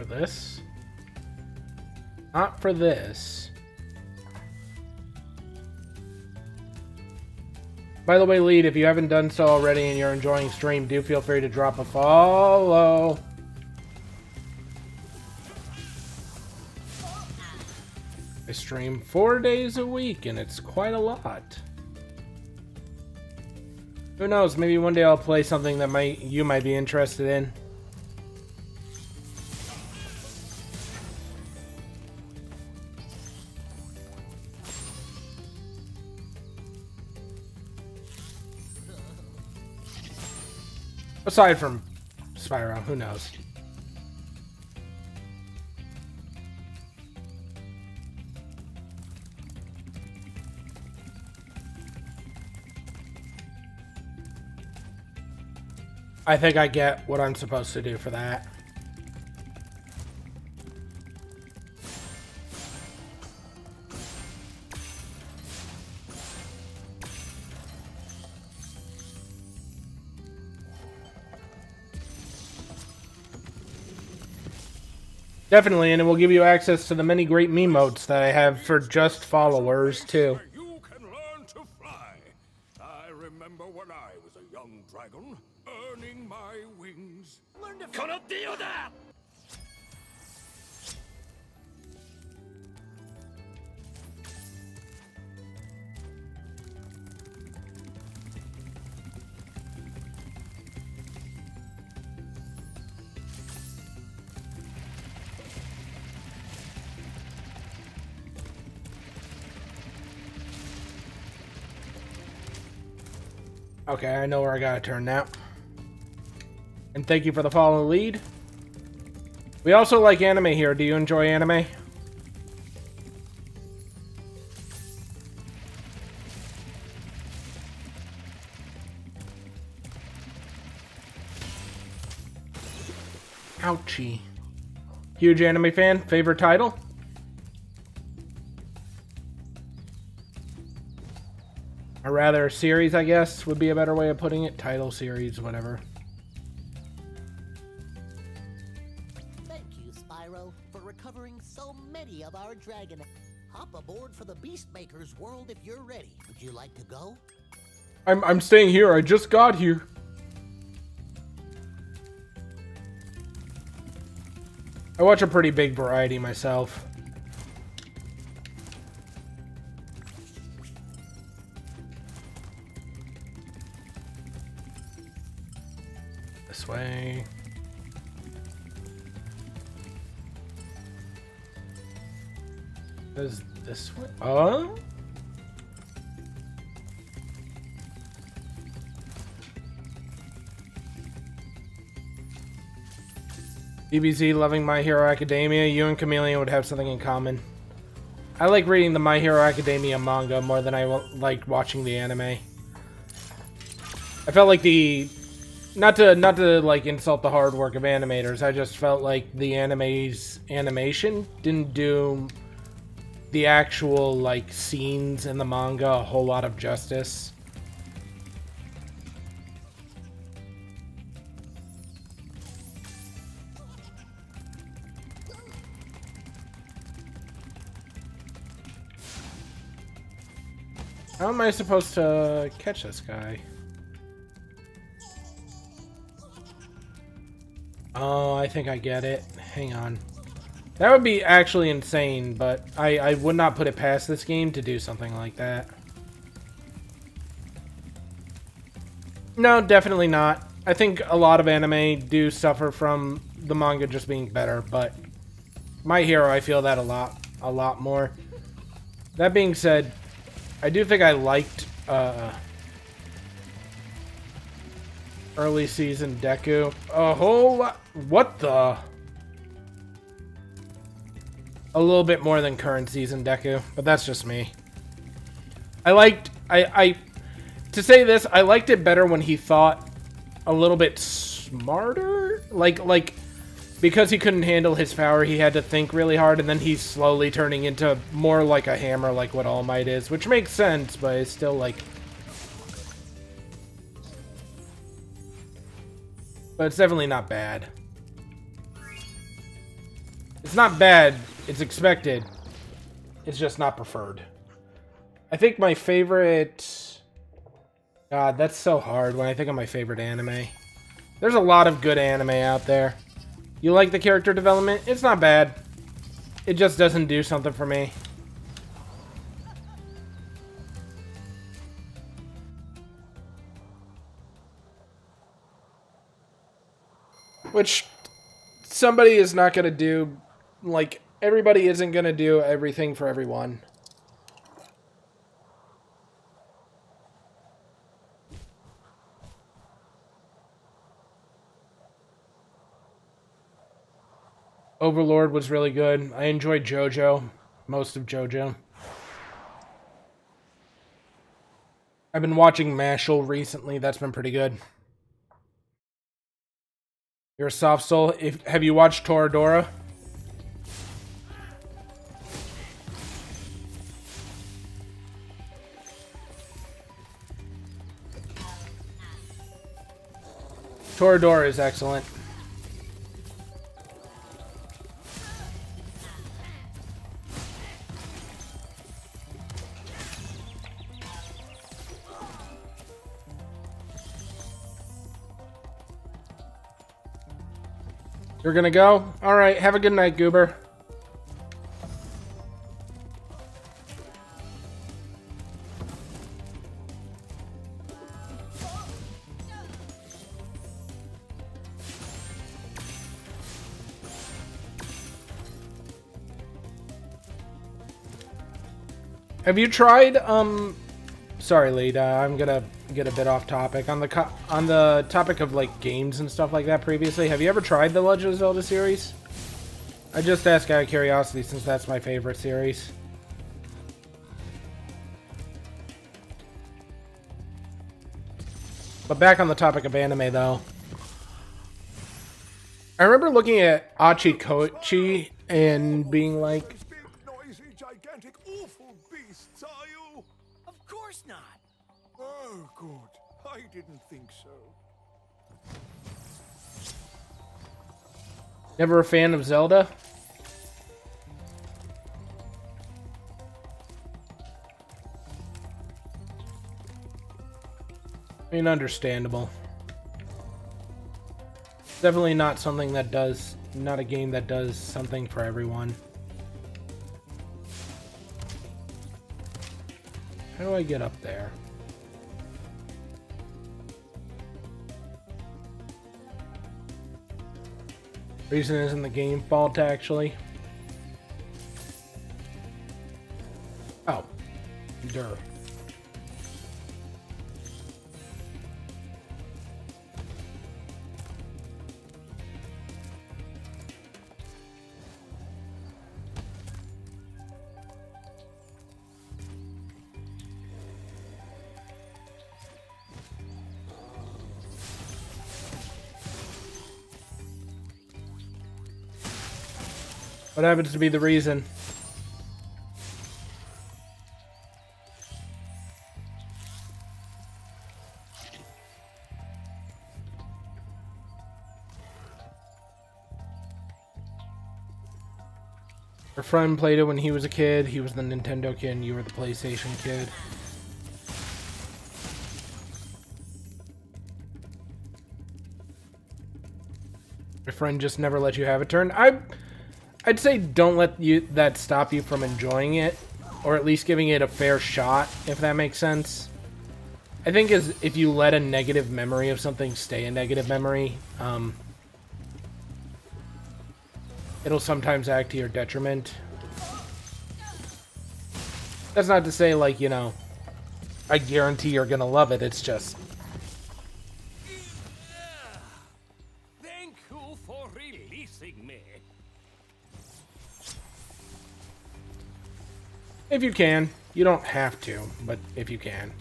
For this? Not for this. By the way, Lead, if you haven't done so already and you're enjoying stream, do feel free to drop a follow. I stream 4 days a week, and it's quite a lot. Who knows, maybe one day I'll play something that you might be interested in. Aside from Spyro, who knows? I think I get what I'm supposed to do for that. Definitely, and it will give you access to the many great meme modes that I have for just followers, too. You can learn to fly. I remember when I was a young dragon, earning my wings. Learn to fly. Okay, I know where I gotta turn now. And thank you for the follow, Lead. We also like anime here. Do you enjoy anime? Ouchie. Huge anime fan? Favorite title? Or rather, series, I guess, would be a better way of putting it. Title, series, whatever. Thank you, Spyro, for recovering so many of our dragon. Hop aboard for the Beastmaker's world if you're ready. Would you like to go? I'm staying here. I just got here. I watch a pretty big variety myself. This way. Does this way? Oh? DBZ loving My Hero Academia. You and Chameleon would have something in common. I like reading the My Hero Academia manga more than I like watching the anime. I felt like not to like insult the hard work of animators, I just felt like the anime's animation didn't do the actual like scenes in the manga a whole lot of justice. How am I supposed to catch this guy? Oh, I think I get it. Hang on. That would be actually insane, but I would not put it past this game to do something like that. No, definitely not. I think a lot of anime do suffer from the manga just being better, but My Hero, I feel that a lot more. That being said, I do think I liked early season Deku a whole lot. What the? A little bit more than current season Deku, but that's just me. To say this, I liked it better when he thought a little bit smarter, like because he couldn't handle his power, he had to think really hard, and then he's slowly turning into more like a hammer, like what All Might is, which makes sense, but it's still like... But it's definitely not bad. It's not bad. It's expected. It's just not preferred. I think my favorite... God, that's so hard when I think of my favorite anime. There's a lot of good anime out there. You like the character development? It's not bad. It just doesn't do something for me. Which somebody is not going to do. Like, everybody isn't going to do everything for everyone. Overlord was really good. I enjoyed JoJo. Most of JoJo. I've been watching Mashal recently. That's been pretty good. You're a soft soul. Have you watched Toradora? Toradora is excellent. You're gonna go? Alright, have a good night, Goober. Have you tried, sorry, Lita, I'm gonna get a bit off topic. On the topic of, like, games and stuff like that previously, have you ever tried the Legend of Zelda series? I just ask out of curiosity since that's my favorite series. But back on the topic of anime, though. I remember looking at Achikochi and being like... Noisy, gigantic, awful beasts, are you? Of course not. Oh, good. I didn't think so. Never a fan of Zelda? I mean, understandable. Definitely not something that does... Not a game that does something for everyone. How do I get up there? Reason isn't the game fault, actually. Oh. Durr. What happens to be the reason? Your friend played it when he was a kid. He was the Nintendo kid and you were the PlayStation kid. Your friend just never let you have a turn. I'd say don't let that stop you from enjoying it, or at least giving it a fair shot, if that makes sense. I think if you let a negative memory of something stay a negative memory, it'll sometimes act to your detriment. That's not to say, like, you know, I guarantee you're gonna love it, it's just... Thank you for releasing me. If you can. You don't have to, but if you can.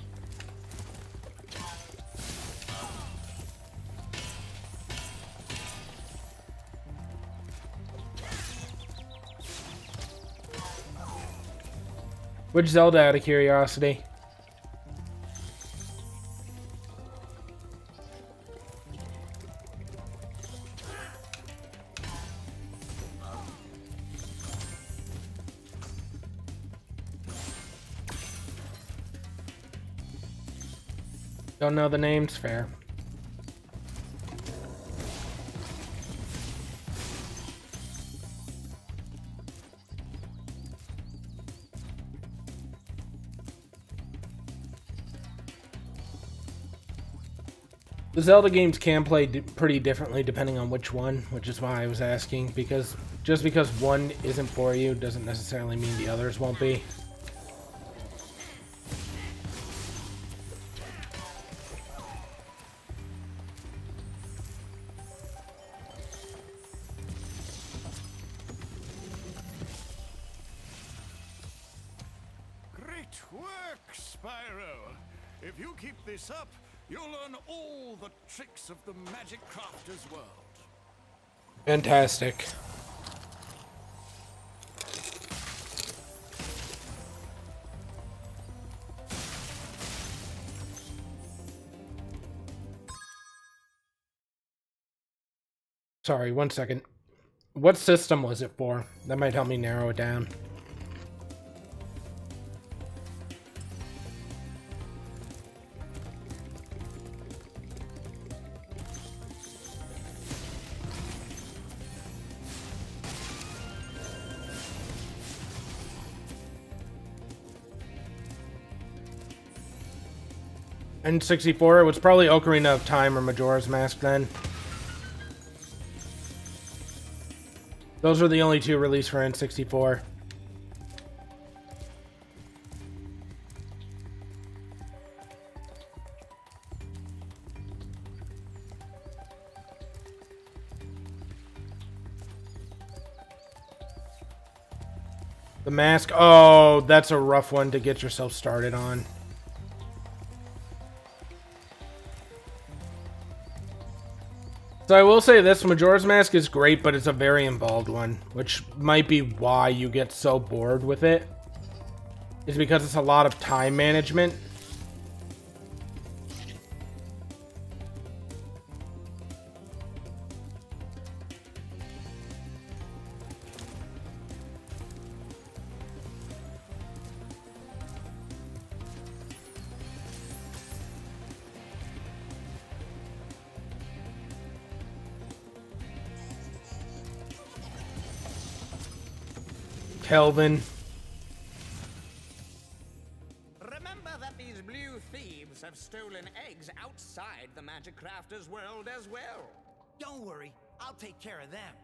Which Zelda, out of curiosity? Don't know the names? Fair. The Zelda games can play pretty differently depending on which one, which is why I was asking, because just because one isn't for you doesn't necessarily mean the others won't be. Great work, Spyro. If you keep this up, you'll learn all the tricks of the Magic Crafter's world. Fantastic. Sorry, 1 second. What system was it for? That might help me narrow it down. N64, it was probably Ocarina of Time or Majora's Mask then. Those were the only two released for N64. The Mask, oh, that's a rough one to get yourself started on. So I will say this, Majora's Mask is great, but it's a very involved one, which might be why you get so bored with it. Is because it's a lot of time management. Kelvin. Remember that these blue thieves have stolen eggs outside the Magic Crafter's world as well. Don't worry, I'll take care of them.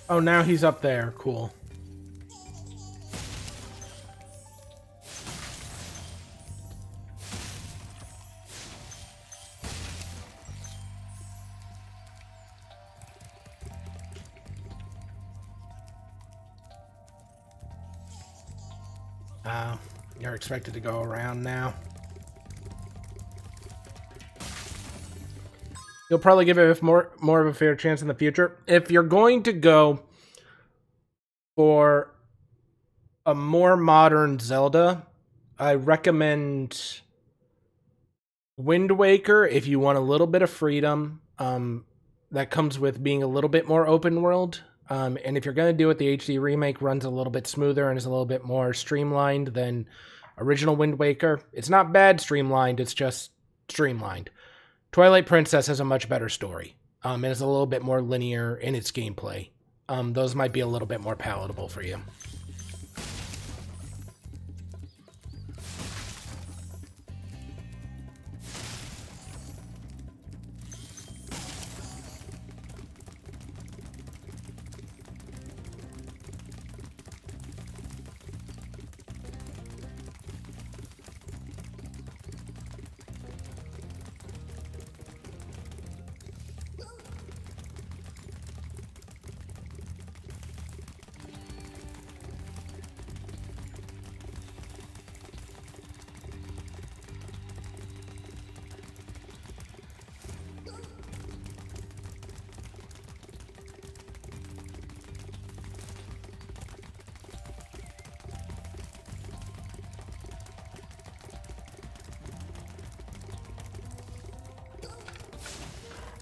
Oh, now he's up there. Cool. You're expected to go around now. You'll probably give it more of a fair chance in the future. If you're going to go for a more modern Zelda, I recommend Wind Waker if you want a little bit of freedom. That comes with being a little bit more open world. And if you're going to do it, the HD remake runs a little bit smoother and is a little bit more streamlined than original Wind Waker. It's not bad streamlined, it's just streamlined. Twilight Princess has a much better story, and it's a little bit more linear in its gameplay. Those might be a little bit more palatable for you.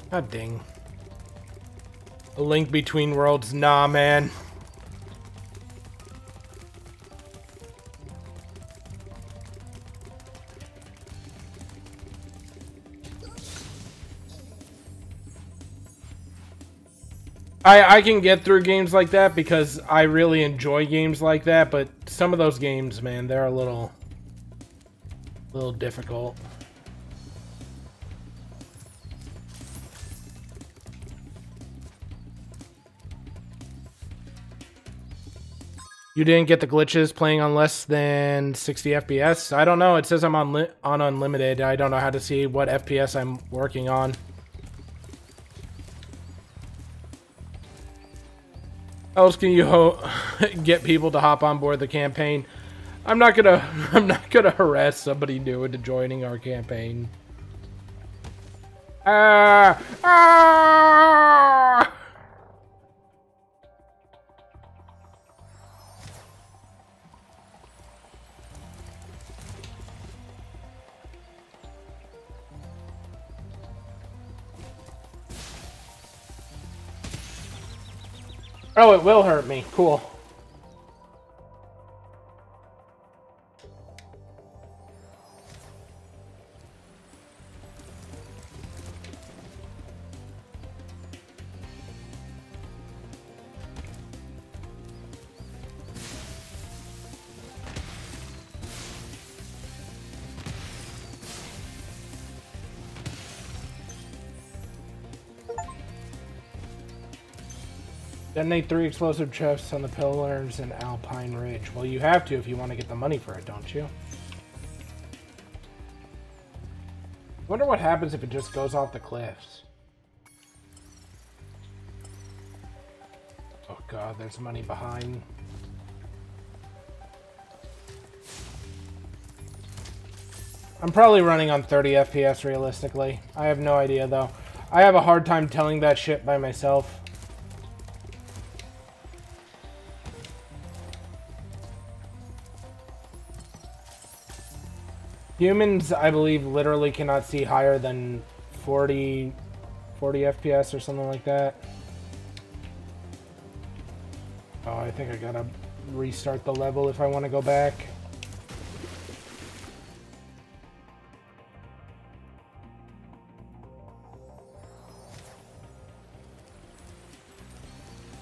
God dang. A Link Between Worlds? Nah, man. I can get through games like that because I really enjoy games like that, but some of those games, man, they're a little difficult. You didn't get the glitches playing on less than 60 FPS? I don't know. It says I'm on unlimited. I don't know how to see what FPS I'm working on. How else can you get people to hop on board the campaign? I'm not gonna harass somebody new into joining our campaign. Oh, it will hurt me. Cool. Detonate 3 explosive chests on the pillars in Alpine Ridge. Well, you have to if you want to get the money for it, don't you? Wonder what happens if it just goes off the cliffs. Oh god, there's money behind. I'm probably running on 30 FPS realistically. I have no idea though. I have a hard time telling that shit by myself. Humans, I believe, literally cannot see higher than 40 FPS or something like that. Oh, I think I gotta restart the level if I want to go back.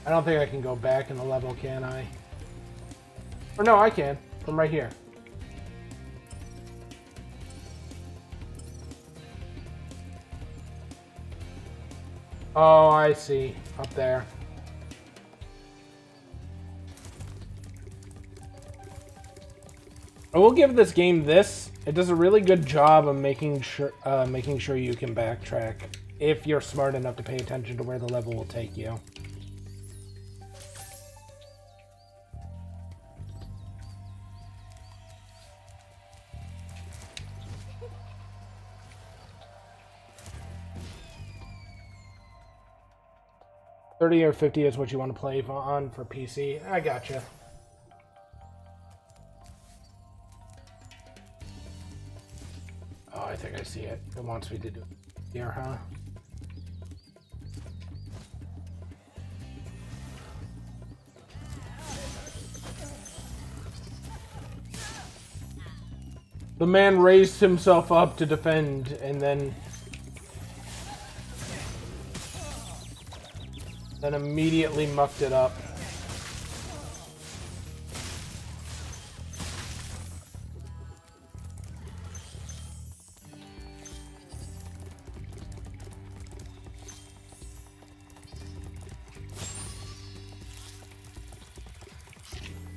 I don't think I can go back in the level, can I? Or no, I can. From right here. Oh, I see. Up there. I will give this game this. It does a really good job of making sure you can backtrack if you're smart enough to pay attention to where the level will take you. $30 or $50 is what you want to play on for PC. I gotcha. Oh, I think I see it. It wants me to do it here, huh? The man raised himself up to defend, and then immediately mucked it up.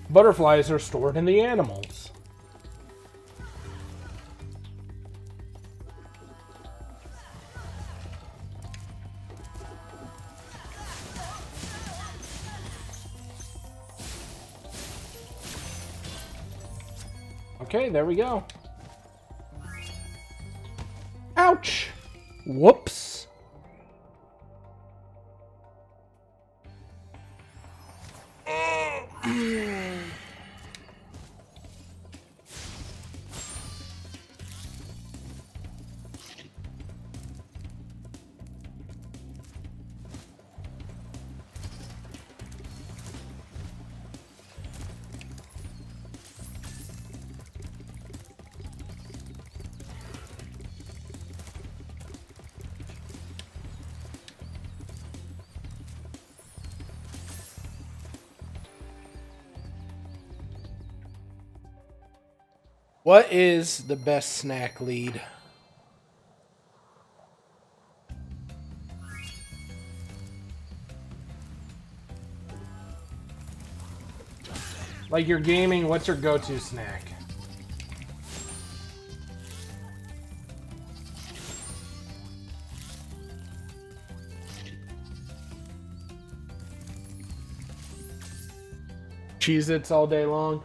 Butterflies are stored in the animals. Okay, there we go. Ouch! Whoops. What is the best snack lead? Like you're gaming, what's your go-to snack? Cheez-Its all day long?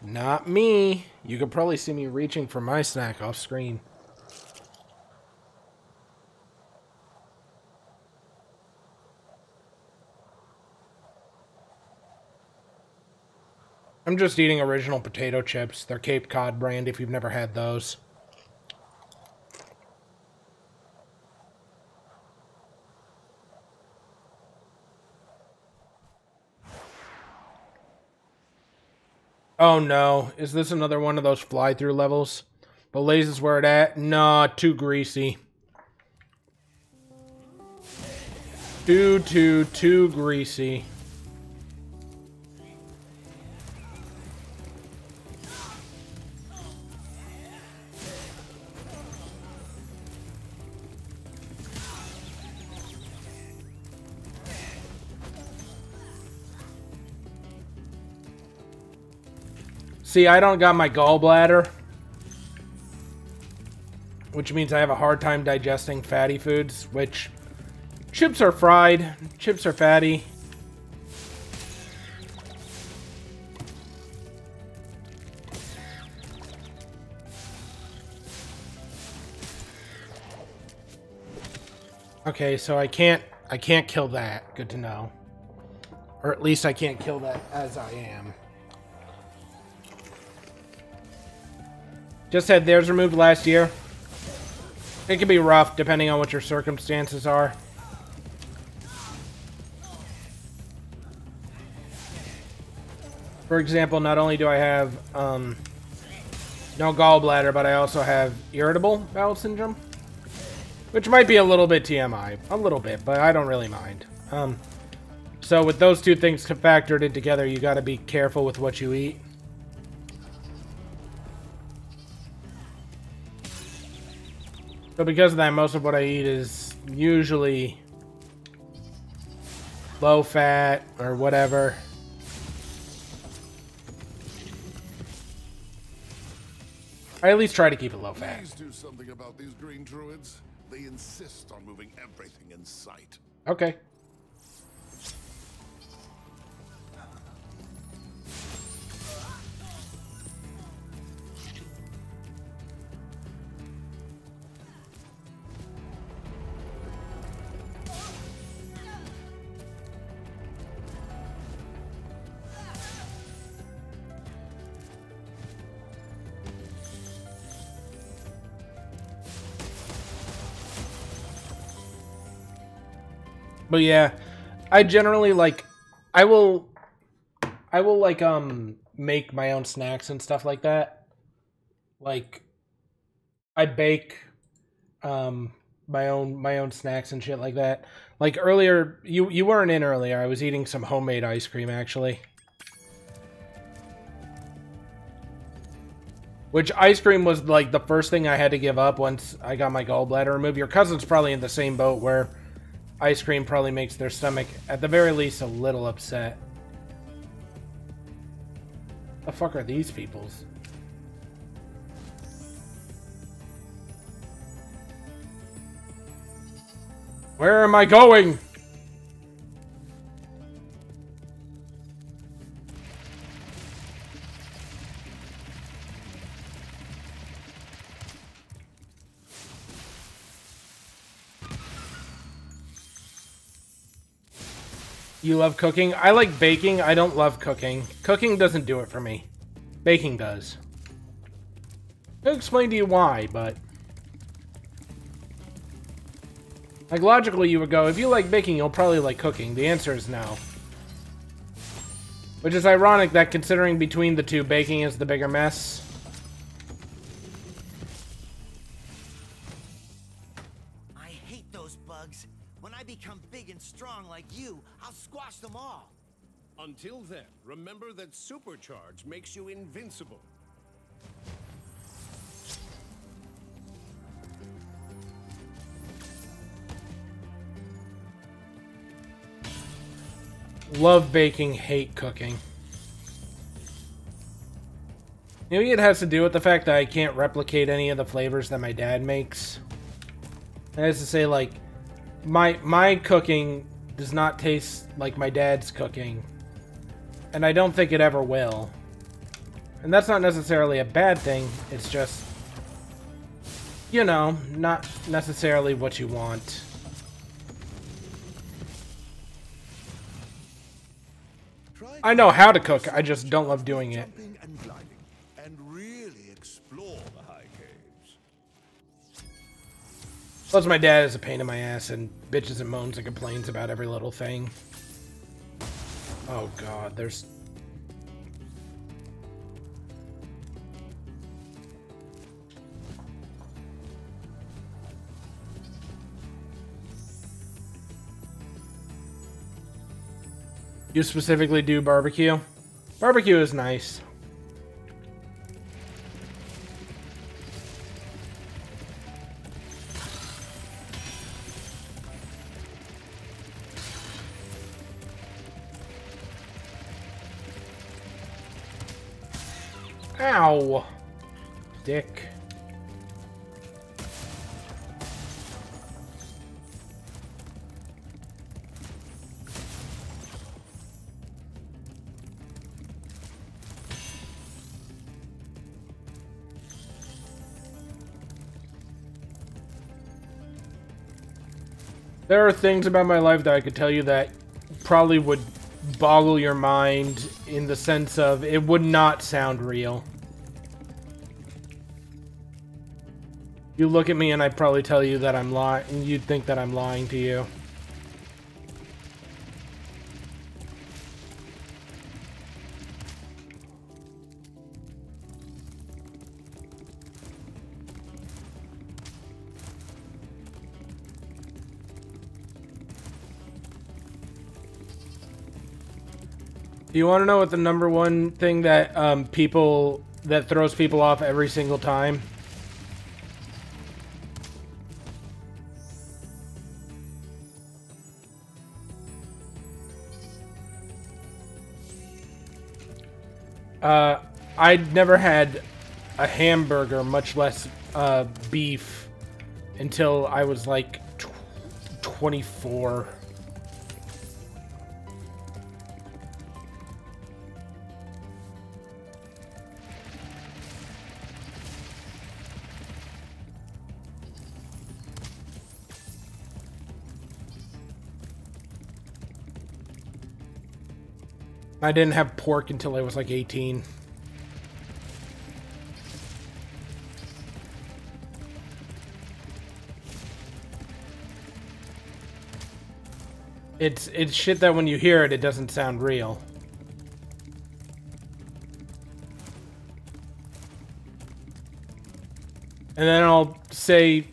Not me. You could probably see me reaching for my snack off screen. I'm just eating original potato chips. They're Cape Cod brand if you've never had those. Oh no, is this another one of those fly-through levels? Belize is where it at? Nah, too greasy. Too greasy. See, I don't got my gallbladder, which means I have a hard time digesting fatty foods, which chips are fried, chips are fatty. Okay, so I can't kill that. Good to know. Or at least I can't kill that as I am. Just had theirs removed last year. It can be rough depending on what your circumstances are. For example, not only do I have no gallbladder, but I also have irritable bowel syndrome. Which might be a little bit TMI. A little bit, but I don't really mind. So with those two things factored in together, you gotta be careful with what you eat. So because of that, most of what I eat is usually low fat or whatever. I at least try to keep it low fat. Please do something about these green druids. They insist on moving everything in sight. Okay. But yeah, I generally I will make my own snacks and stuff like that. Like I bake my own snacks and shit like that. Like earlier, you weren't in earlier. I was eating some homemade ice cream actually. Which ice cream was like the first thing I had to give up once I got my gallbladder removed. Your cousin's probably in the same boat where ice cream probably makes their stomach, at the very least, a little upset. The fuck are these people's? Where am I going? You love cooking? I like baking. I don't love cooking. Cooking doesn't do it for me. Baking does. I'll explain to you why, but... like, logically you would go, if you like baking, you'll probably like cooking. The answer is no. Which is ironic that considering between the two, baking is the bigger mess. I hate those bugs. When I become big and strong like you, I'll squash them all. Until then, remember that supercharge makes you invincible. Love baking, hate cooking. Maybe it has to do with the fact that I can't replicate any of the flavors that my dad makes. That is to say, like, my cooking does not taste like my dad's cooking. And I don't think it ever will. And that's not necessarily a bad thing, it's just, you know, not necessarily what you want. I know how to cook, I just don't love doing it. And really explore the high caves. Plus my dad is a pain in my ass and bitches and moans and complains about every little thing. Oh god, there's... You specifically do barbecue? Barbecue is nice. Ow! Dick. There are things about my life that I could tell you that probably would boggle your mind in the sense of it would not sound real. You look at me and I'd probably tell you that I'm lying, and you'd think that I'm lying to you. Do you want to know what the number one thing that that throws people off every single time? I'd never had a hamburger, much less beef, until I was like 24. I didn't have pork until I was like 18. It's shit that when you hear it, it doesn't sound real. And then I'll say,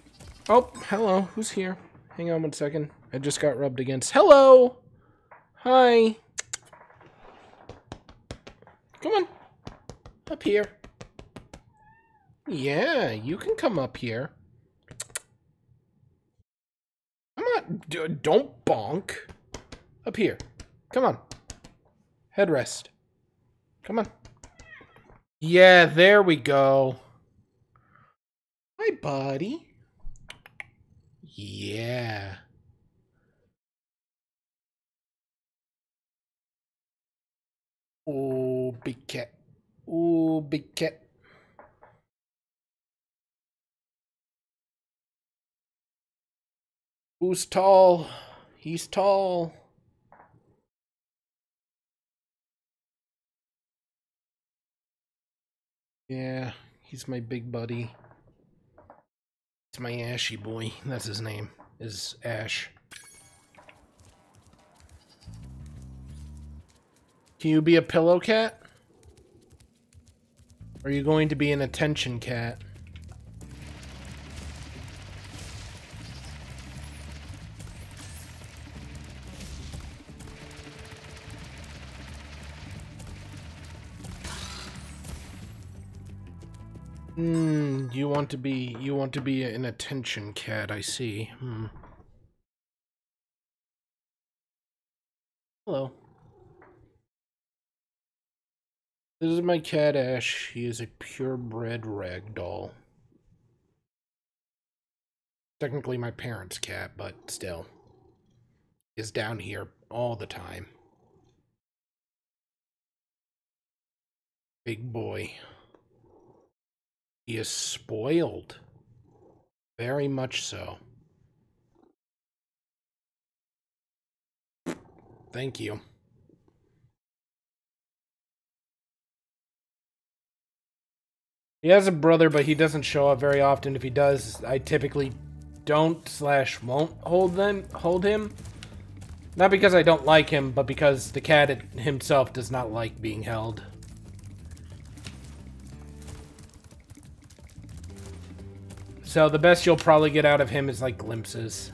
oh, hello, who's here? Hang on 1 second. I just got rubbed against. Hello! Hi! Come on. Up here. Yeah, you can come up here. Come on. Don't bonk. Up here. Come on. Headrest. Come on. Yeah, there we go. Hi, buddy. Yeah. Oh, big cat. Oh, big cat. Who's tall? He's tall. Yeah, he's my big buddy. It's my Ashy boy. That's his name, is Ash. Can you be a pillow cat? Or are you going to be an attention cat? You want to be an attention cat, I see. Hello. This is my cat Ash. He is a purebred ragdoll. Technically my parents' cat, but still. Is down here all the time. Big boy. He is spoiled. Very much so. Thank you. He has a brother, but he doesn't show up very often. If he does, I typically don't/won't hold him. Not because I don't like him, but because the cat himself does not like being held. So the best you'll probably get out of him is like glimpses.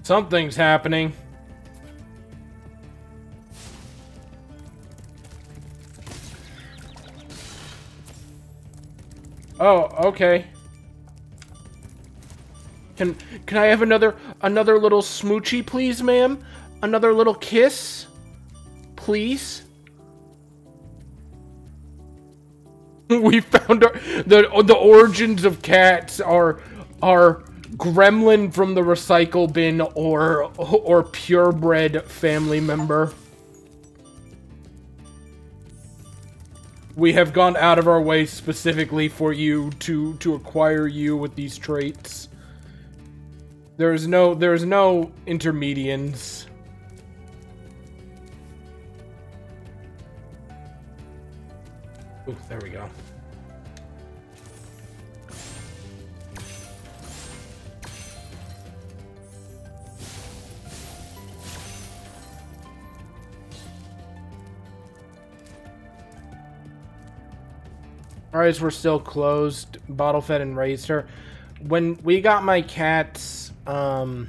Something's happening. Oh, okay. Can I have another little smoochie, please, ma'am? Another little kiss? Please? We found the origins of cats are gremlin from the recycle bin or purebred family member. We have gone out of our way specifically for you to acquire you with these traits. There's no intermedians. Ooh, there we go. Alright, so we're still closed. Bottle fed and raised her. When we got my cats, from,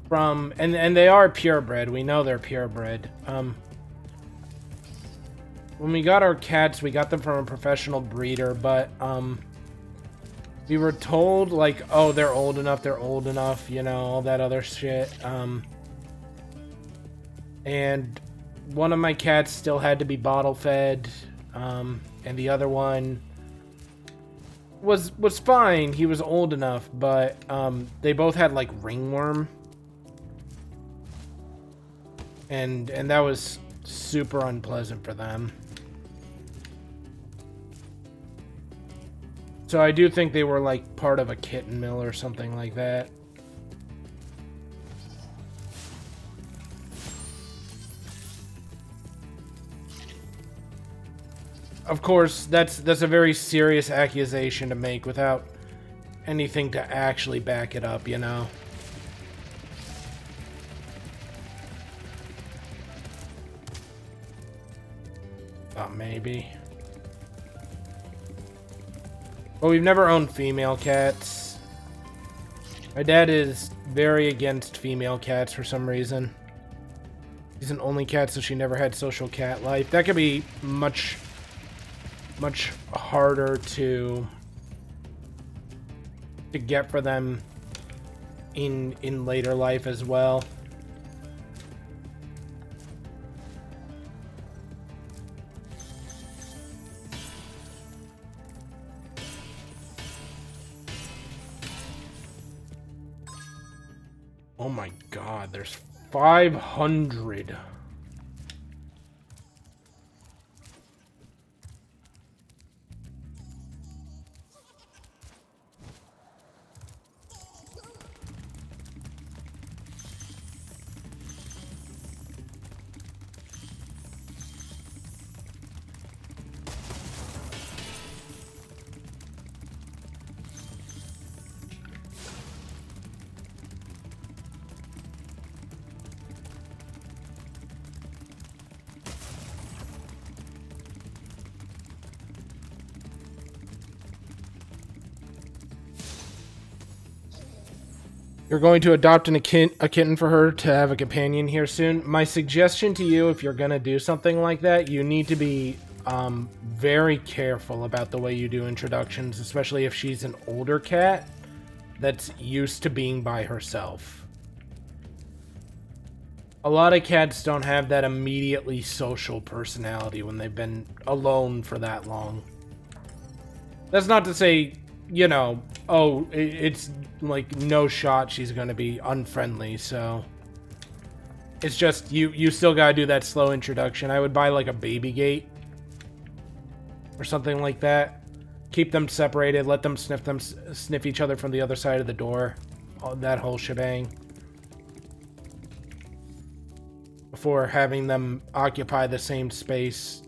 and they are purebred. We know they're purebred. When we got our cats, we got them from a professional breeder, but, we were told, like, oh, they're old enough, you know, all that other shit. And one of my cats still had to be bottle fed, and the other one was fine. He was old enough, but they both had like ringworm, and that was super unpleasant for them. So I do think they were like part of a kitten mill or something like that. Of course, that's a very serious accusation to make without anything to actually back it up, you know? Thought maybe. But we've never owned female cats. My dad is very against female cats for some reason. He's an only cat, so she never had social cat life. That could be much harder to get for them in later life as well. Oh my god, there's 500. You're going to adopt a kitten for her to have a companion here soon. My suggestion to you, if you're going to do something like that, you need to be very careful about the way you do introductions, especially if she's an older cat that's used to being by herself. A lot of cats don't have that immediately social personality when they've been alone for that long. That's not to say, you know, oh, it's like no shot she's gonna be unfriendly, so it's just you still gotta do that slow introduction. I would buy like a baby gate or something like that. Keep them separated, let them sniff each other from the other side of the door. That whole shebang. Before having them occupy the same space.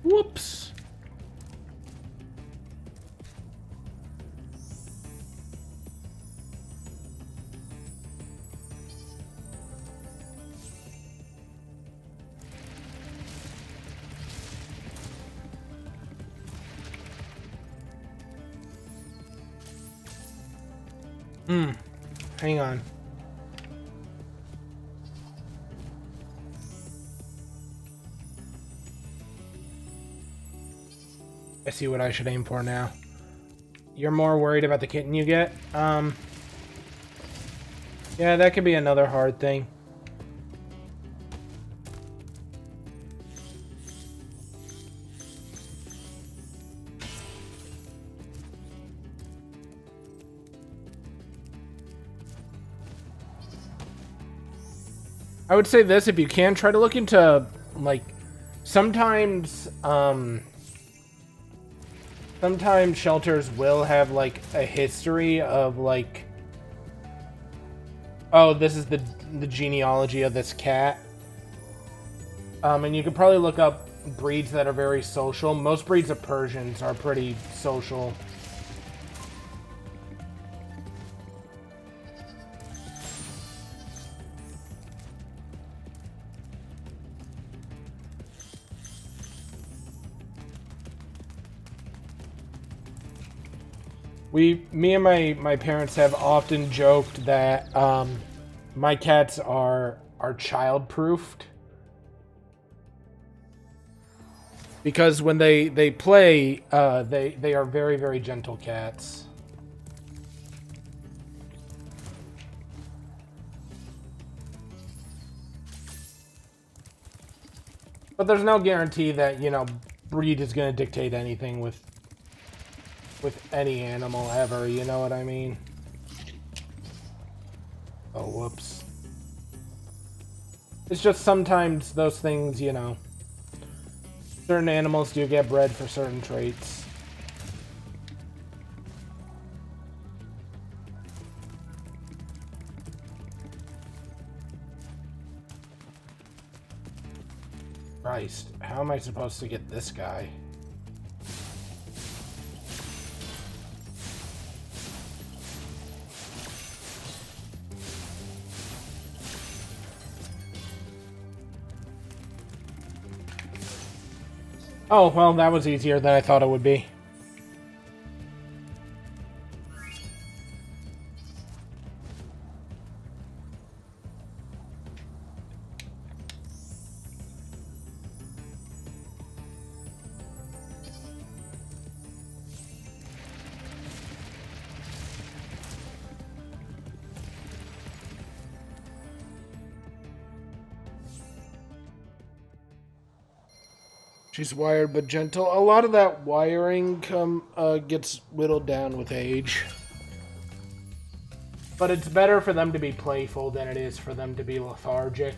Whoops. Hang on. I see what I should aim for now. You're more worried about the kitten you get? Yeah, that could be another hard thing. I would say this, if you can, try to look into, like, sometimes shelters will have, like, a history of, like, oh, this is the genealogy of this cat. And you could probably look up breeds that are very social. Most breeds of Persians are pretty social. Me and my parents have often joked that my cats are child-proofed. Because when they play, they are very, very gentle cats. But there's no guarantee that, you know, breed is going to dictate anything with any animal ever, you know what I mean? Oh, whoops. It's just sometimes those things, you know, certain animals do get bred for certain traits. Christ, how am I supposed to get this guy? Oh, well, that was easier than I thought it would be. She's wired but gentle. A lot of that wiring gets whittled down with age. But it's better for them to be playful than it is for them to be lethargic.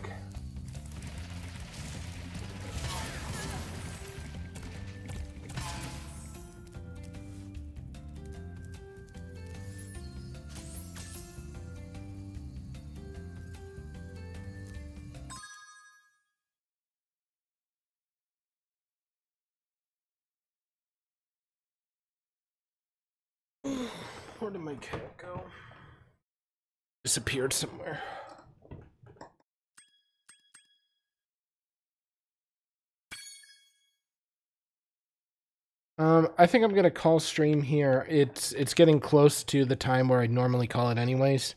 Where did my cat go? Disappeared somewhere. I think I'm gonna call stream here. It's getting close to the time where I'd normally call it anyways.